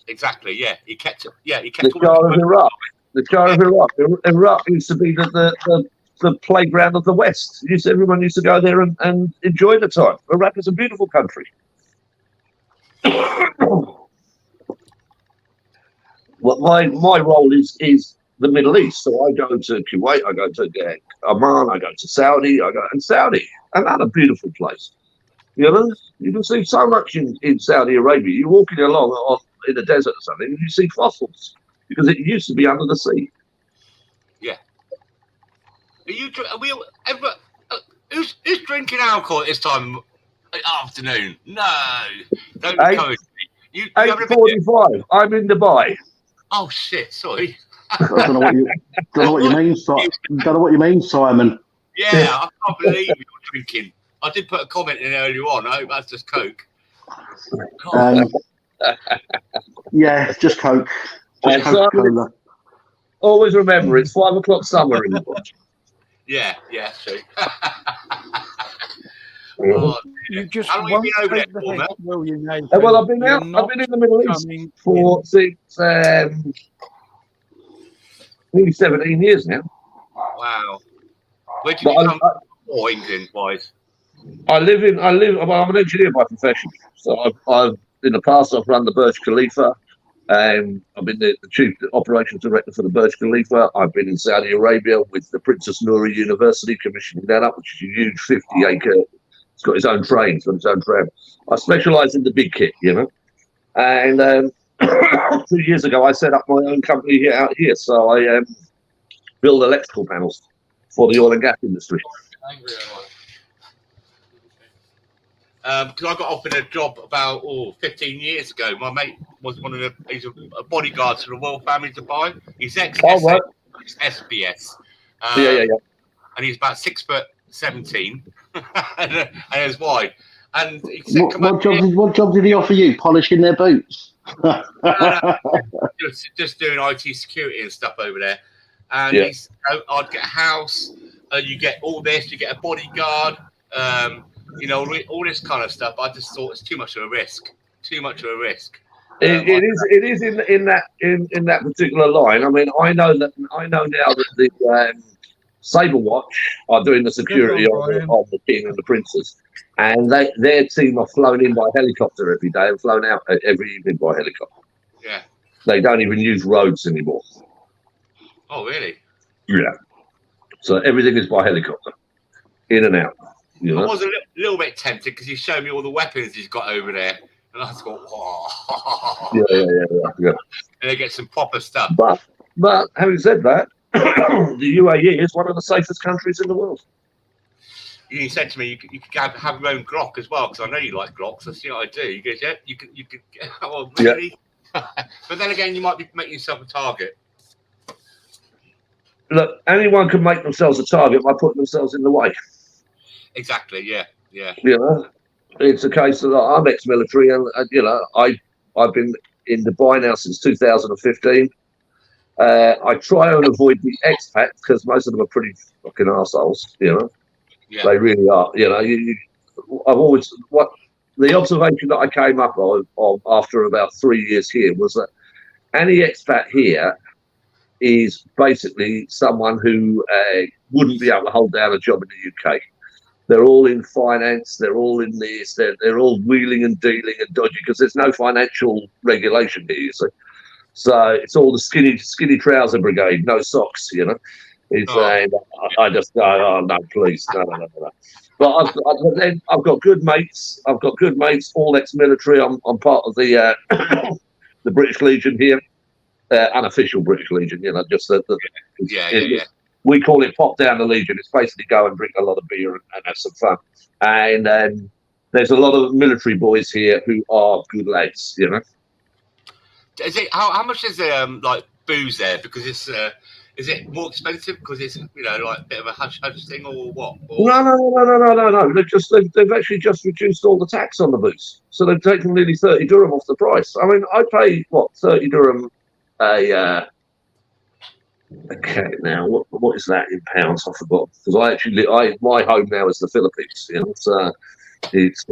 Exactly. Yeah, he kept. Yeah, he kept. The Shah of Iraq. The Shah of Iraq. Iraq used to be the playground of the West. Everyone used to go there and enjoy the time. Iraq is a beautiful country. Well, my role is the Middle East. So I go to Kuwait, I go to Oman, I go to Saudi, another beautiful place. You know, you can see so much in Saudi Arabia. You're walking along in the desert or something, and you see fossils because it used to be under the sea. Yeah. Who's drinking alcohol at this time of afternoon? No, don't encourage me. You 8:45. I'm in Dubai. Oh shit! Sorry. I don't know what you mean, Simon. Don't know what you mean, Simon. Yeah, I can't believe you're drinking. I did put a comment in earlier on. I hope that's just Coke. Yeah, just Coke. Just Coca-Cola. Always remember, it's 5 o'clock summer in the bush. Yeah, true. You just How long have you been over there take the for, hit, Mel? will you, Nathan? Well, I've been You're out. I've not been in the Middle East coming since nearly 17 years now. Wow. Where did But you come from, England wise? I'm an engineer by profession. So I've in the past I've run the Burj Khalifa. I've been the chief operations director for the Burj Khalifa. I've been in Saudi Arabia with the Princess Nouri University, commissioning that up, which is a huge 50-acre. It's got its own train, it's got its own tram. I specialise in the big kit, you know. And 2 years ago, I set up my own company out here. So I build electrical panels for the oil and gas industry. Because I got offered a job about 15 years ago. My mate was he's a bodyguard to the royal family to Dubai. He's ex-SBS. Yeah. And he's about 6'17", and his wife. And he said, what job did he offer you? Polishing their boots? No, just doing IT security and stuff over there. And he said, I'd get a house, you get all this, you get a bodyguard, you know, all this kind of stuff. I just thought it's too much of a risk. It is in that particular line. I mean, I know now that the Sabre Watch are doing the security of the king and the princes, and their team are flown in by helicopter every day and flown out every evening by helicopter. Yeah. They don't even use roads anymore. Oh, really? Yeah. So everything is by helicopter, in and out. You know? I was a little bit tempted because he showed me all the weapons he's got over there, and I thought, oh. Yeah. And they get some proper stuff. But having said that, the UAE is one of the safest countries in the world. He said to me, you could have your own Glock as well, because I know you like Glocks. I see what I do. He goes, yeah, you could. Oh, really? Yeah. But then again, you might be making yourself a target. Look, anyone can make themselves a target by putting themselves in the way. Exactly. Yeah. You know, it's a case that I'm ex-military, and you know, I've been in Dubai now since 2015. I try and avoid the expats because most of them are pretty fucking arseholes, you know. Yeah. They really are. You know, I've always the observation that I came up on after about 3 years here was that any expat here is basically someone who wouldn't be able to hold down a job in the UK. They're all in finance. They're all in this. They're all wheeling and dealing and dodgy because there's no financial regulation here, you see. So it's all the skinny trouser brigade, no socks, you know. It's I just go, oh no, please, no. But I've got good mates. I've got good mates, all ex-military. I'm part of the the British Legion here, unofficial British Legion. You know, just we call it pop down the Legion. It's basically go and drink a lot of beer and have some fun. And there's a lot of military boys here who are good lads. You know. Is it how much is like booze there? Because it's is it more expensive because it's like a bit of a hush thing or what? Or... No. They've actually just reduced all the tax on the booze, so they've taken nearly 30 dirham off the price. I mean, I pay 30 dirham a. Okay, now what is that in pounds? I forgot because my home now is the Philippines. You know, so it's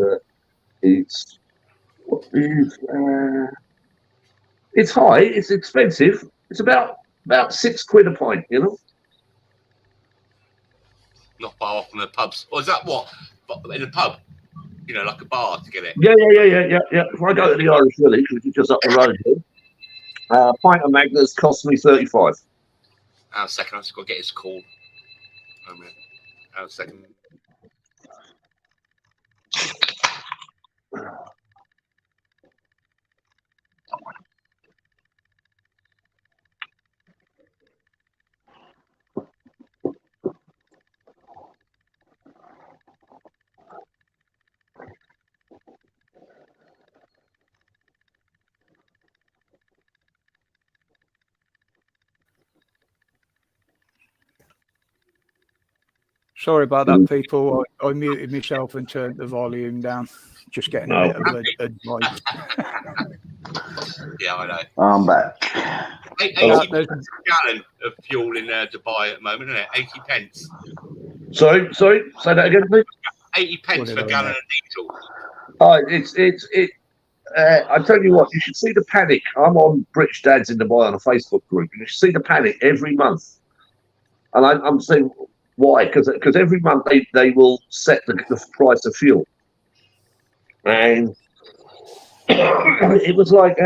high. It's expensive. It's about £6 a pint. You know, not far off from the pubs. Or is that what in a pub? You know, like a bar to get it. Yeah. If I go to the Irish Village, which is just up the road here, a pint of Magners costs me 35. Hang on a second, I've just got to get his call. Hang on a second. Sorry about that, people. I muted myself and turned the volume down. Just getting a bit of advice. Yeah, I know. I'm back. 80 gallon of fuel in Dubai at the moment, isn't it? 80 pence. Sorry. Say that again, please. 80 pence per gallon of diesel. I tell you what, you should see the panic. I'm on British Dads in Dubai on a Facebook group, and you should see the panic every month. And I'm saying, why? Because every month they will set the price of fuel. And it was like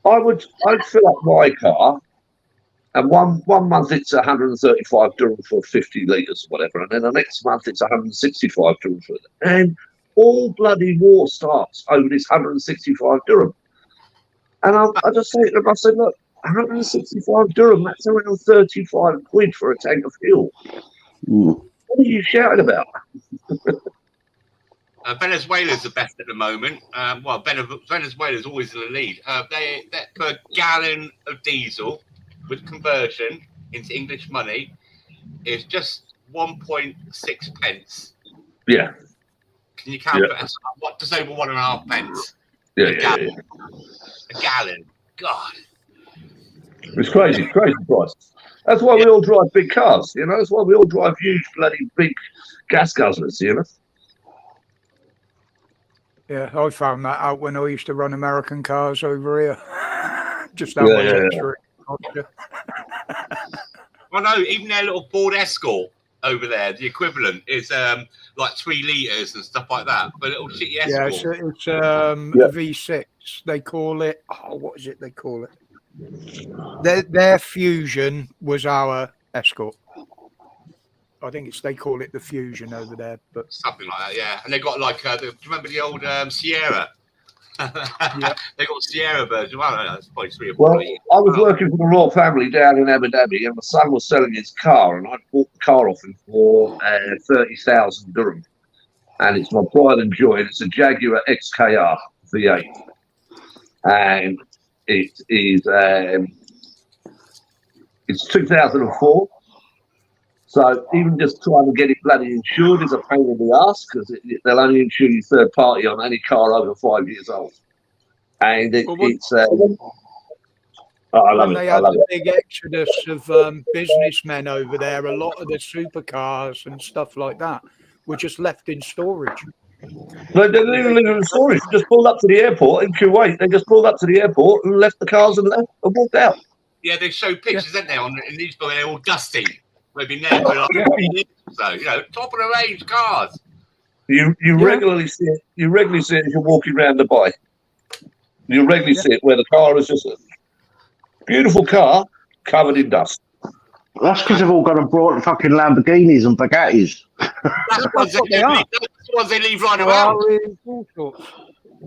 I'd fill up my car, and one month it's 135 dirham for 50 litres, whatever, and then the next month it's 165 dirham for it. And all bloody war starts over this 165 dirham. And I just say to them, I said, look, 165 dirham, that's around 35 quid for a tank of fuel. What are you shouting about? Venezuela's the best at the moment. Well, Venezuela's always in the lead. They per gallon of diesel with conversion into English money is just 1.6 pence. Yeah. Can you count it? What, just over 1.5 pence? Yeah. A gallon. God. It's crazy price. That's why we all drive big cars, you know. That's why we all drive huge, bloody big gas guzzlers, you know. Yeah, I found that out when I used to run American cars over here. Just how much extra it cost you. Well, no, even their little Ford Escort over there, the equivalent is like 3 litres and stuff like that. But little shitty Escort. Yeah, it's a V6. They call it. Oh, what is it? They call it. Their Fusion was our Escort. I think they call it the Fusion over there, but something like that, yeah. And they got like, do you remember the old Sierra? Yeah. They got Sierra version. Well, that's probably 3 or 4. Well, I was working for the royal family down in Abu Dhabi, and my son was selling his car, and I bought the car off him for 30,000 dirham. And it's my pride and joy. And it's a Jaguar XKR V8, and it is it's 2004. So even just trying to get it bloody insured is a pain in the ass, because they'll only insure you third party on any car over 5 years old. And I love it. They had the big exodus of businessmen over there. A lot of the supercars and stuff like that were just left in storage. They didn't even live in storage. They just pulled up to the airport in Kuwait. They just pulled up to the airport and left the cars and walked out. Yeah, they show pictures, don't they, in these, but they're all dusty. They've been there for like 15 years or so, you know, top of the range cars. You regularly see it. You regularly see it as you're walking around Dubai. You regularly see it where the car is just a beautiful car covered in dust. That's because they've all got and brought fucking Lamborghinis and Bugattis. That's the ones they leave lying around.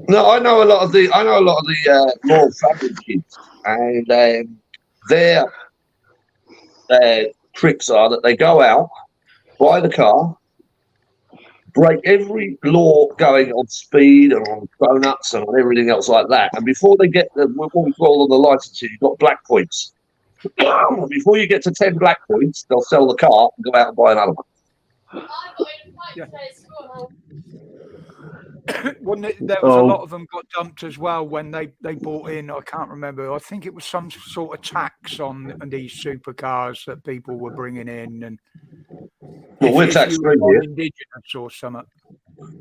No, I know a lot of the royal family kids, and their tricks are that they go out, buy the car, break every law going on speed and on donuts and on everything else like that. And before they get what we call on the licenses, you've got black points. Before you get to 10 black points, they'll sell the car and go out and buy another one. Yeah. There was a lot of them got dumped as well when they bought in. I can't remember. I think it was some sort of tax on these supercars that people were bringing in. And well, we're tax free here. Indigenous or something.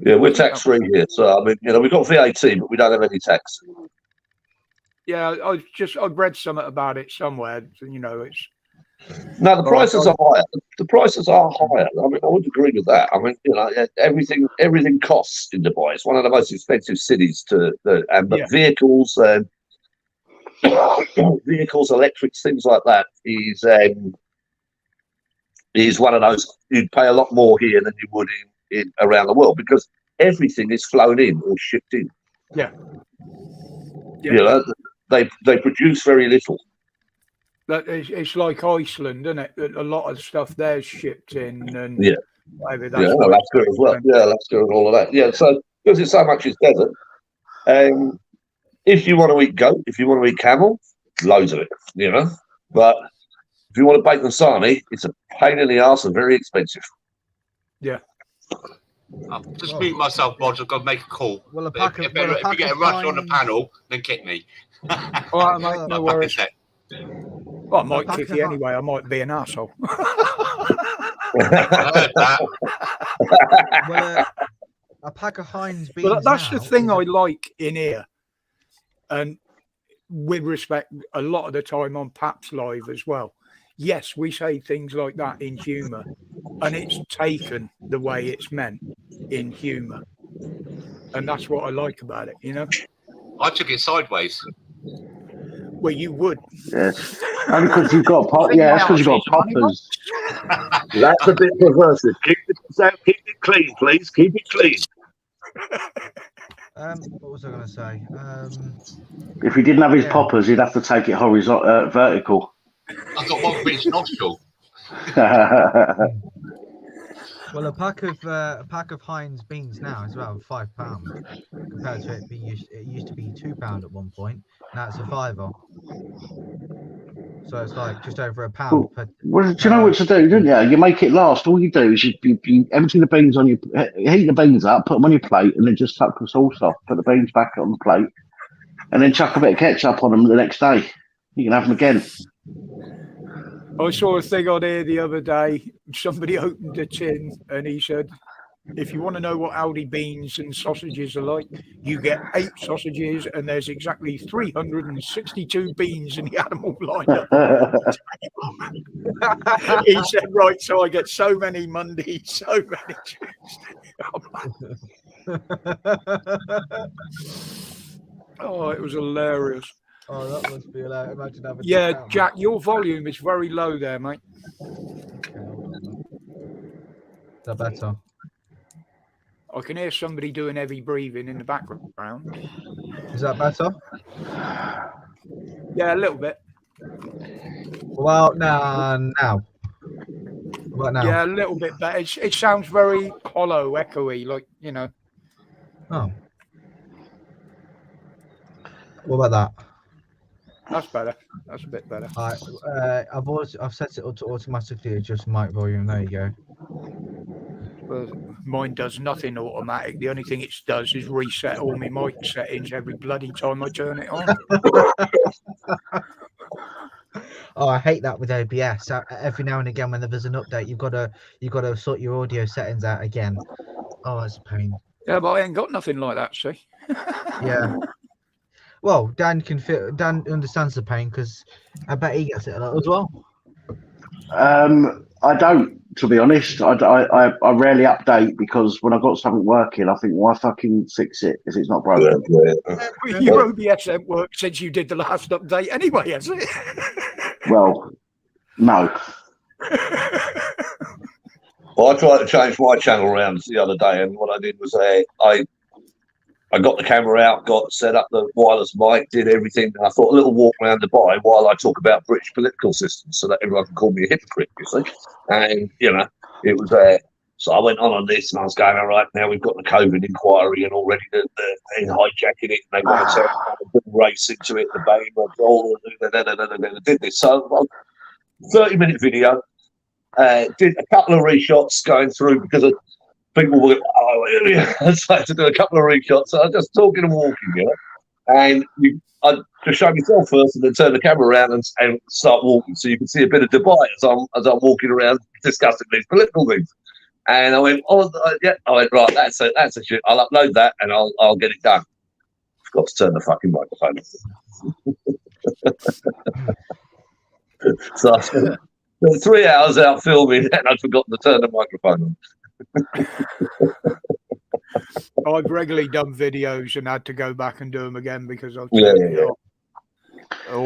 Yeah, we're tax free here. So I mean, you know, we've got VAT, but we don't have any tax. Yeah, I've read something about it somewhere. You know, it's. No, the prices are higher. The prices are higher. I mean, I would agree with that. I mean, you know, everything costs in Dubai. It's one of the most expensive cities but vehicles, electrics, things like that is one of those. You'd pay a lot more here than you would in around the world, because everything is flown in or shipped in. Yeah. You know, they produce very little. It's like Iceland, isn't it? A lot of stuff there's shipped in, and Alaska as well. Yeah, Alaska and all of that. Yeah, so because it's so much is desert, if you want to eat goat, if you want to eat camel, loads of it, you know. But if you want to bake the sani, it's a pain in the arse and very expensive. Yeah. I'll just mute myself, Rog. I've got to make a call. Well, if you get a rush on the panel, then kick me. All right, mate, no worries. Well, I might kick you anyway. I might be an asshole. Well, a pack of Heinz beans. But that's the thing I like in here, and with respect, a lot of the time on Paps Live as well. Yes, we say things like that in humour, and it's taken the way it's meant in humour, and that's what I like about it. You know, I took it sideways. Well, you would. Yes. Only because you've got yeah, that's because you've got poppers. That's a bit perverse. Keep it clean, please. Keep it clean. What was I going to say? If he didn't have his Yeah. poppers, he'd have to take it horizontal, vertical. I've got one for each nostril. Well, a pack of Heinz beans now is about £5 compared to it used to be £2 at one point. Now it's a £5. So it's like just over £1 per. Well, do you know what to do, don't you? You make it last. All you do is you empty the beans on your, heat the beans up, put them on your plate, and then just suck the sauce off. Put the beans back on the plate, and then chuck a bit of ketchup on them the next day. You can have them again. I saw a thing on here the other day. Somebody opened a tin and he said, if you want to know what Aldi beans and sausages are like, you get 8 sausages and there's exactly 362 beans and he had them all lined up. He said, right, so I get so many Mondays, so many Tuesdays. Oh, it was hilarious. Oh, that must be allowed. Imagine having. Yeah, Jack, your volume is very low there, mate. Okay, hold on. Is that better? I can hear somebody doing heavy breathing in the background. Is that better? Yeah, a little bit. Well, now. What now? Yeah, a little bit better. It sounds very hollow, echoey, like, you know. Oh. What about that? That's better. That's a bit better. I've set it up to automatically adjust mic volume. There you go. Well, mine does nothing automatic. The only thing it does is reset all my mic settings every bloody time I turn it on. Oh, I hate that with OBS. Every now and again, when there's an update, you've got to sort your audio settings out again. Oh, it's a pain. Yeah, but I ain't got nothing like that, see? Yeah. Well, Dan understands the pain because I bet he gets it a lot as well. I don't, to be honest. I rarely update because when I've got something working, I think, why fucking fix it if it's not broken? Your OBS ain't worked since you did the last update anyway, has it? Well, no. Well, I tried to change my channel around the other day, and what I did was I got the camera out, got set up the wireless mic, did everything. And I thought a little walk around Dubai while I talk about British political systems so that everyone can call me a hypocrite, you see. And, you know, it was so I went on this and I was going, all right, now we've got the COVID inquiry and already they're hijacking it and they want to turn a race into it, the BAME, did this. So 30-minute video, did a couple of reshots going through because of people were, so I had to do a couple of reshots. So I was just talking and walking, you know. And I just show myself first and then turn the camera around and start walking so you can see a bit of Dubai as I'm walking around discussing these political things. And I went, right, that's a shit. I'll upload that and I'll get it done. Forgot to turn the fucking microphone off. So I spent 3 hours out filming and I'd forgotten to turn the microphone on. I've regularly done videos and had to go back and do them again because I've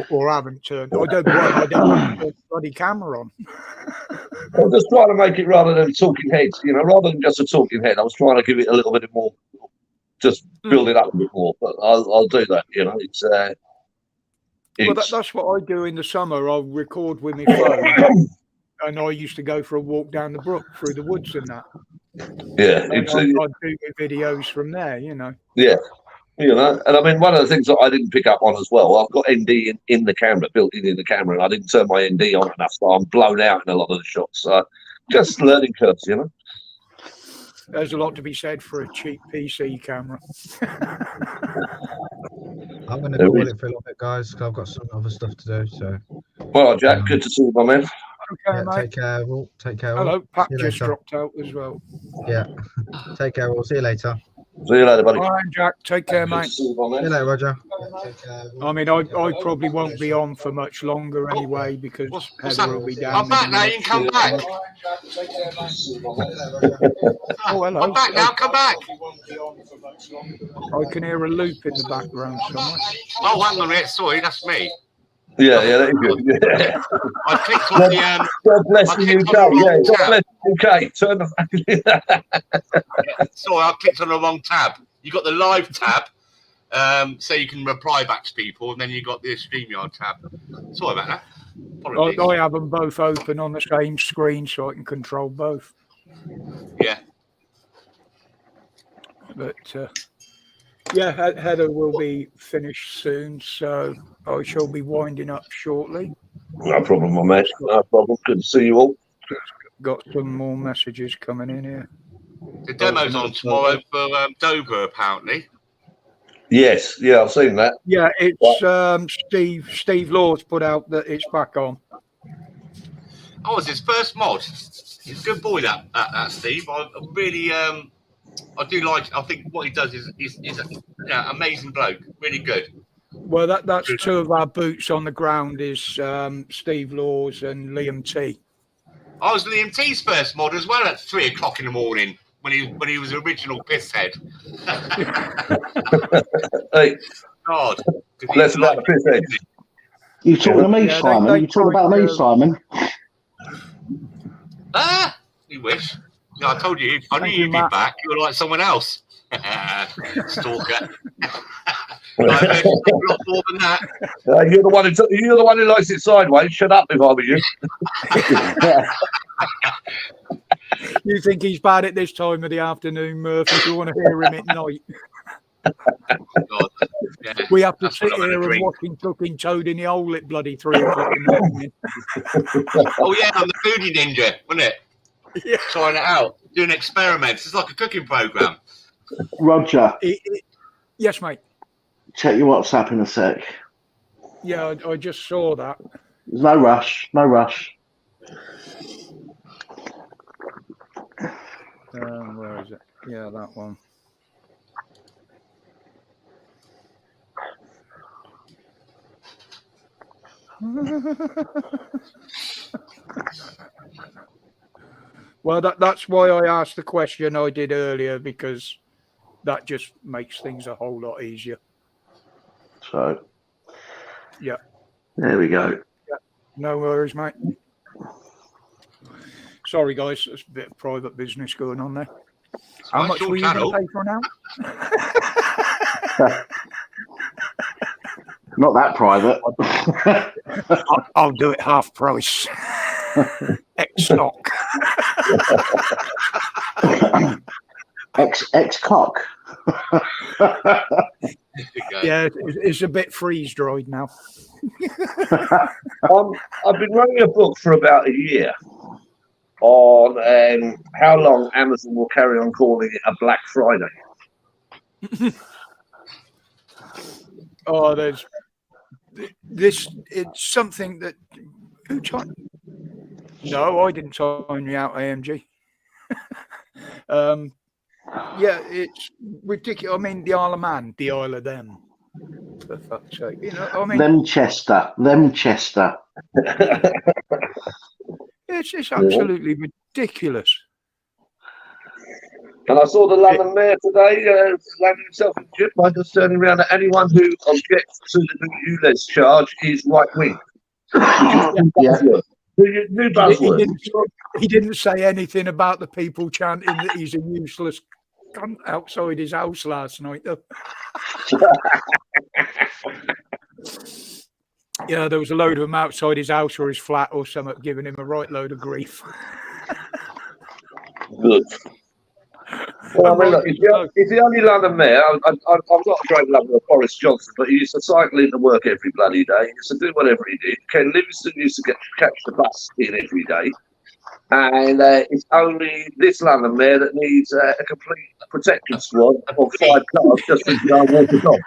or haven't turned. I don't turn the bloody camera on. I was just trying to make it rather than talking heads, you know, rather than just a talking head. I was trying to give it a little bit more, just build it up a bit more. But I'll do that, you know. Well, that's what I do in the summer. I'll record with my phone. And I used to go for a walk down the brook through the woods and that. Yeah, I'd do my videos from there, you know. Yeah, you know, and I mean, one of the things that I didn't pick up on as well, I've got ND in the camera, built in the camera, and I didn't turn my ND on enough, so I'm blown out in a lot of the shots. So just learning curves, you know. There's a lot to be said for a cheap PC camera. I'm going to call it for a little bit, guys, because I've got some other stuff to do. So, well, Jack, good to see you, my man. Okay, yeah, mate. take care. Will. Take care. Hello, Pat just later. dropped out as well. Yeah. Take care. We'll see you later. See you later, buddy. All right, Jack. Take care, mate. See you later, Roger. I mean, I probably won't be on for much longer anyway because Heather will be down. I'm back now. You can come back. Oh, hello. I'm back now. Come back. I can hear a loop in the background somewhere. Oh, hang on a minute. Sorry, that's me. Yeah, that is good. Yeah. I clicked on the God bless I the clicked UK. on the Yeah, wrong God tab. bless the UK. Turn the Sorry, I clicked on the wrong tab. You got the live tab, so you can reply back to people, and then you got the StreamYard tab. Sorry about that. Apologies. I have them both open on the same screen so I can control both. Yeah. But yeah, Heather will be finished soon, so I shall be winding up shortly. No problem, my man. No problem. Good to see you all. Got some more messages coming in here. The demo's on tomorrow for Dover, apparently. Yes, yeah, I've seen that. Yeah, it's Steve Law's put out that it's back on. Oh, it's his first mod. He's a good boy, that Steve. I really, I do like. I think what he does is amazing bloke. Really good. Well, that's two of our boots on the ground is Steve Laws and Liam T. I was Liam T's first mod as well at 3 o'clock in the morning when he was original pisshead. Hey, God, let's about the piss head. You talking to me, Yeah, Simon? they You talking about tried me, to- Simon? Ah, you wish. No, I told you. I knew Thank you, you'd be Matt. back. You were like someone else. Stalker. I've heard you a lot more than that. You're the one who likes it sideways. Shut up if I were you. You think he's bad at this time of the afternoon, Murph, if you want to hear him at night? God. Yeah, We have to that's sit what I'm gonna here and drink. watch him cooking toad in the hole at bloody 3 o'clock in the morning. Oh yeah, I'm the foodie ninja, wasn't it? Yeah. Trying it out, doing experiments. It's like a cooking program. Roger, Yes, mate. check your WhatsApp in a sec. Yeah, I just saw that. There's no rush. No rush. Where is it? Yeah, that one. Well, that's why I asked the question I did earlier, because that just makes things a whole lot easier. So, Yeah. there we go. No worries, mate. Sorry, guys, there's a bit of private business going on there. How Right, much your were you going channel. to pay for now? Not that private. I'll do it half price. X stock. X cock. Yeah, it's a bit freeze dried now. I've been running a book for about a year on how long Amazon will carry on calling it a Black Friday. Oh, there's this. It's something that who tried. No, I didn't sign you out, AMG. Yeah, it's ridiculous. I mean, the Isle of Man, the Isle of them. For fuck's sake, you know. I mean, Them Chester. it's absolutely ridiculous. And I saw the London Mayor today landing himself in jail by just turning around at anyone who objects to the new ULEZ charge is right wing. Yeah. New buzzword. He didn't say anything about the people chanting that he's a useless cunt outside his house last night, though. Yeah, there was a load of them outside his house or his flat or something, giving him a right load of grief. Good. Well, I mean, look, he's the only London mayor. I'm not a great lover of Boris Johnson, but he used to cycle into work every bloody day. He used to do whatever he did. Ken Livingstone used to catch the bus in every day. And it's only this London mayor that needs a complete protection squad of 5 cars just to go and walk the dog.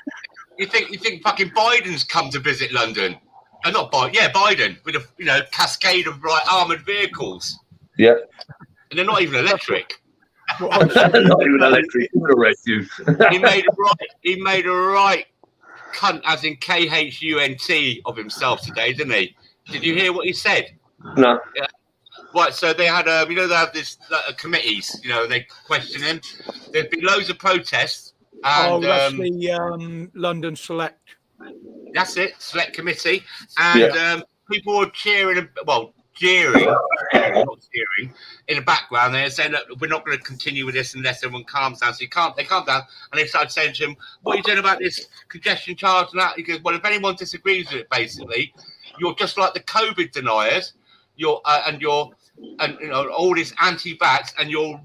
You think fucking Biden's come to visit London? Not Biden. Yeah, Biden with a cascade of armored vehicles. Yeah. And they're not even electric. Not even electric. He would arrest you. He made a right cunt, as in KHUNT, of himself today, didn't he? Did you hear what he said? No. Yeah. Right, so they had, they have this committees, they question him. There'd been loads of protests. And, that's the London Select. That's it. Select committee, and people were cheering. Well, jeering, not cheering, in the background. They're saying that we're not going to continue with this unless everyone calms down. So they calm down, and they started saying to him, "What are you doing about this congestion charge and that?" He goes, "Well, if anyone disagrees with it, basically, you're just like the COVID deniers. And you know all this anti-vax, and you're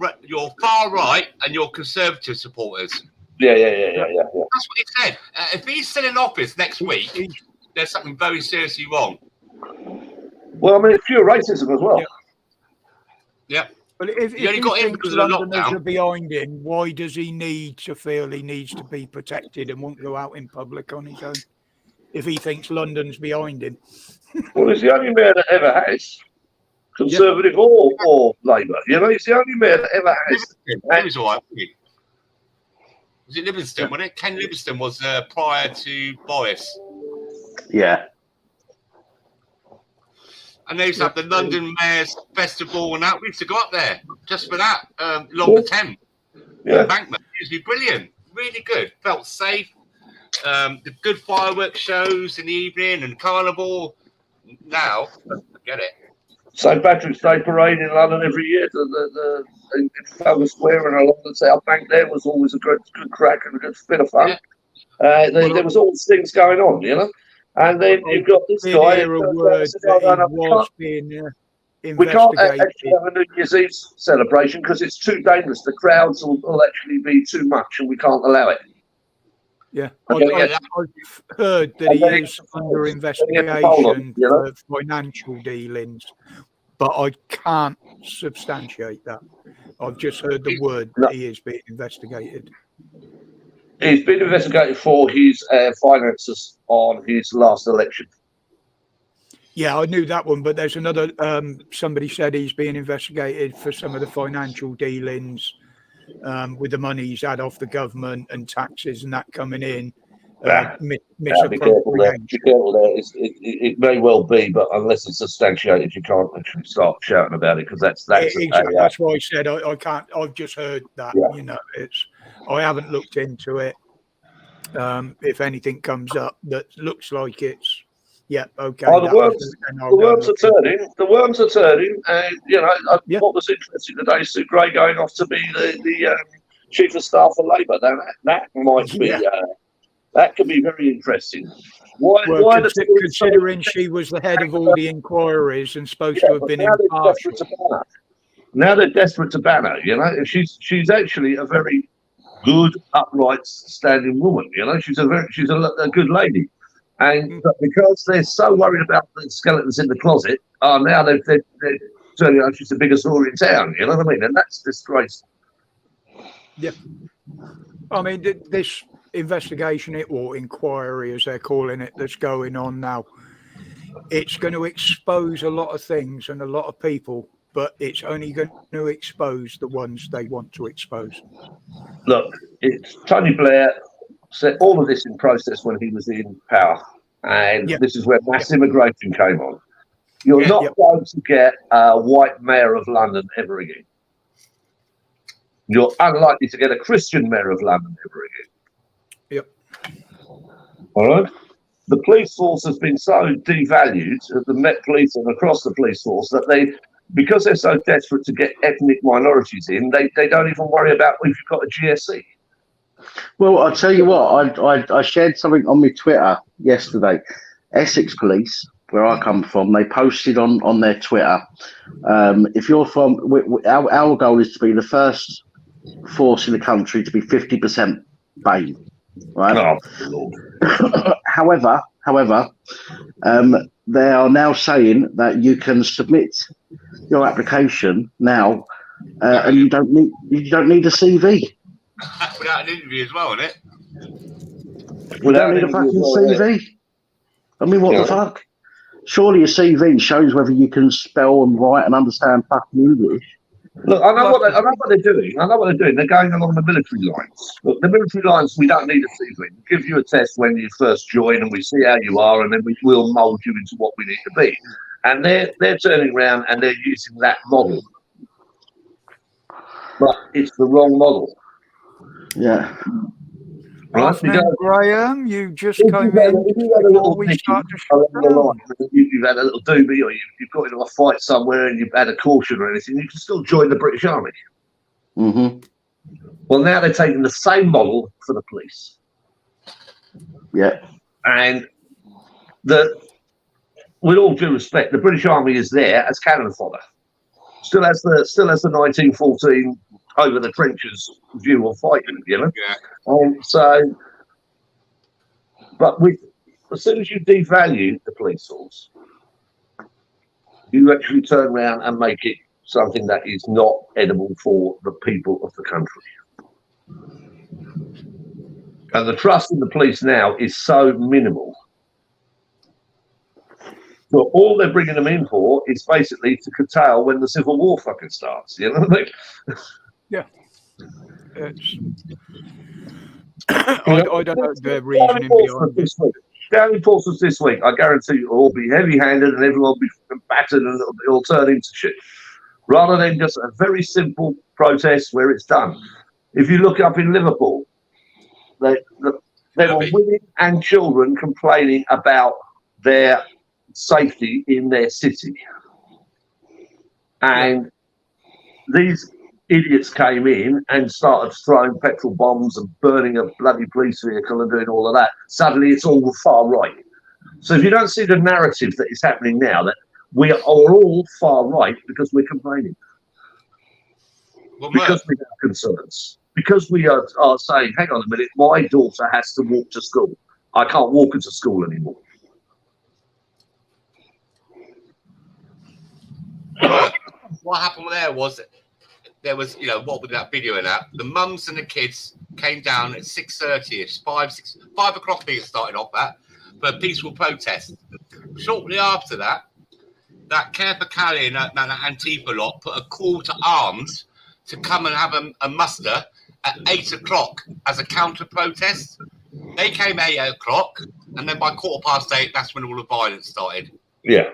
far right and you're conservative supporters." Yeah. That's what he said. If he's still in office next week, there's something very seriously wrong. Well, I mean, it's pure racism as well. Yeah. But if He only he got in thinks because of the Londoners lockdown. are behind him, why does he need to feel he needs to be protected and won't go out in public on his own? If he thinks London's behind him. Well, he's the only mayor that ever has, Conservative or Labour. You know, he's the only mayor that ever has. He was all right, wasn't he? Was it Livingston, wasn't it? Ken Livingston was prior to Boris. Yeah. And they used to have the London Mayor's Festival and that. We used to go up there just for that. Along the Thames. Embankment. It used to be brilliant. Really good. Felt safe. The good fireworks shows in the evening and carnival. Now, forget it. St Patrick's Day parade in London every year. In Trafalgar Square and along the South Bank there was always a good crack and a good bit of fun. Yeah. There was all these things going on, you know. And then you've got this guy. Hear a word that he was being we can't investigated. actually have a New Year's Eve celebration because it's too dangerous. The crowds will actually be too much, and we can't allow it. Yeah, Okay, I've heard that he is under investigation for financial dealings, but I can't substantiate that. I've just heard the word that he is being investigated. He's been investigated for his finances on his last election. Yeah, I knew that one, but there's another. Somebody said he's being investigated for some of the financial dealings with the money he's had off the government and taxes and that coming in. Be careful there. Be careful there. It may well be, but unless it's substantiated, you can't actually start shouting about it because that's exactly. That's why I said I can't. I've just heard that. Yeah. You know, I haven't looked into it. If anything comes up that looks like it's okay. Oh, the worms are turning. The worms are turning, and you know what was interesting today. Sue Gray going off to be the chief of staff for Labour. That might be. That could be very interesting. Considering she was the head of all the inquiries and supposed to have been impartial. Now they're desperate to ban her. You know, she's actually a very good, upright, standing woman. You know, she's a good lady. And because they're so worried about the skeletons in the closet, now they're turning out she's the biggest whore in town. You know what I mean? And that's disgraceful. Yeah. I mean, this investigation, or inquiry, as they're calling it, that's going on now, it's going to expose a lot of things and a lot of people, but it's only going to expose the ones they want to expose. Look, it's Tony Blair set all of this in process when he was in power, and this is where mass immigration came on. You're not going to get a white mayor of London ever again. You're unlikely to get a Christian mayor of London ever again. Yep. All right. The police force has been so devalued at the Met Police and across the police force that because they're so desperate to get ethnic minorities in, they don't even worry about if you've got a GSE. Well, I'll tell you what, I shared something on my Twitter yesterday. Essex Police, where I come from, they posted on their Twitter, if you're from, our goal is to be the first force in the country to be 50% BAME, right? Oh, however, they are now saying that you can submit your application now, and you don't need a CV. Without an interview as well, isn't it? You don't need a fucking CV. I mean, what the fuck? Surely a CV shows whether you can spell and write and understand fucking English. Look, I know what they're doing. They're going along the military lines. Look, the military lines, we don't need a CV. We give you a test when you first join, and we see how you are, and then we'll mould you into what we need to be. And they're turning around and they're using that model, but it's the wrong model. Yeah. Right? Last name Graham, you just If came you've had in a before little we nick start to along shut the down. line, you've had a little doobie, or you've got into a fight somewhere and you've had a caution or anything, you can still join the British Army. Mm-hmm. Well, now they're taking the same model for the police, Yeah. and with all due respect, the British Army is there as cannon fodder. Still has the 1914 over the trenches view of fighting, you know. Yeah. So, but as soon as you devalue the police force, you actually turn around and make it something that is not edible for the people of the country. And the trust in the police now is so minimal. So all they're bringing them in for is basically to curtail when the Civil War fucking starts. You know what I mean? Yeah. It's, I don't know the reasoning behind it. Down in Portsmouth this week, I guarantee you will be heavy-handed and everyone will be battered and it'll turn into shit. Rather than just a very simple protest where it's done. If you look up in Liverpool, there were women and children complaining about their safety in their city. And these idiots came in and started throwing petrol bombs and burning a bloody police vehicle and doing all of that. Suddenly it's all the far right. So if you don't see the narrative that is happening now, that we are all far right because we're complaining. Well, Because we have concerns. Because we are saying, hang on a minute, my daughter has to walk to school. I can't walk into school anymore. What happened there was, you know, what with that video and that, the mums and the kids came down at 6:30ish, 5 o'clock it started off that, for a peaceful protest. Shortly after that Care for Cali and that Antifa lot put a call to arms to come and have a muster at 8 o'clock as a counter protest. They came at 8 o'clock, and then by 8:15, that's when all the violence started. Yeah.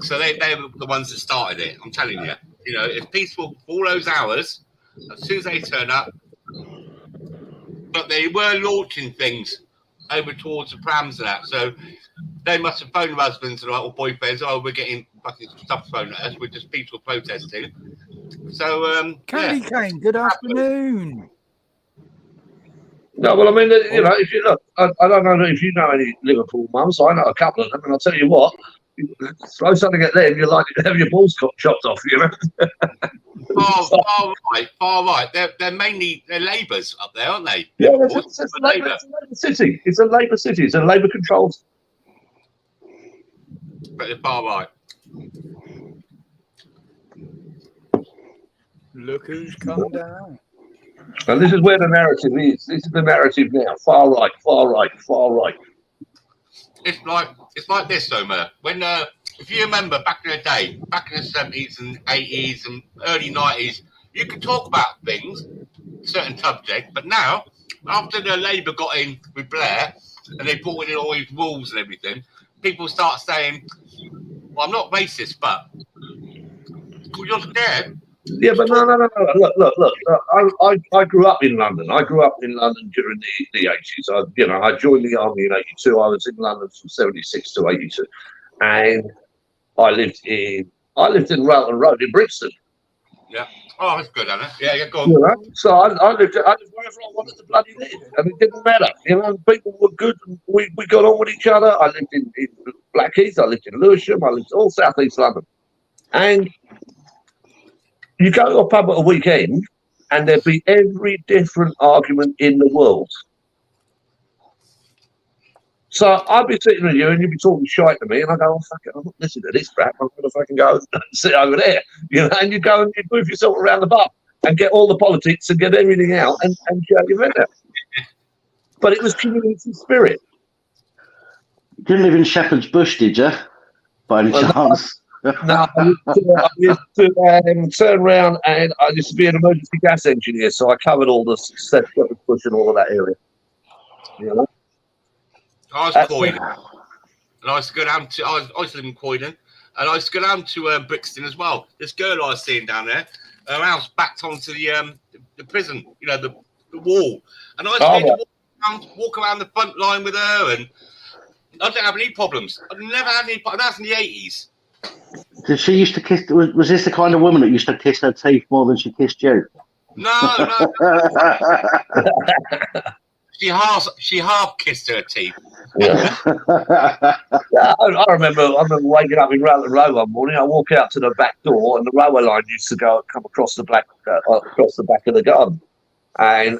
So they were the ones that started it. I'm telling you. You know, it's peaceful for all those hours. As soon as they turn up, but they were launching things over towards the prams and that. So they must have phoned their husbands or boyfriends. Oh, we're getting fucking stuff thrown at us. We're just peaceful protesting. So, Candy Cane, good afternoon. No, well, I mean, you know, if you look, I don't know if you know any Liverpool mums. I know a couple of them, and I'll tell you what, you throw something at them, you're likely to have your balls chopped off, you know. Far right. They're mainly Labour's up there, aren't they? Yeah, it's a Labour city. It's a Labour city. It's a Labour controlled. But they're far right. Look who's come down. And this is where the narrative is. This is the narrative now. Far right, far right, far right. It's like this, Homer. When if you remember back in the day, back in the 70s and 80s and early 90s, you could talk about things, certain subjects, but now, after the Labour got in with Blair and they brought in all these rules and everything, people start saying, well, I'm not racist, but you're scared. Yeah, but no. Look. I grew up in London. I grew up in London during the 80s. I joined the army in 82. I was in London from 76 to 82, and I lived in Railton Road in Brixton. Yeah. Oh, that's good, Anna. Yeah, go on. You know? So I lived wherever I wanted to bloody live, and it didn't matter. You know, people were good. We got on with each other. I lived in Blackheath. I lived in Lewisham. I lived all South East London, and you go to a pub at a weekend, and there'd be every different argument in the world. So I'd be sitting with you, and you'd be talking shite to me, and I go, "Oh fuck it, I'm not listening to this crap. I'm going to fucking go and sit over there," you know. And you go and you move yourself around the bar and get all the politics and get everything out and shout your head out. But it was community spirit. You didn't live in Shepherd's Bush, did you? By any chance? No, I used to turn around, and I used to be an emergency gas engineer, so I covered all the Shepherd's Bush and all of that area. You know? I was Croydon, and I used to go down to. I used to live in Croydon, and I used to go down to Brixton as well. This girl I was seeing down there, her house backed onto the prison, you know, the wall, and I used to walk around the front line with her, and I don't have any problems. I've never had any problems. That's in the 80s. Did she used to kiss? Was this the kind of woman that used to kiss her teeth more than she kissed you? No. She half kissed her teeth. Yeah. Yeah, I remember waking up in Rattler Row one morning. I walk out to the back door, and the railway line used to come across the back of the garden. And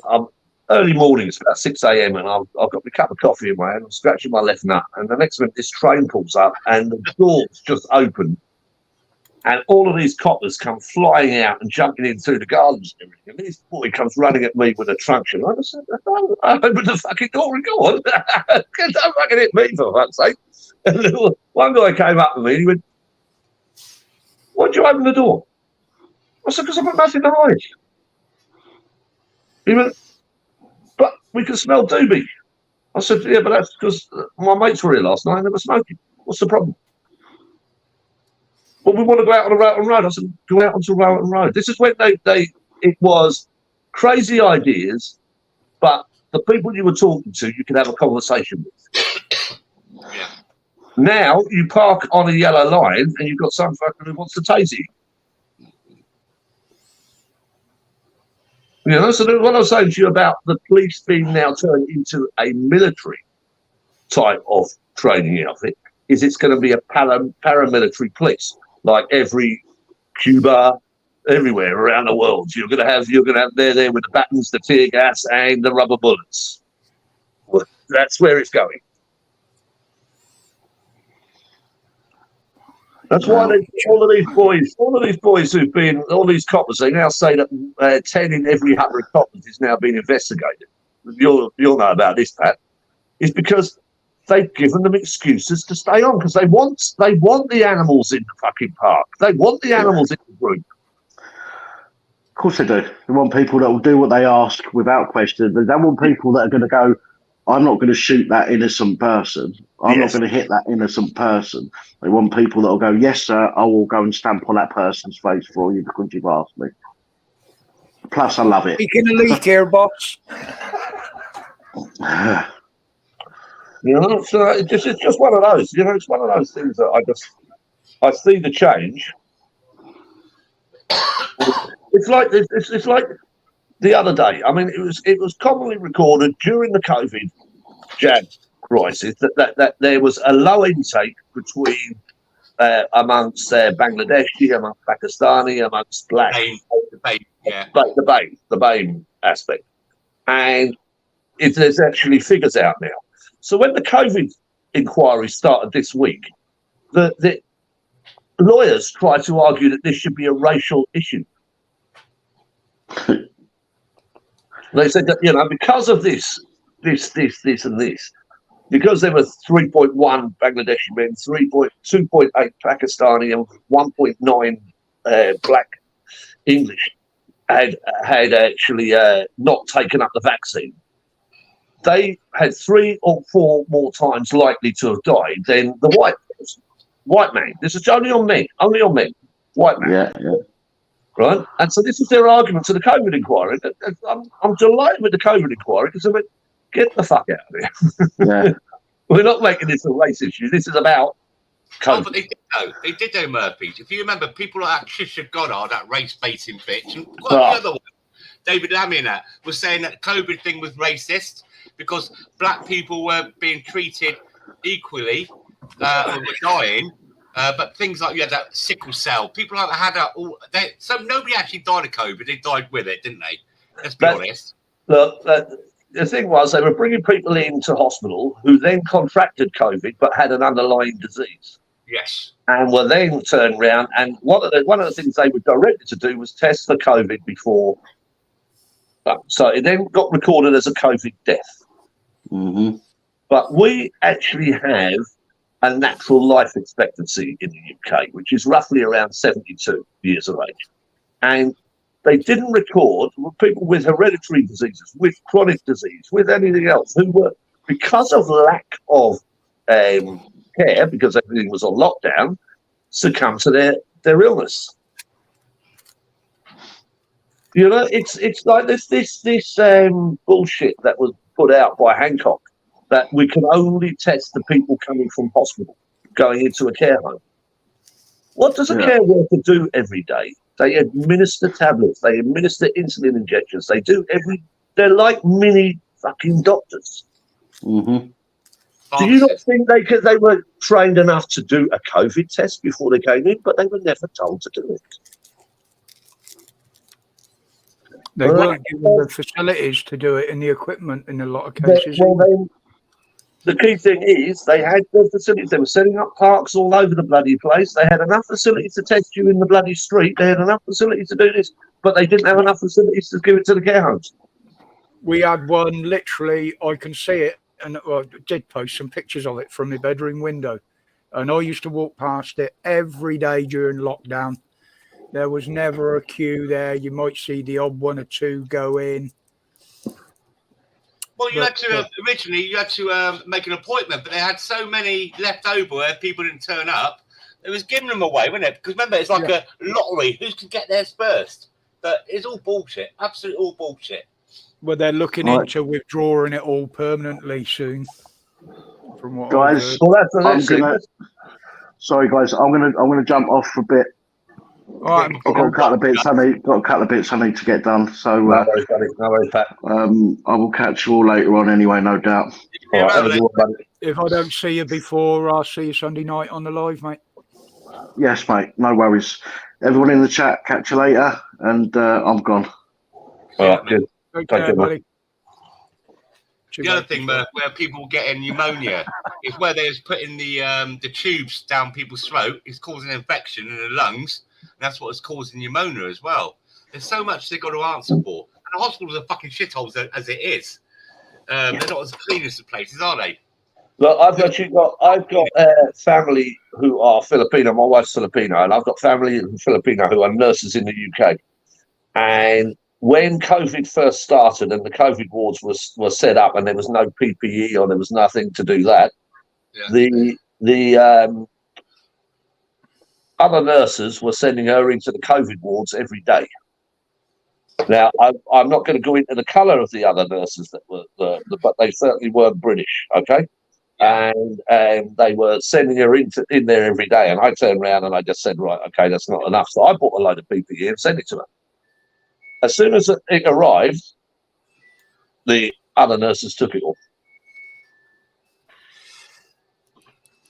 early morning, it's about 6 a.m. and I've got my cup of coffee in my hand. I'm scratching my left nut, and the next minute this train pulls up, and the door's just open, and all of these coppers come flying out and jumping in through the gardens and everything. And this boy comes running at me with a truncheon. I said, I opened the fucking door and go on. Don't fucking hit me, for fuck's sake. And one guy came up to me and he went, "Why'd you open the door?" I said, "Because I've got nothing to hide." He went, "But we can smell doobie." I said, "Yeah, but that's because my mates were here last night and they were smoking. What's the problem?" "Well, we want to go out on a Railton Road." I said, "Go out onto Railton Road." This is when it was crazy ideas, but the people you were talking to, you could have a conversation with. Yeah. Now you park on a yellow line and you've got some fucker who wants to tase you. You know, so what I was saying to you about the police being now turned into a military type of training outfit is it's going to be a paramilitary police, like every Cuba, everywhere around the world. You're going to have they're there with the batons, the tear gas, and the rubber bullets. Well, that's where it's going. That's why all of these boys who've been, all these coppers, they now say that 10 in every 100 coppers is now being investigated. You'll know about this, Pat. It's because they've given them excuses to stay on because they want the animals in the fucking park. They want the animals in the group. Of course they do. They want people that will do what they ask without question. They don't want people that are going to go, "I'm not going to shoot that innocent person. I'm not going to hit that innocent person." They want people that will go, "Yes, sir, I will go and stamp on that person's face for you because you've asked me." Plus, I love it. Speaking of leak here, boss. You know, so it's just one of those. You know, it's one of those things that I see the change. It's like the other day. I mean, it was commonly recorded during the COVID jab crisis that there was a low intake between amongst Bangladeshi, amongst Pakistani, amongst black. The BAME aspect, and there's actually figures out now. So when the COVID inquiry started this week, the lawyers tried to argue that this should be a racial issue. They said that, you know, because of this, and this, because there were 3.1 Bangladeshi men, 2.8 Pakistani, and 1.9 black English had actually not taken up the vaccine. They had 3 or 4 more times likely to have died than the white man. This is only on men, white man. Yeah. Right, and so this is their argument to the COVID inquiry. I'm delighted with the COVID inquiry because I went, get the fuck out of here. Yeah. We're not making this a race issue. This is about COVID. Oh, but they did though, Murphy. If you remember, people like Trisha Goddard, that race-baiting bitch, and quite the other one, David Lamina, was saying that COVID thing was racist because black people weren't being treated equally or were dying. But things like you had that sickle cell, people like that had that. So nobody actually died of COVID; they died with it, didn't they? Let's be honest. Look, the thing was they were bringing people into hospital who then contracted COVID but had an underlying disease. Yes. And were then turned around, and one of the things they were directed to do was test for COVID before. So it then got recorded as a COVID death. Mm-hmm. But we actually have a natural life expectancy in the UK, which is roughly around 72 years of age. And they didn't record people with hereditary diseases, with chronic disease, with anything else, who were, because of lack of care, because everything was on lockdown, succumb to their illness. You know, it's like this bullshit that was put out by Hancock that we can only test the people coming from hospital, going into a care home. What does a care worker do every day? They administer tablets. They administer insulin injections. They're like mini fucking doctors. Mm-hmm. Do you not think they were trained enough to do a COVID test before they came in, but they were never told to do it? They Well, weren't given the facilities to do it in the equipment in a lot of cases. The key thing is they had the facilities. They were setting up parks all over the bloody place. They had enough facilities to test you in the bloody street. They had enough facilities to do this, but they didn't have enough facilities to give it to the care homes. We had one, literally, I can see it, and I did post some pictures of it from my bedroom window. And I used to walk past it every day during lockdown. There was never a queue there. You might see the odd one or two go in. Well, originally you had to make an appointment, but they had so many left over where people didn't turn up. It was giving them away, wasn't it? Because remember, it's like a lottery. Who can get theirs first? But it's all bullshit. Absolutely all bullshit. Well, they're looking into withdrawing it all permanently soon. From what Guys, sorry guys, I'm gonna jump off for a bit. All right, I've got a couple of bits I need to get done. So No worries, Pat. I will catch you all later on anyway, no doubt. All right, have a good one, buddy. if I don't see you before, I'll see you Sunday night on the live, mate. Yes, mate, no worries. Everyone in the chat, catch you later, and I'm gone. All right, good. Take Thank care, you, buddy. The other thing, Murph, where people getting pneumonia is where they're putting the tubes down people's throat. It's causing infection in the lungs. And that's what's causing pneumonia as well. There's so much they've got to answer for. And the hospitals are fucking shitholes as it is. They're not as clean as the places, are they? Look, I've got family who are Filipino. My wife's Filipino, and I've got family in Filipino who are nurses in the UK. And when COVID first started and the COVID wards were set up and there was no PPE or there was nothing to do that, the other nurses were sending her into the COVID wards every day. Now, I'm not going to go into the colour of the other nurses that were, but they certainly weren't British, okay? And they were sending her in there every day. And I turned around and I just said, right, okay, that's not enough. So I bought a load of PPE and sent it to her. As soon as it arrived, the other nurses took it off.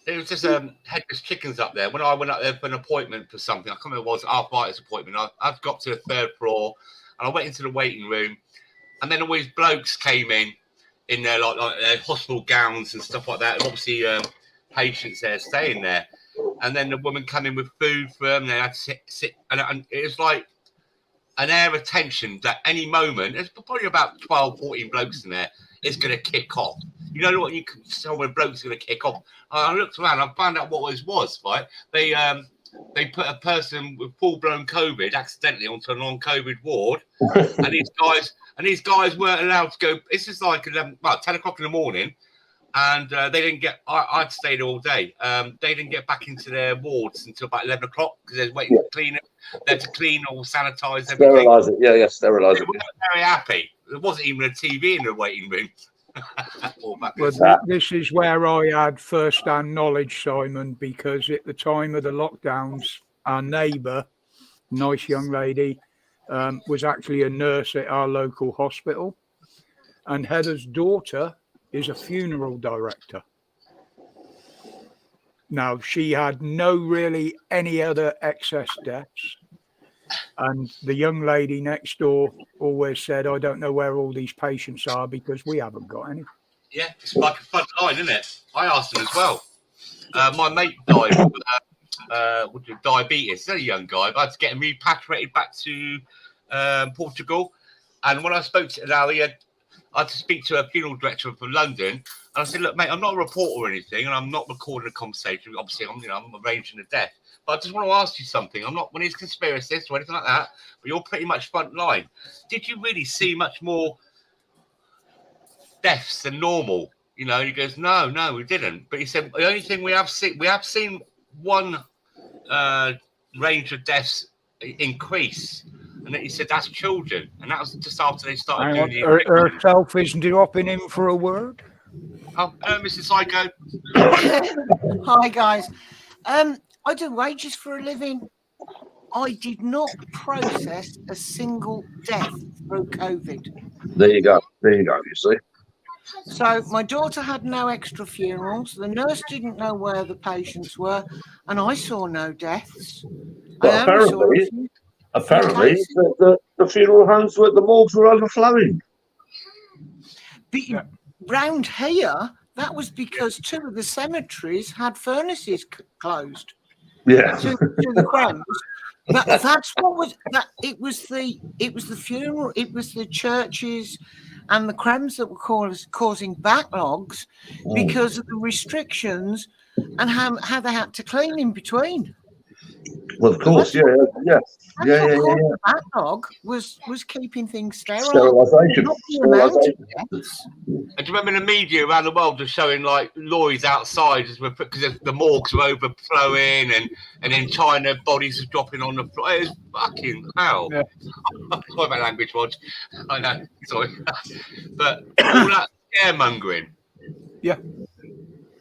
It was just headless chickens up there. When I went up there for an appointment for something, I can't remember what it was, arthritis appointment. I've got to the third floor and I went into the waiting room, and then all these blokes came in their like hospital gowns and stuff like that. And obviously, patients there staying there, and then the woman came in with food for them. And they had to sit, and it was like an air of tension that any moment, there's probably about 12, 14 blokes in there, it's going to kick off. You know what you can tell when blokes are going to kick off? I looked around, I found out what it was, right? They put a person with full-blown COVID accidentally onto a non-COVID ward, and these guys weren't allowed to go. It's just like 10 o'clock in the morning, and they didn't get. I'd stayed all day. They didn't get back into their wards until about 11 o'clock because they're waiting to clean it. They had to clean or sanitize everything. Sterilise it, yeah, sterilise it. They weren't very happy. There wasn't even a TV in the waiting room. Well, this is where I had first-hand knowledge, Simon, because at the time of the lockdowns, our neighbour, nice young lady, was actually a nurse at our local hospital, and Heather's daughter is a funeral director. Now, she had no really any other excess deaths. And the young lady next door always said, I don't know where all these patients are because we haven't got any. Yeah, it's like a front line, isn't it? I asked him as well. My mate died with diabetes. He's a young guy. But I had to get him repatriated back to Portugal. And when I spoke to Ali, I had to speak to a funeral director from London. And I said, look, mate, I'm not a reporter or anything, and I'm not recording a conversation. Obviously, I'm arranging a death. But I just want to ask you something. I'm not one of these conspiracists or anything like that, but you're pretty much front line. Did you really see much more deaths than normal? You know, he goes, no, we didn't. But he said, the only thing we have seen one range of deaths increase. And then he said, that's children. And that was just after they started Hang doing on, the eviction. herself is dropping in for a word. Oh, hello, Mr. Psycho. Hi guys. I do wages for a living. I did not process a single death through COVID. There you go. You see. So my daughter had no extra funerals. The nurse didn't know where the patients were, and I saw no deaths. But I only saw a apparently, cases. the funeral homes were, the morgues were overflowing. Round here, that was because 2 of the cemeteries had furnaces closed. Yeah. To the Crams. That's what was that. It was the funeral. It was the churches and the Crams that were causing backlogs because of the restrictions and how they had to clean in between. Well, of course, yeah. The backlog was keeping things sterile. Sterilisation. Not the amount of deaths. And do you remember the media around the world was showing like lorries outside because the morgues were overflowing and then China bodies were dropping on the floor? It was fucking hell. Yeah. Sorry about language, Rog. I know, sorry. But all that scaremongering. Yeah.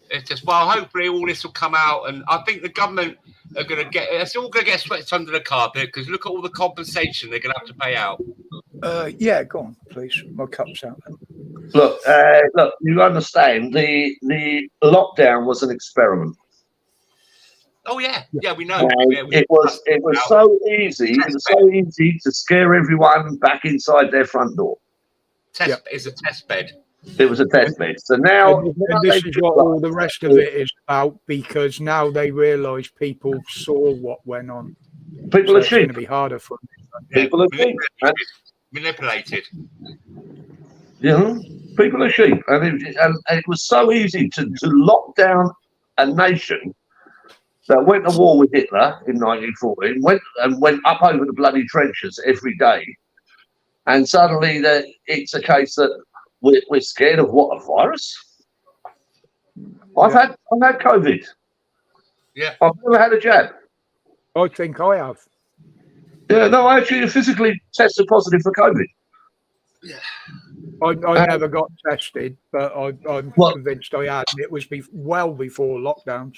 It's just, well, hopefully all this will come out, and I think the government are going to it's all going to get swept under the carpet because look at all the compensation they're going to have to pay out. Yeah, go on, please. My cup's out. Look, you understand the lockdown was an experiment. Oh yeah, we know. It was so easy. It was so easy to scare everyone back inside their front door. It's a test bed. It was a test bed. So now, and this is what all the rest of it is about, because now they realise people saw what went on. People are it's going sheep. to be harder for them. People are sheep. Manipulated. Yeah, people are sheep, and it was so easy to lock down a nation that went to war with Hitler in 1914, went up over the bloody trenches every day, and suddenly it's a case that we're scared of what, a virus? I've had COVID. Yeah, I've never had a jab. I think I have. Yeah, no, I actually physically tested positive for COVID. Yeah. I never got tested, but I'm convinced I had. It was well before lockdowns.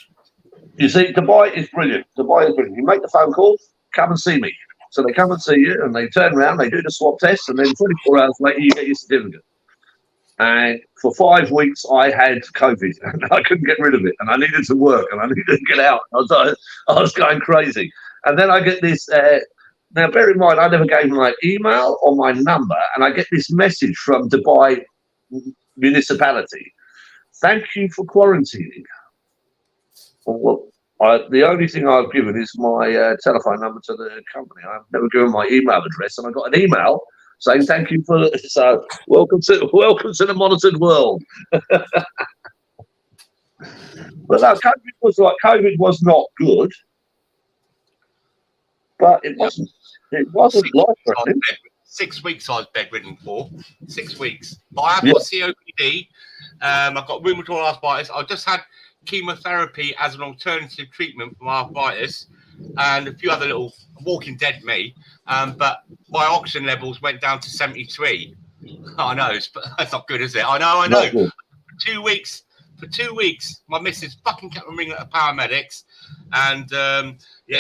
You see, Dubai is brilliant. You make the phone call, come and see me. So they come and see you, and they turn around, they do the swab test, and then 24 hours later, you get your certificate. And for 5 weeks, I had COVID, and I couldn't get rid of it, and I needed to work, and I needed to get out. I was going crazy. And then I get this. Now, bear in mind, I never gave my email or my number, and I get this message from Dubai municipality. Thank you for quarantining. Well, the only thing I've given is my telephone number to the company. I've never given my email address, and I got an email saying thank you for. So welcome to the monitored world. But no, COVID was not good, but it wasn't. It wasn't life-threatening. 6 weeks I was bedridden for. 6 weeks. But I have got COPD. I've got rheumatoid arthritis. I just had chemotherapy as an alternative treatment for arthritis, and a few other little Walking Dead me. But my oxygen levels went down to 73. I know, that's not good, is it? I know. For 2 weeks. For 2 weeks, my missus fucking kept ringing at the paramedics, and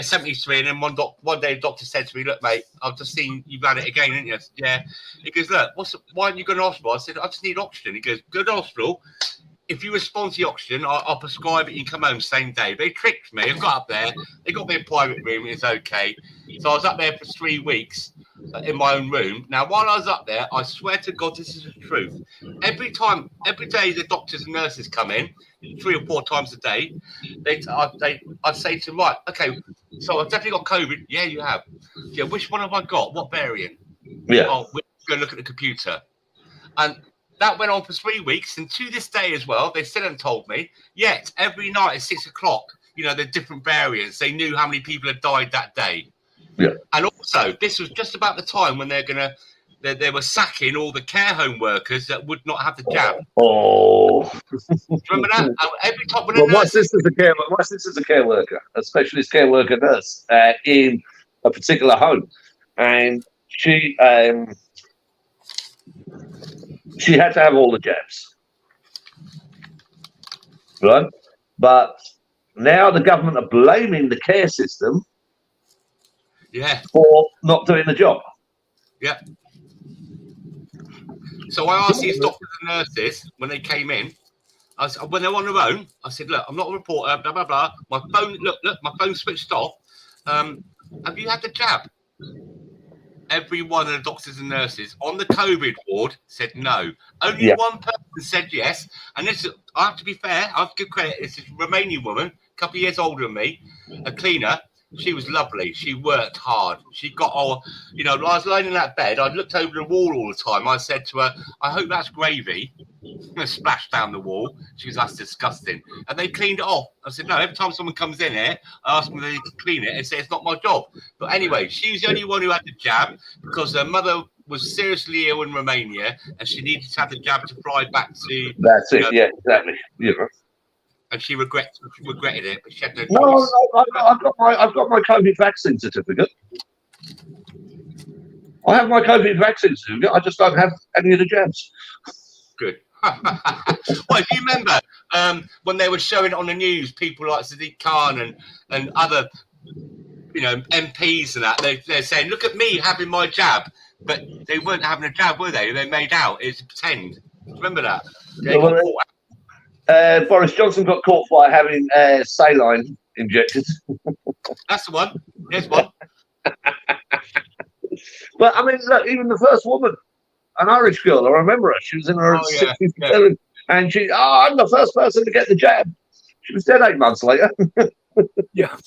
73. And then one day, the doctor said to me, "Look, mate, I've just seen you've had it again, didn't you?" I said, "Yeah." He goes, "Look, why aren't you going to hospital?" I said, "I just need oxygen." He goes, "Go to hospital. If you respond to the oxygen, I'll prescribe it. You can come home same day." They tricked me. I got up there. They got me a private room. It's okay. So I was up there for 3 weeks in my own room. Now, while I was up there, I swear to God, this is the truth. Every day, the doctors and nurses come in, 3 or 4 times a day. I'd say to them, "Right, okay, so I've definitely got COVID." "Yeah, you have." "Yeah, which one have I got? What variant?" Yeah. "Oh, we're going to look at the computer." And that went on for 3 weeks, and to this day as well, they still haven't told me. Yet every night at 6 o'clock, the different variants. They knew how many people had died that day. Yeah. And also, this was just about the time when they were sacking all the care home workers that would not have the jab. Oh. Remember that? Every time when My sister's a care worker, a specialist care worker nurse in a particular home, and she had to have all the jabs, right? But now the government are blaming the care system for not doing the job. Yeah. So I asked these doctors and nurses when they came in, when they're on their own, I said, look, I'm not a reporter, blah, blah, blah. My phone, look, my phone switched off. Have you had the jab? Every one of the doctors and nurses on the COVID ward said no. Only one person said yes. And this, I have to be fair, I have to give credit. It's a Romanian woman, a couple of years older than me, a cleaner. She was lovely. She worked hard. She got all, you know, I was lying in that bed. I looked over the wall all the time. I said to her, I hope that's gravy. Splashed down the wall. She was, that's disgusting. And they cleaned it off. I said, no, every time someone comes in here, I ask them if they can clean it and say it's not my job. But anyway, she was the only one who had the jab because her mother was seriously ill in Romania and she needed to have the jab to fly back to. That's it. Yeah, exactly. Yeah. And she regretted it, but she had no choice. No, I've got my COVID vaccine certificate. I have my COVID vaccine certificate. I just don't have any of the jabs. Good. Well, do you remember when they were showing it on the news, people like Sadiq Khan and other, you know, MPs and that, they're saying, look at me having my jab, but they weren't having a jab, were they? They made out. It was a pretend. Remember that? Boris Johnson got caught by having saline injected. That's the one. There's one. But I mean, look, even the first woman, an Irish girl, I remember her. She was in her 60s, and she, I'm the first person to get the jab. She was dead 8 months later. Yeah.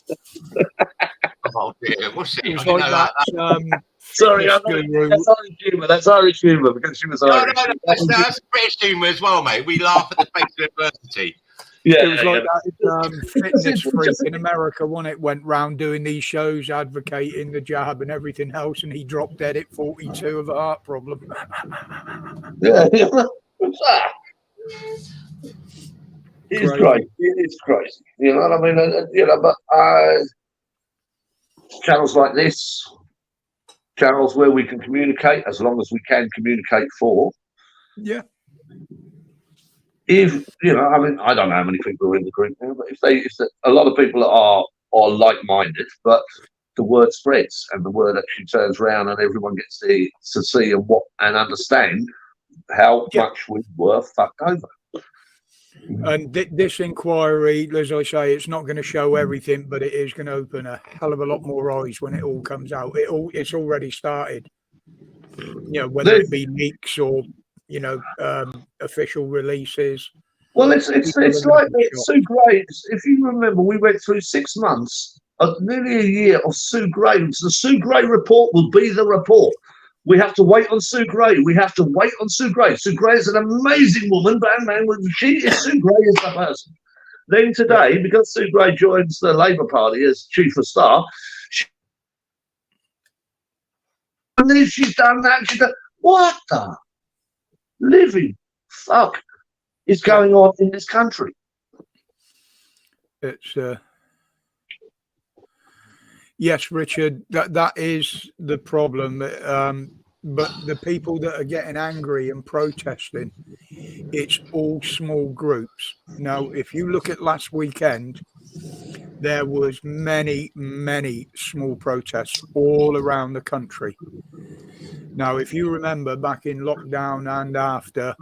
Oh dear, what's she? It was like that. Sorry, that's Irish humour. That's Irish humour because she was Irish. No, that's British humour as well, mate. We laugh at the face of adversity. Yeah, it was like that fitness freak in America, wasn't it? Went round doing these shows, advocating the jab and everything else, and he dropped dead at 42 of a heart problem. Yeah, it's crazy. It's crazy. You know what I mean? You know, but channels like this, channels where we can communicate, as long as we can communicate for. Yeah. If you know, I mean, I don't know how many people are in the group now, but if a lot of people are like-minded, but the word spreads and the word actually turns around and everyone gets to see and understand how much we were fucked over. And this inquiry, as I say, it's not going to show everything, but it is going to open a hell of a lot more eyes when it all comes out. It's already started. You know, whether it be leaks or, you know, official releases. Well, it's like Sue Gray. If you remember, we went through 6 months, nearly a year of Sue Gray. The Sue Gray report will be the report. We have to wait on Sue Gray. We have to wait on Sue Gray. Sue Gray is an amazing woman, but man, she is Sue Gray is the person. Then today, because Sue Gray joins the Labour Party as chief of staff, she's done that. What the living fuck is going on in this country? It's yes, Richard, that is the problem. But the people that are getting angry and protesting, it's all small groups. Now, if you look at last weekend, there was many small protests all around the country. Now, if you remember back in lockdown and after,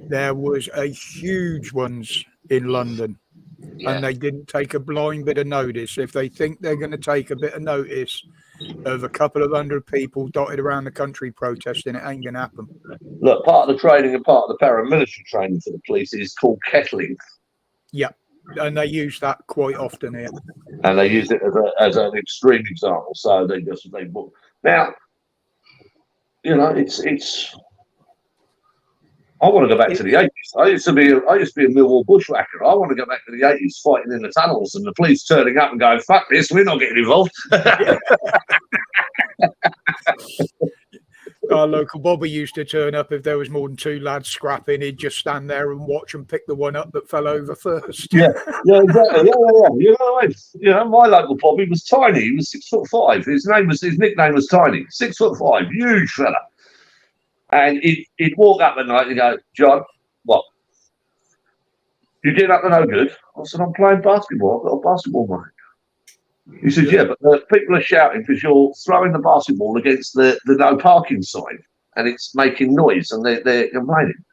there was a huge ones in London. Yeah. And they didn't take a blind bit of notice. If they think they're going to take a bit of notice of a couple of hundred people dotted around the country protesting, it ain't going to happen. Look, part of the training and part of the paramilitary training for the police is called kettling. Yeah, and they use that quite often here. And they use it as an extreme example. So they now, you know, it's. I want to go back to the 80s. I used to be a Millwall bushwhacker. I want to go back to the 80s, fighting in the tunnels and the police turning up and going, "Fuck this, we're not getting involved." our local Bobby used to turn up if there was more than 2 lads scrapping. He'd just stand there and watch and pick the one up that fell over first. Yeah, exactly. My local Bobby was tiny. He was 6'5". His nickname was Tiny. 6'5", huge fella. And he'd walk up at night and go, "John, what? You getting up to no good?" I said, "I'm playing basketball. I've got a basketball, mate." He said, "Yeah, but the people are shouting because you're throwing the basketball against the no parking sign and it's making noise and they're complaining."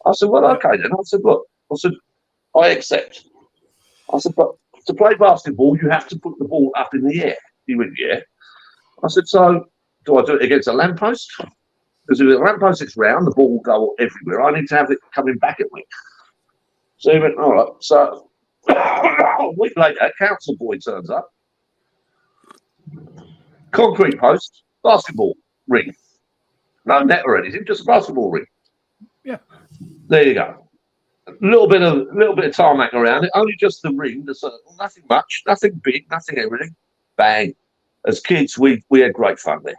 I said, "Well, okay then." I said, "Look," I said, "I accept." I said, "But to play basketball, you have to put the ball up in the air." He went, "Yeah." I said, "So do I do it against a lamppost? Because if the lamppost is round, the ball will go everywhere. I need to have it coming back at me." So he went, "All right." So a week later, a council boy turns up. Concrete post, basketball ring. No net or anything, just a basketball ring. Yeah. There you go. A little bit of tarmac around it, only just the ring, the circle, nothing much, nothing big, nothing everything. Bang. As kids, we had great fun there.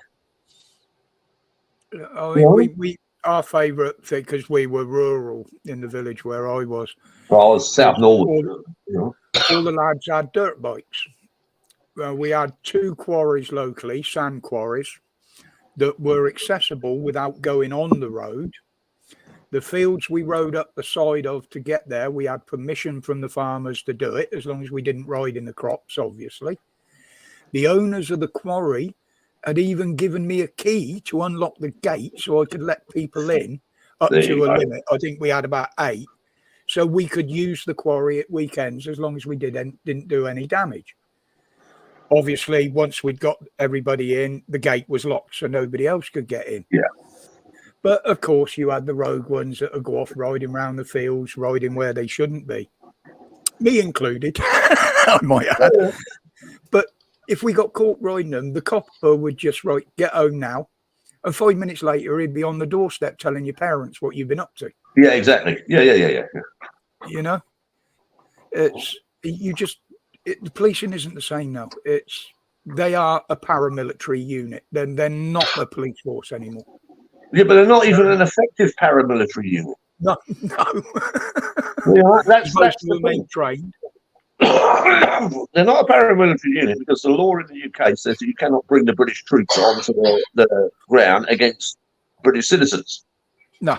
I mean, we our favourite thing, because we were rural in the village where I was. I was South Norwood. All the lads had dirt bikes. We had 2 quarries locally, sand quarries, that were accessible without going on the road. The fields we rode up the side of to get there, we had permission from the farmers to do it, as long as we didn't ride in the crops, obviously. The owners of the quarry had even given me a key to unlock the gate so I could let people in up to a limit. I think we had about 8. So we could use the quarry at weekends as long as we didn't do any damage. Obviously, once we'd got everybody in, the gate was locked so nobody else could get in. Yeah. But of course, you had the rogue ones that would go off riding around the fields, riding where they shouldn't be. Me included, I might add. But if we got caught riding them, the copper would just write, "Get home now." And 5 minutes later, he'd be on the doorstep telling your parents what you've been up to. Yeah, exactly. Yeah. You know? The policing isn't the same now. They are a paramilitary unit. Then they're not a police force anymore. Yeah, but they're not even an effective paramilitary unit. No. Yeah, that's Most of the them thing. ain't trained. They're not a paramilitary unit because the law in the UK says that you cannot bring the British troops onto the ground against British citizens. No.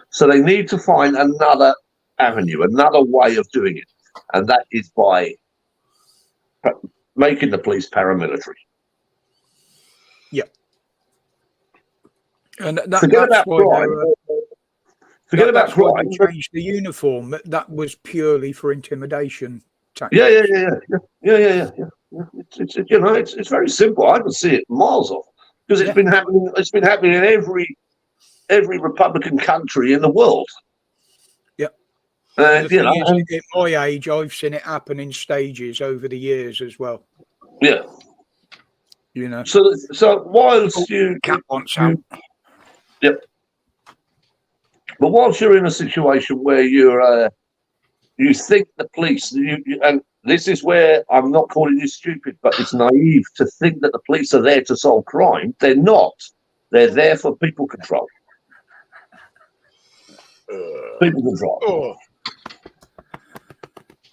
So they need to find another avenue, another way of doing it. And that is by making the police paramilitary. Yeah. And Forget about crime. Forget about crime. They changed the uniform. That was purely for intimidation tactics. Yeah. It's very simple. I can see it miles off because it's been happening. It's been happening in every Republican country in the world. Yep. At my age, I've seen it happen in stages over the years as well. Yeah. You know. So whilst you cat wants out. Yep. But whilst you're in a situation where you think the police, and this is where I'm not calling you stupid, but it's naive to think that the police are there to solve crime. They're not. They're there for people control. People control.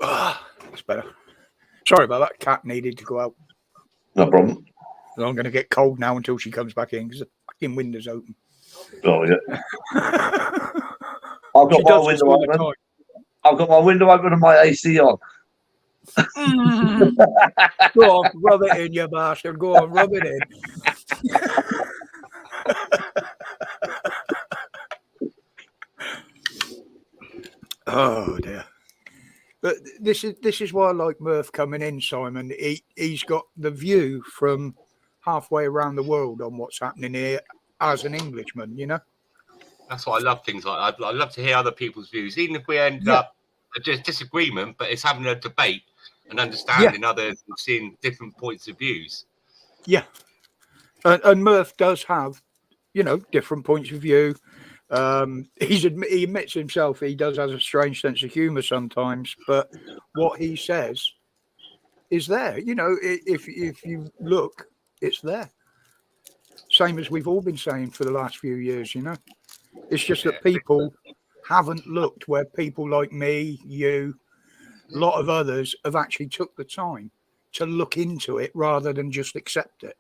That's better. Sorry about that. Cat needed to go out. No problem. I'm going to get cold now until she comes back in because the fucking window's open. Oh yeah. I've got my window open. I've got my window open and my AC on. Go on, rub it in, you bastard. Go on, rub it in. Oh dear. But this is why I like Murph coming in, Simon. He's got the view from halfway around the world on what's happening here as an Englishman, you know. That's why I love things like that. I love to hear other people's views, even if we end up a disagreement, but it's having a debate and understanding others and seeing different points of views. Yeah. And Murph does have, different points of view. He admits himself he does have a strange sense of humour sometimes, but what he says is there. If you look, it's there. Same as we've all been saying for the last few years, you know. It's just that people haven't looked where people like me, you, a lot of others have actually took the time to look into it rather than just accept it.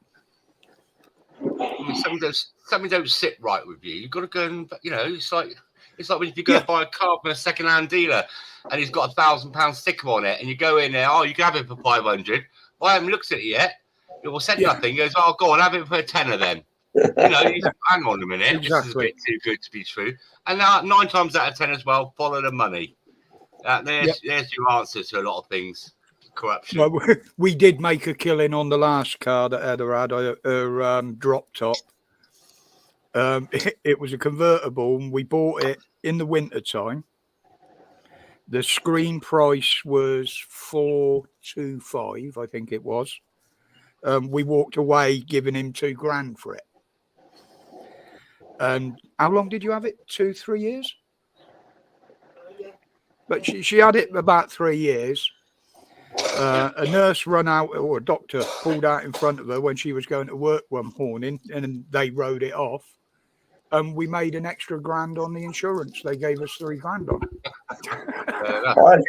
Something don't sit right with you. You've got to go and, you know, it's like when you go and buy a car from a second-hand dealer and he's got £1,000 sticker on it, and you go in there, oh, you can have it for 500. Well, I haven't looked at it yet. It will said nothing. He goes, oh, go on, have it for a tenner then. You know, you just, hang on a minute. Exactly. This is a bit too good to be true. And now 9 times out of 10 as well, follow the money. There's your answer to a lot of things. Corruption. Well, we did make a killing on the last car that Heather had, her drop top. It was a convertible, and we bought it in the winter time. The screen price was $425, I think it was. We walked away giving him $2,000 for it. And how long did you have it? 2-3 years? But she had it about 3 years. A nurse run out, or a doctor pulled out in front of her when she was going to work one morning, and they wrote it off. And we made an extra grand on the insurance. They gave us $3,000 on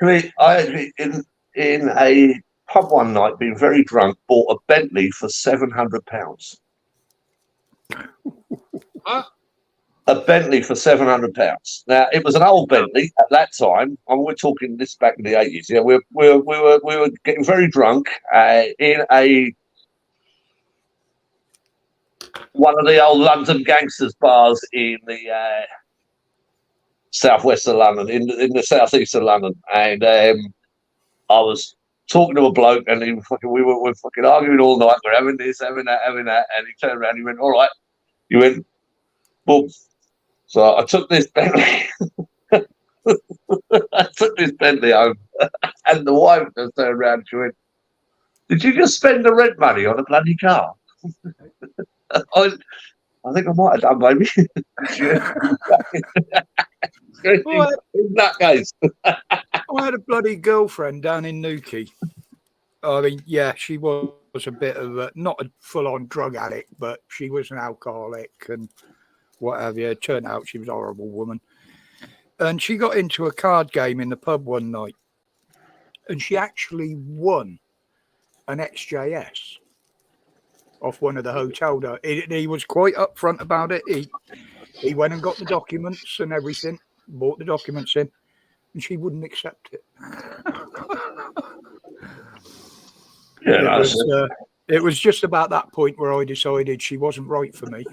it. I actually in a pub one night, being very drunk, bought a Bentley for £700. Huh? A Bentley for £700. Now, it was an old Bentley at that time. And we're talking this back in the 80s. Yeah, we were getting very drunk in one of the old London gangsters bars in the southwest of London, in the southeast of London, and I was talking to a bloke, and we were fucking arguing all night. We're having this, having that, and he turned around. He went, "All right." He went, "Boom." So I took this Bentley. I took this Bentley home, and the wife just turned around and she went, "Did you just spend the rent money on a bloody car?" I think I might have done, baby. In that case. I had a bloody girlfriend down in Newquay. I mean, yeah, she was a bit of a, not a full-on drug addict, but she was an alcoholic and what have you. It turned out she was a horrible woman. And she got into a card game in the pub one night, and she actually won an XJS off one of the hotel. He was quite upfront about it. He went and got the documents and everything, bought the documents in, and she wouldn't accept it. Yeah, it was just about that point where I decided she wasn't right for me.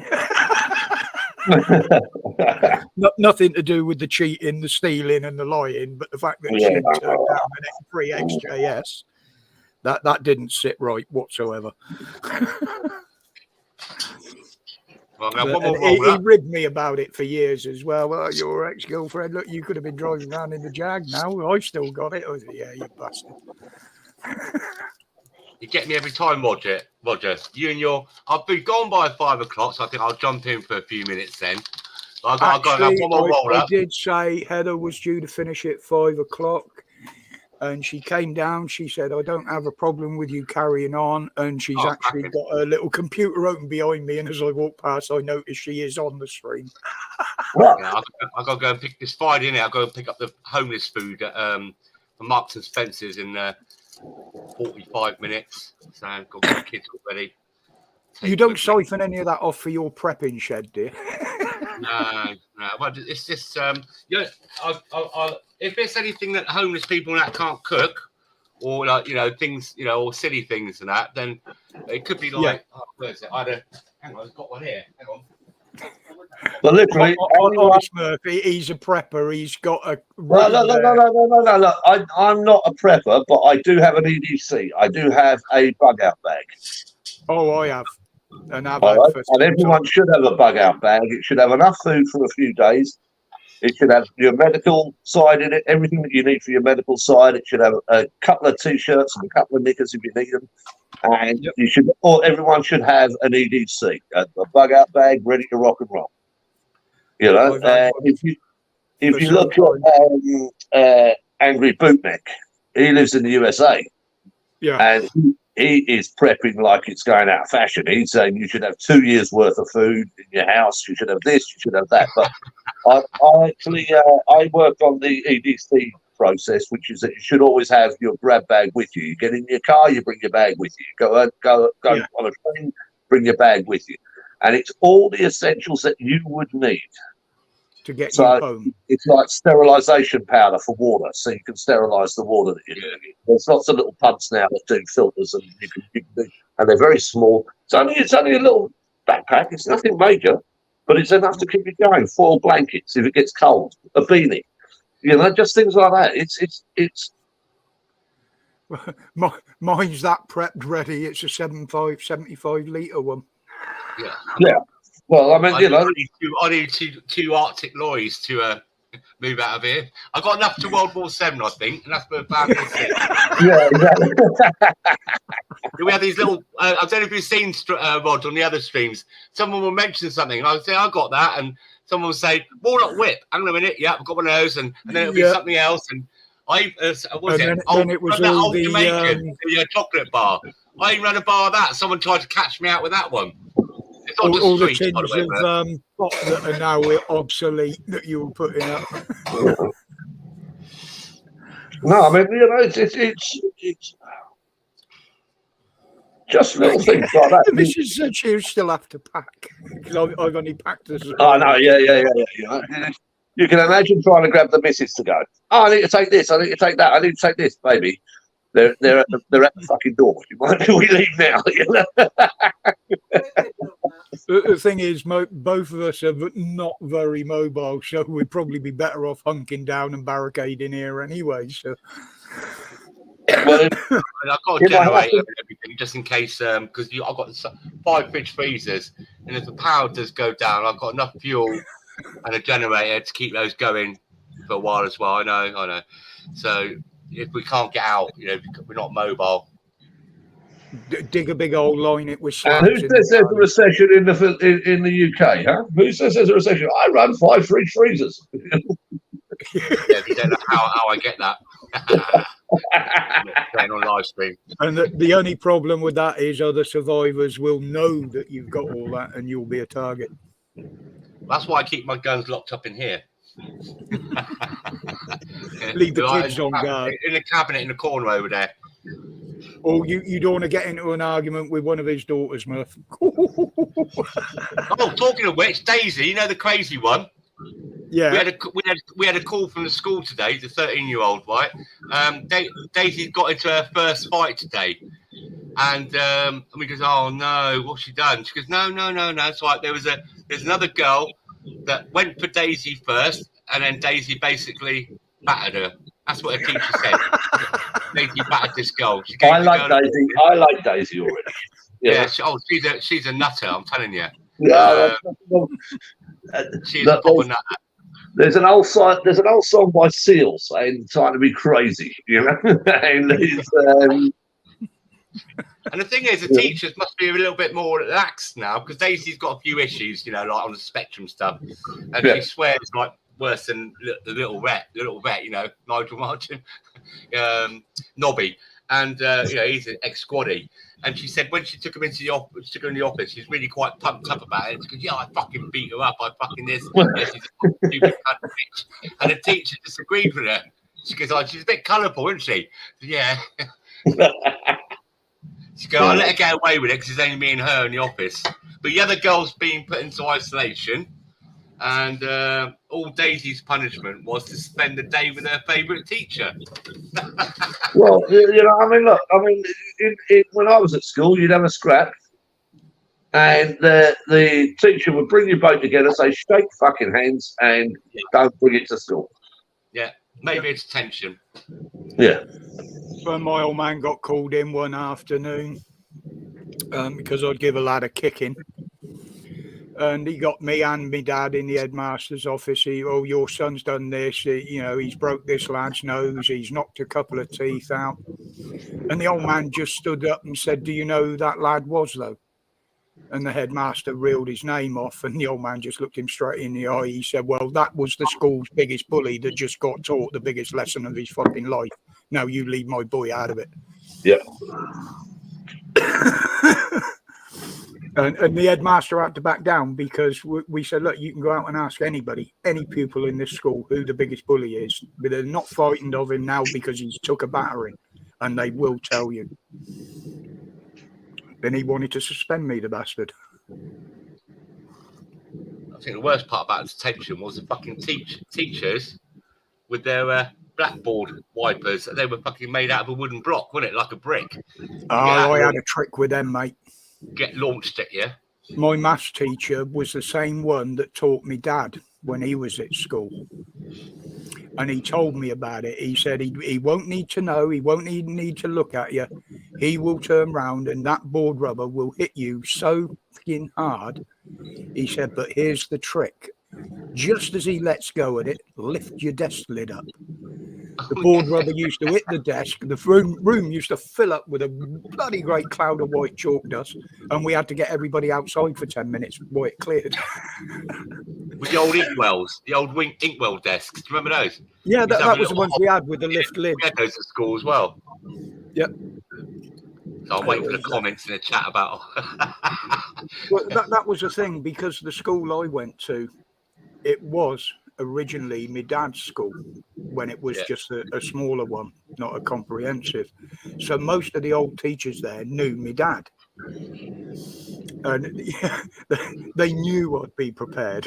Nothing to do with the cheating, the stealing, and the lying, but the fact that she turned down an free XJS, that didn't sit right whatsoever. Well, he ribbed me about it for years as well. Well, your ex-girlfriend, look, you could have been driving around in the Jag now. I still got it. I said, yeah, you bastard. You get me every time, Roger. You and I'll be gone by 5 o'clock, so I think I'll jump in for a few minutes then. I did say Heather was due to finish at 5 o'clock, and she came down. She said, I don't have a problem with you carrying on. And she's actually got a little computer open behind me. And as I walk past, I notice she is on the stream. Yeah, I've got to go and pick this Friday, innit? I'll go and pick up the homeless food at Marks and Spencer's in 45 minutes. So I've got my kids already. You don't siphon any of that off for your prepping shed, do you? No. But it's just, if there's anything that homeless people and that can't cook, or things, or silly things and that, then it could be like, where's it? Hang on, I've got one here. Hang on. But literally, Honest Murphy, he's a prepper. He's got a. No. I'm not a prepper, but I do have an EDC. I do have a bug out bag. Oh, I have. And everyone should have a bug out bag. It should have enough food for a few days. It should have your medical side in it, everything that you need for your medical side. It should have a couple of t-shirts and a couple of knickers if you need them. And everyone should have an EDC, a bug out bag ready to rock and roll. If you look at Angry Bootneck, he lives in the USA. Yeah. And he is prepping like it's going out of fashion. He's saying you should have 2 years worth of food in your house. You should have this. You should have that. But I actually I work on the EDC process, which is that you should always have your grab bag with you. You get in your car, you bring your bag with you. Go on a train, bring your bag with you, and it's all the essentials that you would need to get so you home. It's like sterilisation powder for water, so you can sterilise the water that you're doing. There's lots of little pumps now that do filters, and you can do, and they're very small. It's only a little backpack. It's nothing major, but it's enough to keep you going. 4 blankets if it gets cold, a beanie, just things like that. It's. Mine's that prepped ready. It's a 75 litre one. Yeah. Well, I mean, I need two Arctic lorries to move out of here. I got enough to World War VII, I think, and that's for family. Yeah, exactly. We have these little. I don't know if you've seen Rod on the other streams. Someone will mention something, and I'll say I got that, and someone will say walnut whip. Hang on a minute, yeah, I've got one of those, and then it'll be something else, and I was and it? Then it was all the Jamaican, the chocolate bar. I even ran a bar of that. Someone tried to catch me out with that one. It's not all the just tins sweets, by the way, of pop that are now obsolete that you were putting up. No, I mean, it's just little things like that. The missus said she still have to pack because I've only packed this. Oh no, yeah. You can imagine trying to grab the missus to go. Oh, I need to take this. I need to take that. I need to take this, baby. They're at the fucking door. We leave now. The thing is, both of us are not very mobile, so we'd probably be better off hunking down and barricading here anyway. So, I've got a generator and everything just in case, because I've got 5 fridge freezers, and if the power does go down, I've got enough fuel and a generator to keep those going for a while as well. I know. So if we can't get out, we're not mobile. Dig a big oole, line it with slabs. Who says there's a recession in the UK? Huh? Who says there's a recession? I run 5 fridge freezers. Yeah, you don't know how I get that. Playing on live stream. And the only problem with that is other survivors will know that you've got all that, and you'll be a target. That's why I keep my guns locked up in here. Leave the kids on guard in the cabinet in the corner over there. Or you don't want to get into an argument with one of his daughters, Murph. Oh, talking of which, Daisy, the crazy one. Yeah. We had a call from the school today, the 13-year-old, right? Daisy got into her first fight today. And we goes, oh no, what's she done? She goes, no. It's like there's another girl that went for Daisy first, and then Daisy basically battered her. That's what her teacher said. Daisy battered this girl. I like Daisy already. Yeah. She's a nutter. I'm telling you. Yeah. She's a proper nutter. There's an old song by Seal saying "Time to be crazy," And the thing is, the teachers must be a little bit more relaxed now because Daisy's got a few issues, like on the spectrum stuff, and she swears like worse than the little vet, Nigel Martin, Nobby, and he's an ex-squaddy. And she said when she took him into the office, she's really quite pumped up about it. She goes, "Yeah, I fucking beat her up. I fucking this. Yes, he's a stupid cunt bitch." And the teacher disagreed with her. She goes, "Oh, she's a bit colourful, isn't she?" Yeah. She goes, "I'll let her get away with it because it's only me and her in the office." But the other girl's being put into isolation, and all Daisy's punishment was to spend the day with her favourite teacher. Well, when I was at school, you'd have a scrap, and the teacher would bring you both together, say, "Shake fucking hands, and don't bring it to school." Yeah, maybe it's tension. Yeah. When my old man got called in one afternoon because I'd give a lad a kicking, and he got me and my dad in the headmaster's office. Your son's done this. He's broke this lad's nose. He's knocked a couple of teeth out. And the old man just stood up and said, "Do you know who that lad was, though?" And the headmaster reeled his name off, and the old man just looked him straight in the eye. He said, "Well, that was the school's biggest bully that just got taught the biggest lesson of his fucking life. Now you leave my boy out of it." Yeah. And the headmaster had to back down because we said, look, you can go out and ask anybody, any pupil in this school, who the biggest bully is. But they're not frightened of him now because he's took a battering, and they will tell you. Then he wanted to suspend me, the bastard. I think the worst part about detention was the fucking teachers with their blackboard wipers. They were fucking made out of a wooden block, wasn't it? Like a brick. Oh, I had a trick with them, mate. Get launched at you. My maths teacher was the same one that taught me dad when he was at school. And he told me about it. He said he won't need to know. He won't need to look at you. He will turn round and that board rubber will hit you so fucking hard. He said, but here's the trick. Just as he lets go at it, lift your desk lid up. The board rubber used to hit the desk. The room used to fill up with a bloody great cloud of white chalk dust. And we had to get everybody outside for 10 minutes before it cleared. With the old inkwells, the old inkwell desks. Do you remember those? Yeah, that was the ones we had with the lift lid. We had those at school as well. Yep. So I'm waiting for the comments in the chat about. Well, that was the thing, because the school I went to, it was originally my dad's school when it was just a smaller one, not a comprehensive. So most of the old teachers there knew my dad. And they knew I'd be prepared.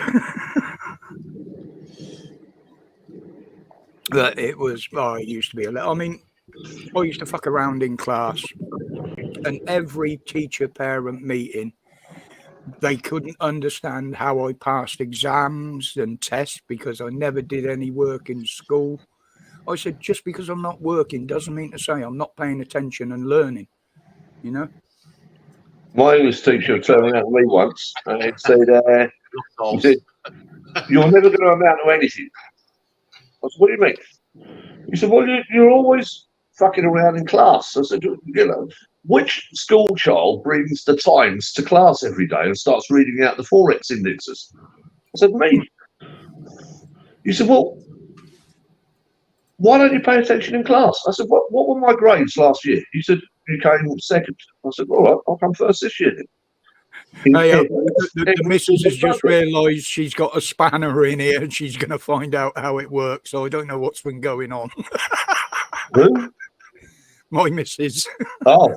But it was, it used to be I mean, I used to fuck around in class, and every teacher-parent meeting, they couldn't understand how I passed exams and tests because I never did any work in school. I said, just because I'm not working doesn't mean to say I'm not paying attention and learning, you know? My English teacher turned around to me once and he said, you're never going to amount to anything. I said, what do you mean? He said, well, you're always fucking around in class. I said, you know, which school child brings the Times to class every day and starts reading out the Forex indexes? I said, me. He said, well, why don't you pay attention in class? I said, what were my grades last year? He said, you came second. I said, all right, I'll come first this year then. Hey, the missus has just realised she's got a spanner in here and she's going to find out how it works. So I don't know what's been going on. Who? My missus. Oh.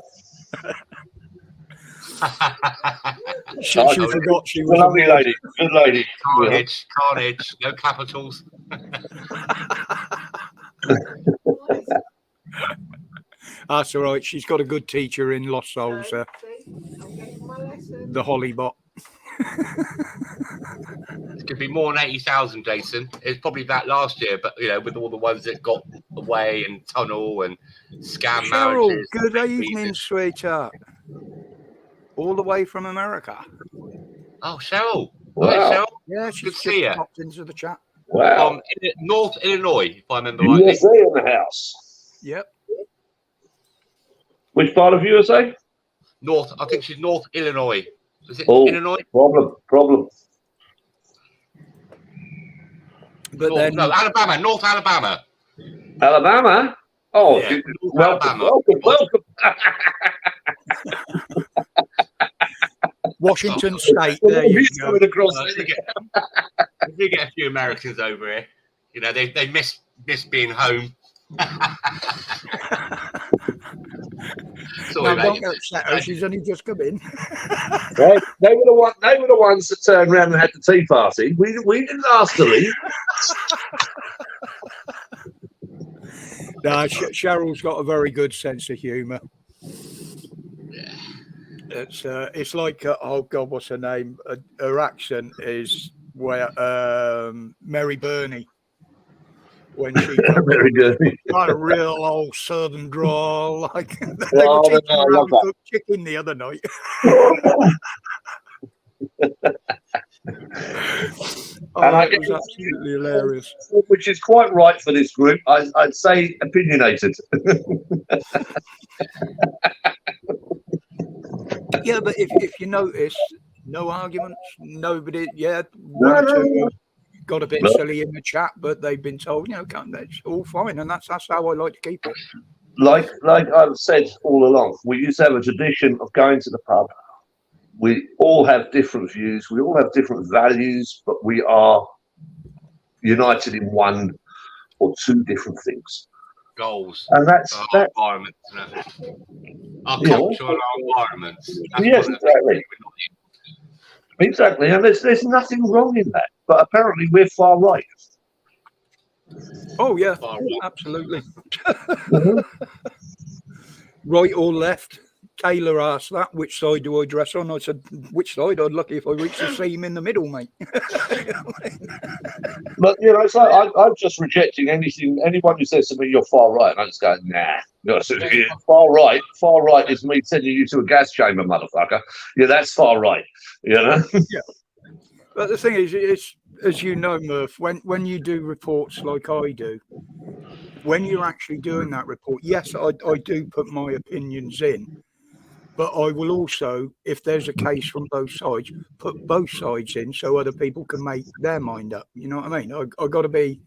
She forgot she was a lovely lady. Good lady. Carnage. No capitals. That's all right. She's got a good teacher in Lost Souls, the Hollybot. It's going to be more than 80,000, Jason. It's probably that last year, but you know, with all the ones that got away and tunnel and scam Cheryl, marriages. good evening, sweetheart. All the way from America. Oh, Cheryl. Wow. Hi, Cheryl. Yeah, she's Good to see just you. popped into the chat. Wow. North Illinois, if I remember rightly. USA in the house. Yep. Which part of USA? North. I think she's North Illinois. Is it Oh, Illinois? Problem. But then, No, Alabama. North Alabama. Alabama? Oh, Yeah, welcome, Alabama. welcome. Washington State. There you go. If you get a few Americans over here, you know, they miss being home. Sorry, No, mate. don't upset her. She's only just come in. They were the ones that turned around and had the tea party. We didn't ask to leave. No, Cheryl's got a very good sense of humour. It's like oh God, what's her name? Her accent is where Mary Burney when she Very good. got a real old southern drawl. Like they Oh, were teaching no, I her how love to that. cook chicken the other night. And I It was guess- absolutely hilarious. Which is quite right for this group. I'd say opinionated. Yeah, but if you notice, no arguments, nobody. Yeah, No, one or no, two no. got a bit No. silly in the chat, but they've been told, you know, that's all fine, and that's how I like to keep it. like I've said all along, we used to have a tradition of going to the pub. We all have different views. We all have different values, but we are united in one or two different things. Goals. And that's Our that. environment. Our Yeah. culture and our environment. That's Yes, one of the things exactly. we're not in. Exactly, and there's nothing wrong in that. But apparently, we're far right. Oh yeah, Far right. absolutely. Right or left? Taylor asked that. Which side do I dress on? I said, which side? I'd lucky if I reached the seam in the middle, mate. But it's like I'm just rejecting anyone who says to me you're far right, and I just go, nah. No, so, far right is me sending you to a gas chamber, motherfucker. Yeah, that's far right. Yeah. But the thing is, it's, as you know, Murph, when you do reports like I do, when you're actually doing that report, yes, I do put my opinions in, but I will also, if there's a case from both sides, put both sides in so other people can make their mind up. You know what I mean? I got to be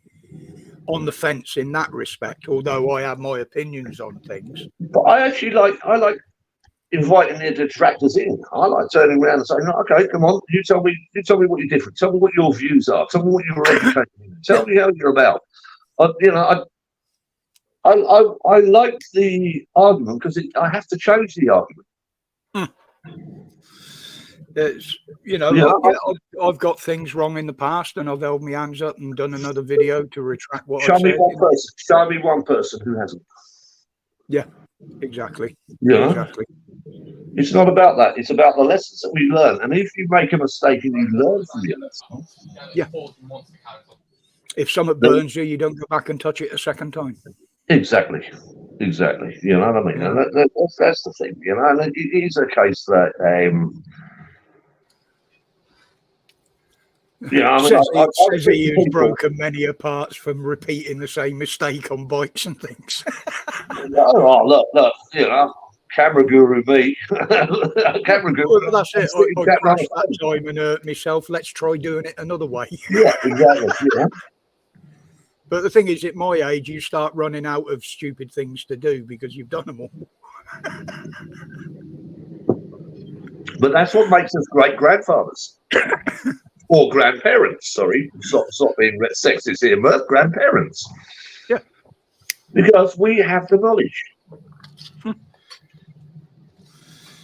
on the fence in that respect, although I have my opinions on things. But I like inviting the detractors in. I like turning around and saying, okay, come on, you tell me what you're different. Tell me what your views are. Tell me what you're educated. Tell me how you're about. I like the argument because I have to change the argument. It's, I've got things wrong in the past, and I've held my hands up and done another video to retract what I said. Show me one person who hasn't. Yeah, exactly. Yeah. Exactly. It's not about that. It's about the lessons that we learn. And if you make a mistake and you learn from your lesson, yeah. If something burns you, you don't go back and touch it a second time. Exactly. You know what I mean? Yeah. And that's the thing. And it is a case that says he has broken many parts from repeating the same mistake on bikes and things. Look, camera guru me. Camera guru. Well, that's it. I crashed that time and hurt myself. Let's try doing it another way. Yeah, exactly. Yeah. But the thing is, at my age, you start running out of stupid things to do because you've done them all. But that's what makes us great grandfathers. Or grandparents, sorry. Stop being sexist here, Murph. Grandparents. Yeah. Because we have the knowledge.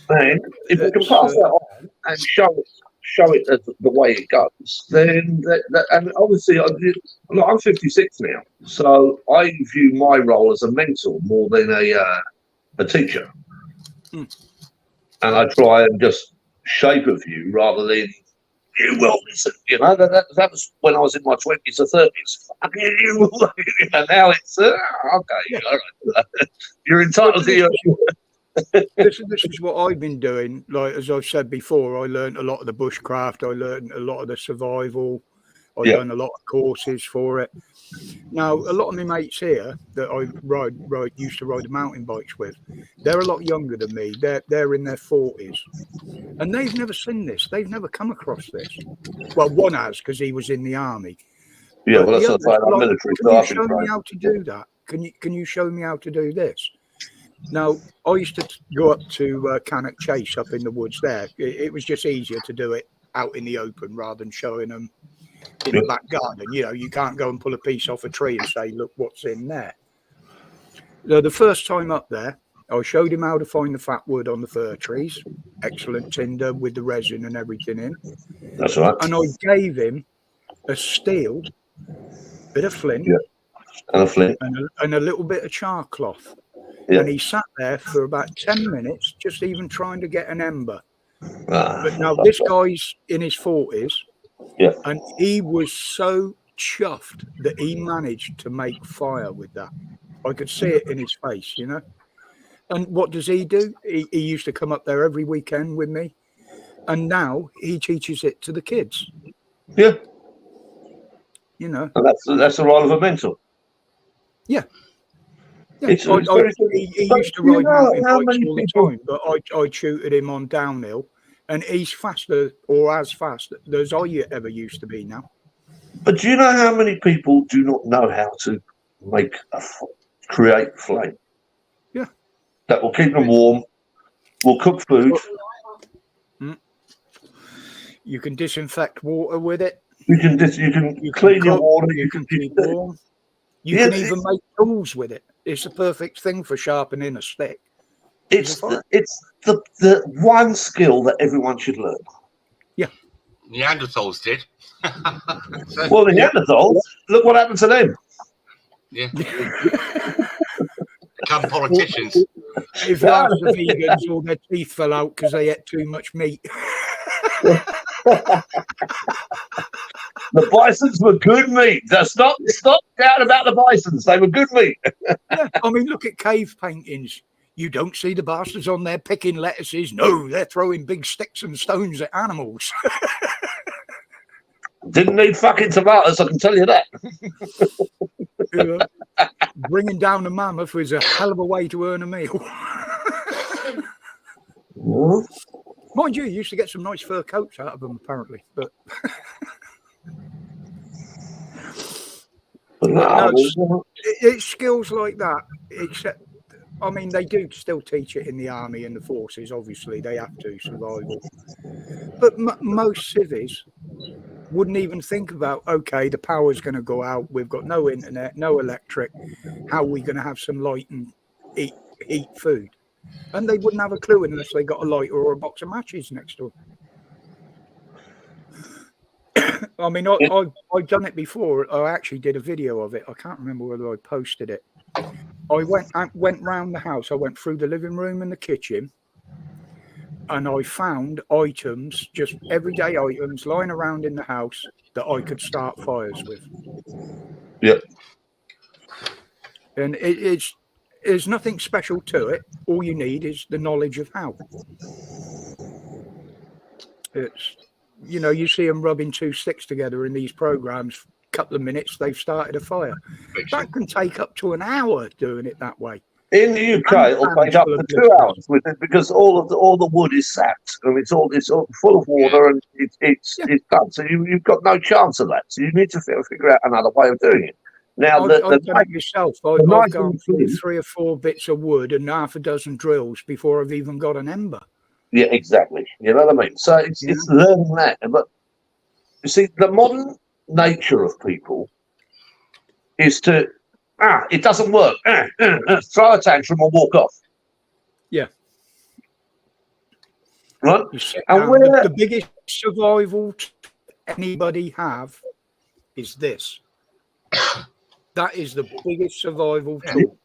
And if we can pass that on and show it as the way it goes, then and obviously I'm 56 now, so I view my role as a mentor more than a teacher. And I try and just shape a view rather than you will listen. That was when I was in my 20s or 30s. You and now it's okay. All right. You're entitled to your. This is what I've been doing. Like, as I've said before, I learned a lot of the bushcraft. I learned a lot of the survival. I've done a lot of courses for it. Now, a lot of my mates here that I used to ride the mountain bikes with, they're a lot younger than me. They're in their 40s, and they've never seen this. They've never come across this. Well, one has because he was in the army. Yeah, well, that's the military. Can you show me how to do that? Can you show me how to do this? Now, I used to go up to Cannock Chase up in the woods there. It was just easier to do it out in the open rather than showing them in the back garden. You can't go and pull a piece off a tree and say, look what's in there. So the first time up there, I showed him how to find the fat wood on the fir trees. Excellent tinder with the resin and everything in. That's right. And I gave him a steel, bit of flint, and a flint, and a little bit of char cloth. Yeah. And he sat there for about 10 minutes, just even trying to get an ember. But now this guy's in his 40s, and he was so chuffed that he managed to make fire with that. I could see it in his face, And what does he do? He used to come up there every weekend with me, and now he teaches it to the kids. Yeah. And that's the role of a mentor. Yeah. Yeah, he used to ride mountain bikes all the time, but I tutored him on downhill, and he's faster or as fast as I ever used to be now. But do you know how many people do not know how to create flame? that will keep them warm. We'll cook food. You can disinfect water with it. You can clean your cook, water. You can keep warm. You can even make tools with it. It's the perfect thing for sharpening a stick. It's the one skill that everyone should learn. Yeah. Neanderthals did. Well, the Neanderthals, look what happened to them. Yeah. Become politicians. If you ask the vegans, all their teeth fell out because they ate too much meat. The bisons were good meat. Stop doubting about the bisons. They were good meat. Yeah, I mean, look at cave paintings. You don't see the bastards on there picking lettuces. No, they're throwing big sticks and stones at animals. Didn't need fucking tomatoes, I can tell you that. Bringing down a mammoth was a hell of a way to earn a meal. Mind you used to get some nice fur coats out of them, apparently. But it's skills like that. Except, I mean, they do still teach it in the army and the forces. Obviously, they have to survival. But most civvies wouldn't even think about, okay, the power's going to go out. We've got no internet, no electric. How are we going to have some light and eat food? And they wouldn't have a clue unless they got a lighter or a box of matches next to them. I mean, I've done it before. I actually did a video of it. I can't remember whether I posted it. I went round the house. I went through the living room and the kitchen, and I found items, just everyday items, lying around in the house that I could start fires with. Yep. And there's nothing special to it. All you need is the knowledge of how. It's, you see them rubbing two sticks together in these programs. Couple of minutes, they've started a fire. That can take up to an hour doing it that way. In the UK, it'll take up to 2 hours with it because all the wood is sapped and it's all full of water and it's done. So you've got no chance of that. So you need to figure out another way of doing it. Now, I've done it myself. I've gone through 3 or 4 bits of wood and half a dozen drills before I've even got an ember. Yeah, exactly. You know what I mean? So it's learning that. But you see, the modern nature of people is to, it doesn't work. Throw a tantrum or walk off. Yeah. Right? And the biggest survival anybody have is this. That is the biggest survival tool.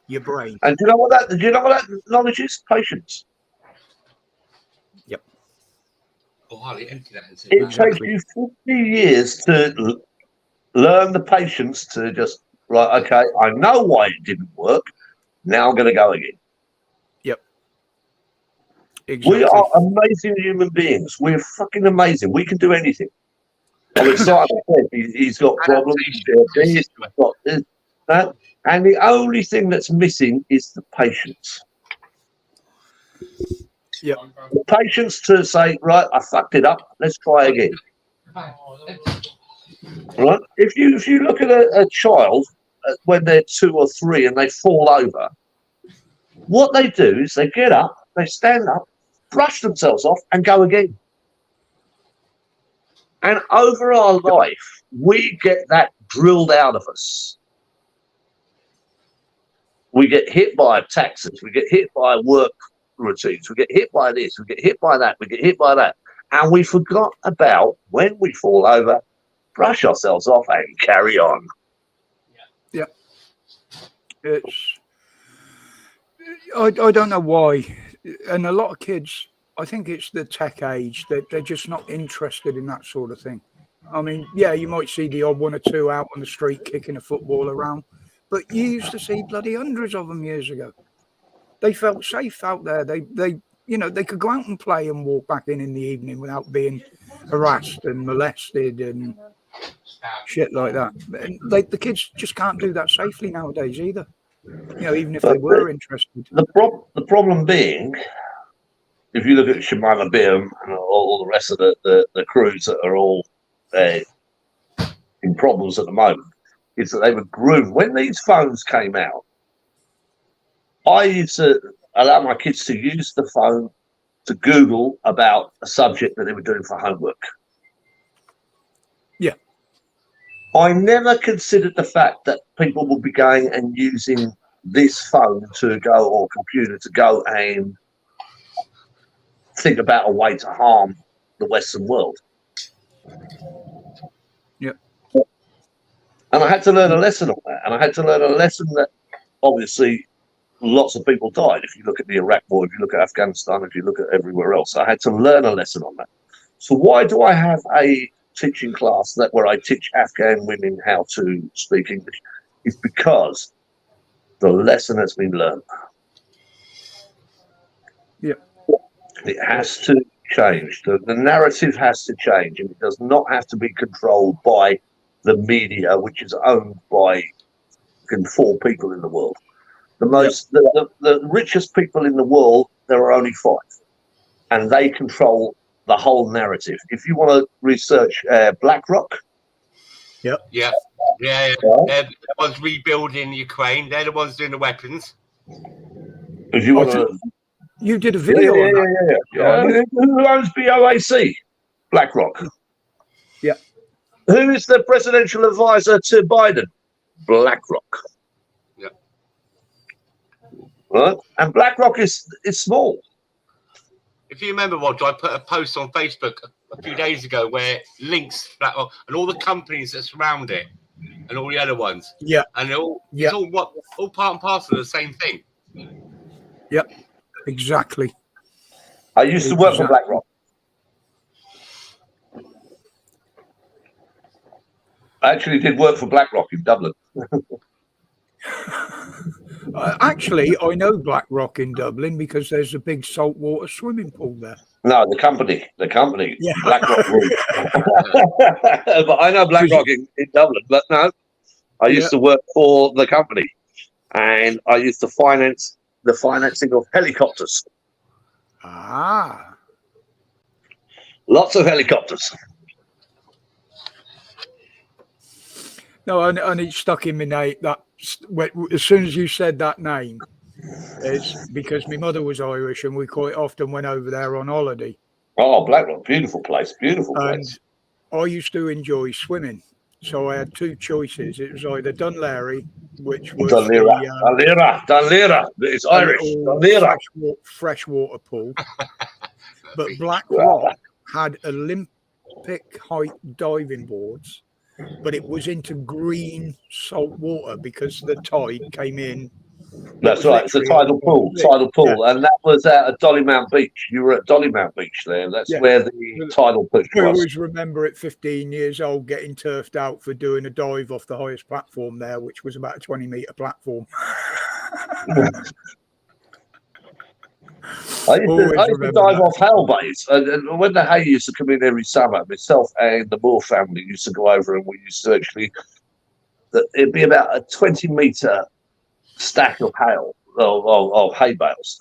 Your brain. And do you know what that knowledge is? Patience. Yep. It takes you 50 years to learn the patience to just, right, okay, I know why it didn't work. Now I'm going to go again. Yep. Exactly. We are amazing human beings. We're fucking amazing. We can do anything. I mean, Simon said he's got problems. He's got this, that. And the only thing that's missing is the patience. Yep. The patience to say, right, I fucked it up. Let's try again. Right? If you look at a child when they're 2 or 3 and they fall over, what they do is they get up, they stand up, brush themselves off, and go again. And over our life, we get that drilled out of us. We get hit by taxes, we get hit by work routines, we get hit by this, we get hit by that, we get hit by that. And we forgot about when we fall over, brush ourselves off and carry on. Yeah. I don't know why. And a lot of kids, I think it's the tech age, that they're just not interested in that sort of thing. I mean, yeah, you might see the odd 1 or 2 out on the street kicking a football around, but you used to see bloody hundreds of them years ago. They felt safe out there. They could go out and play and walk back in the evening without being harassed and molested and shit like that. And the kids just can't do that safely nowadays either. Even if they were interested. The problem being, if you look at Shimano Beam and all the rest of the crews that are all in problems at the moment, is that they were groomed. When these phones came out, I used to allow my kids to use the phone to Google about a subject that they were doing for homework. Yeah. I never considered the fact that people would be going and using this phone to go, or computer to go and think about a way to harm the Western world. Yep. And I had to learn a lesson on that. And I had to learn a lesson that obviously lots of people died. If you look at the Iraq war, if you look at Afghanistan, if you look at everywhere else, I had to learn a lesson on that. So why do I have a teaching class where I teach Afghan women how to speak English? It's because the lesson has been learned. Yeah. It has to change. The narrative has to change, and it does not have to be controlled by the media, which is owned by 4 people in the world. The richest people in the world, there are only 5, and they control the whole narrative. If you want to research BlackRock, Yeah. They're the ones rebuilding Ukraine. They're the ones doing the weapons. if you want to, You did a video on that. yeah. Who owns BOAC? BlackRock. Yeah. Who is the presidential advisor to Biden? BlackRock. Yeah. Right, and BlackRock is small. If you remember, Roger, I put a post on Facebook a few days ago where links BlackRock and all the companies that surround it and all the other ones. Yeah. And they're all, Yeah. it's all part and parcel of the same thing. Yep. Exactly. I used to work for Exactly. BlackRock. I actually did work for BlackRock in Dublin. Actually, I know BlackRock in Dublin because there's a big saltwater swimming pool there. No, the company, Yeah. BlackRock Group. But I know BlackRock in Dublin, but no, I used to work for the company, and I used to finance the financing of helicopters. Ah. Lots of helicopters. No, and it stuck in my name. As soon as you said that name, it's because my mother was Irish and we quite often went over there on holiday. Oh, BlackRock, beautiful place, beautiful And place. I used to enjoy swimming. So I had 2 choices. It was either Dunleary, which was Dunleary. It's Irish. Dunleary. freshwater pool. But BlackRock had Olympic height diving boards, but it was into green salt water because the tide came in. That's right. It's a tidal pool. Yeah. And that was at Dollymount Beach. You were at Dollymount Beach there. That's where the tidal push I was. always remember at 15 years old getting turfed out for doing a dive off the highest platform there, which was about a 20-meter platform. I used to dive off Hale Bays, and when the hay used to come in every summer, myself and the Moore family used to go over, and we used to actually, it'd be about a 20-meter stack of hail, of hay bales,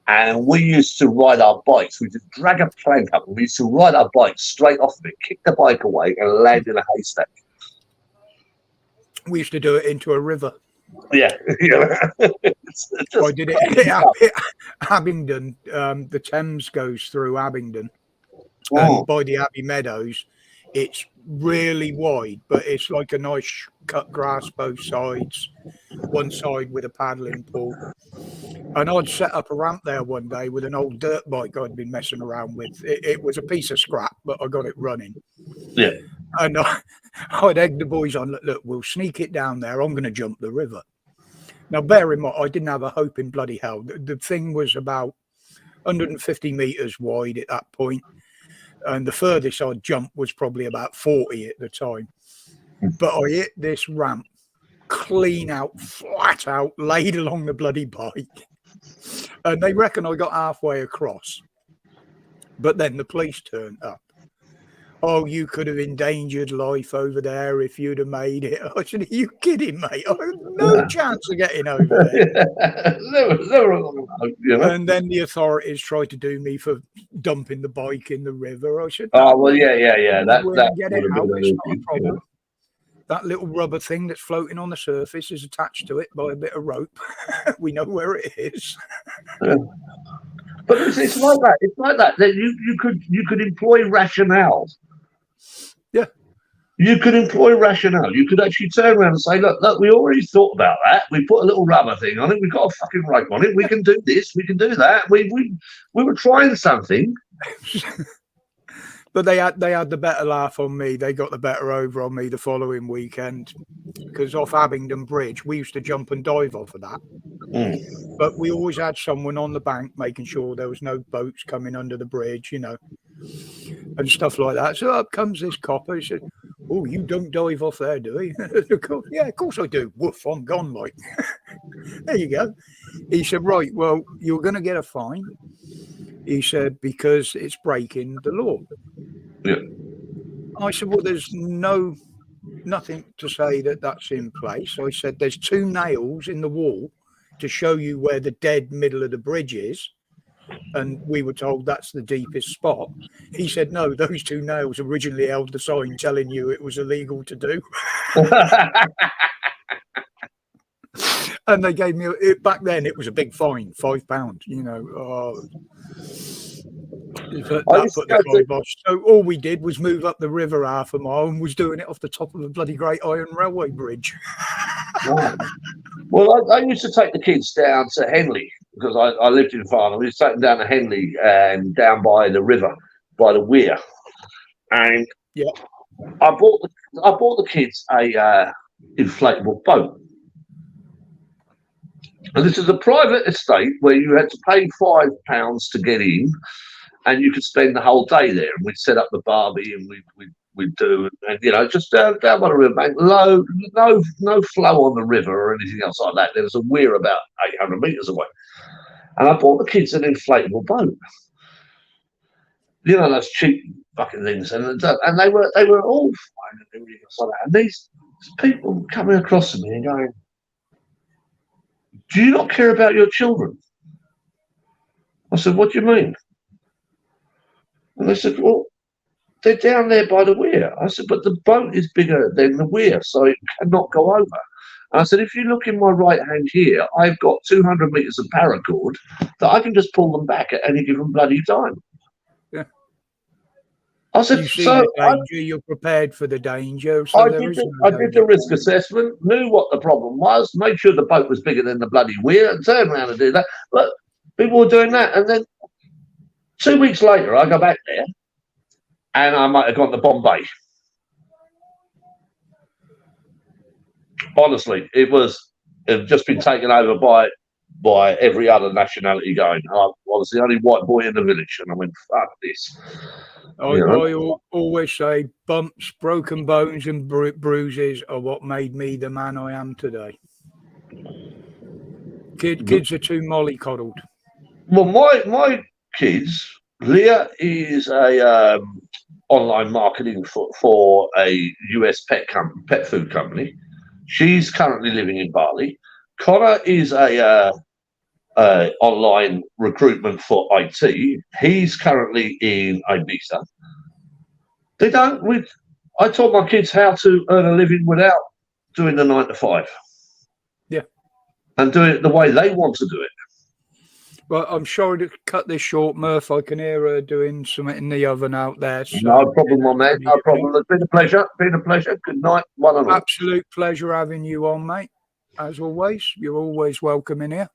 and we used to ride our bikes. We just drag a plank up, and we used to ride our bikes straight off of it, kick the bike away, and land in a haystack. We used to do it into a river. Yeah, I did it at Abingdon. The Thames goes through Abingdon, and by the Abbey Meadows, it's really wide, but it's like a nice cut grass both sides. One side with a paddling pool, and I'd set up a ramp there one day with an old dirt bike I'd been messing around with. It was a piece of scrap, but I got it running. Yeah. And I'd egg the boys on, look, we'll sneak it down there. I'm going to jump the river. Now, bear in mind, I didn't have a hope in bloody hell. The thing was about 150 meters wide at that point, and the furthest I'd jump was probably about 40 at the time. But I hit this ramp clean out, flat out, laid along the bloody bike. And they reckon I got halfway across. But then the police turned up. Oh, you could have endangered life over there if you'd have made it. I said, are you kidding, mate? I had no chance of getting over there. And then the authorities tried to do me for dumping the bike in the river. I said, oh, well, yeah. Get it out, it's not a problem. that little rubber thing that's floating on the surface is attached to it by a bit of rope. We know where it is. But it's like that. It's like that. That you could employ rationale. Yeah. You could employ rationale. You could actually turn around and say, look, we already thought about that. We put a little rubber thing on it. We've got a fucking rope on it. We can do this. We can do that. We were trying something. But they had the better laugh on me. They got the better over on me the following weekend, because off Abingdon Bridge, we used to jump and dive off of that. But we always had someone on the bank making sure there was no boats coming under the bridge, you know, and stuff like that. So up comes this copper. He said, "Oh, you don't dive off there, do you?" "Yeah, of course I do." "Woof, I'm gone, like." There you go. He said, "Right, well, you're going to get a fine." He said, "because it's breaking the law." Yeah. I said, "Well, there's nothing to say that that's in place." So I said, "There's 2 nails in the wall to show you where the dead middle of the bridge is." And we were told that's the deepest spot. He said, "No, those 2 nails originally held the sign telling you it was illegal to do." And they gave me back then. It was a big fine, £5. You know, that put the kibosh. So all we did was move up the river half a mile and was doing it off the top of a bloody Great Iron Railway bridge. Well, I used to take the kids down to Henley because I lived in Farnham. We used to take them down to Henley and down by the river, by the weir. And yeah, I bought the kids a inflatable boat. And this is a private estate where you had to pay £5 to get in, and you could spend the whole day there. And we'd set up the barbie, and we'd do, and you know, just down by the riverbank, no flow on the river or anything else like that. There was a weir about 800 metres away, and I bought the kids an inflatable boat. You know, those cheap fucking things, and they were all fine and everything else like that. And these people coming across to me and going, "Do you not care about your children?" I said, "What do you mean?" And they said, "Well, they're down there by the weir." I said, "But the boat is bigger than the weir, so it cannot go over." And I said, "If you look in my right hand here, I've got 200 metres of paracord that I can just pull them back at any given bloody time." Yeah. I said, "You see so the danger, you're prepared for the danger." So I did the risk assessment, knew what the problem was, made sure the boat was bigger than the bloody weir, and turned around and did that. But people were doing that, and then 2 weeks later, I go back there, and I might have gone to Bombay. Honestly, it had just been taken over by every other nationality going. I was the only white boy in the village, and I went, "Fuck this." I always say bumps, broken bones, and bruises are what made me the man I am today. Kids are too mollycoddled. Well, my kids, Leah is a online marketing for a US pet food company. She's currently living in Bali. Connor is a online recruitment for IT. He's currently in Ibiza. I taught my kids how to earn a living without doing the 9 to 5. Yeah. And doing it the way they want to do it. Well, I'm sorry to cut this short, Murph. I can hear her doing something in the oven out there. So No problem, my man. No problem. It's been a pleasure. Good night. One and all. Absolute pleasure having you on, mate. As always, you're always welcome in here.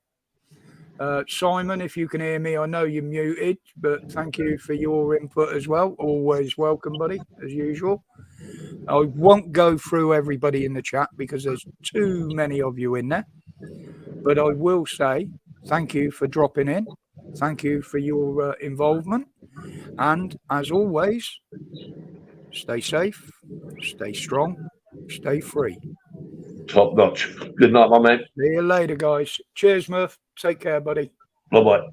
Simon, if you can hear me, I know you're muted, but thank you for your input as well. Always welcome, buddy, as usual. I won't go through everybody in the chat because there's too many of you in there. But I will say thank you for dropping in. Thank you for your involvement. And as always, stay safe, stay strong, stay free. Top notch. Good night, my man. See you later, guys. Cheers, Murph. Take care, buddy. Bye-bye.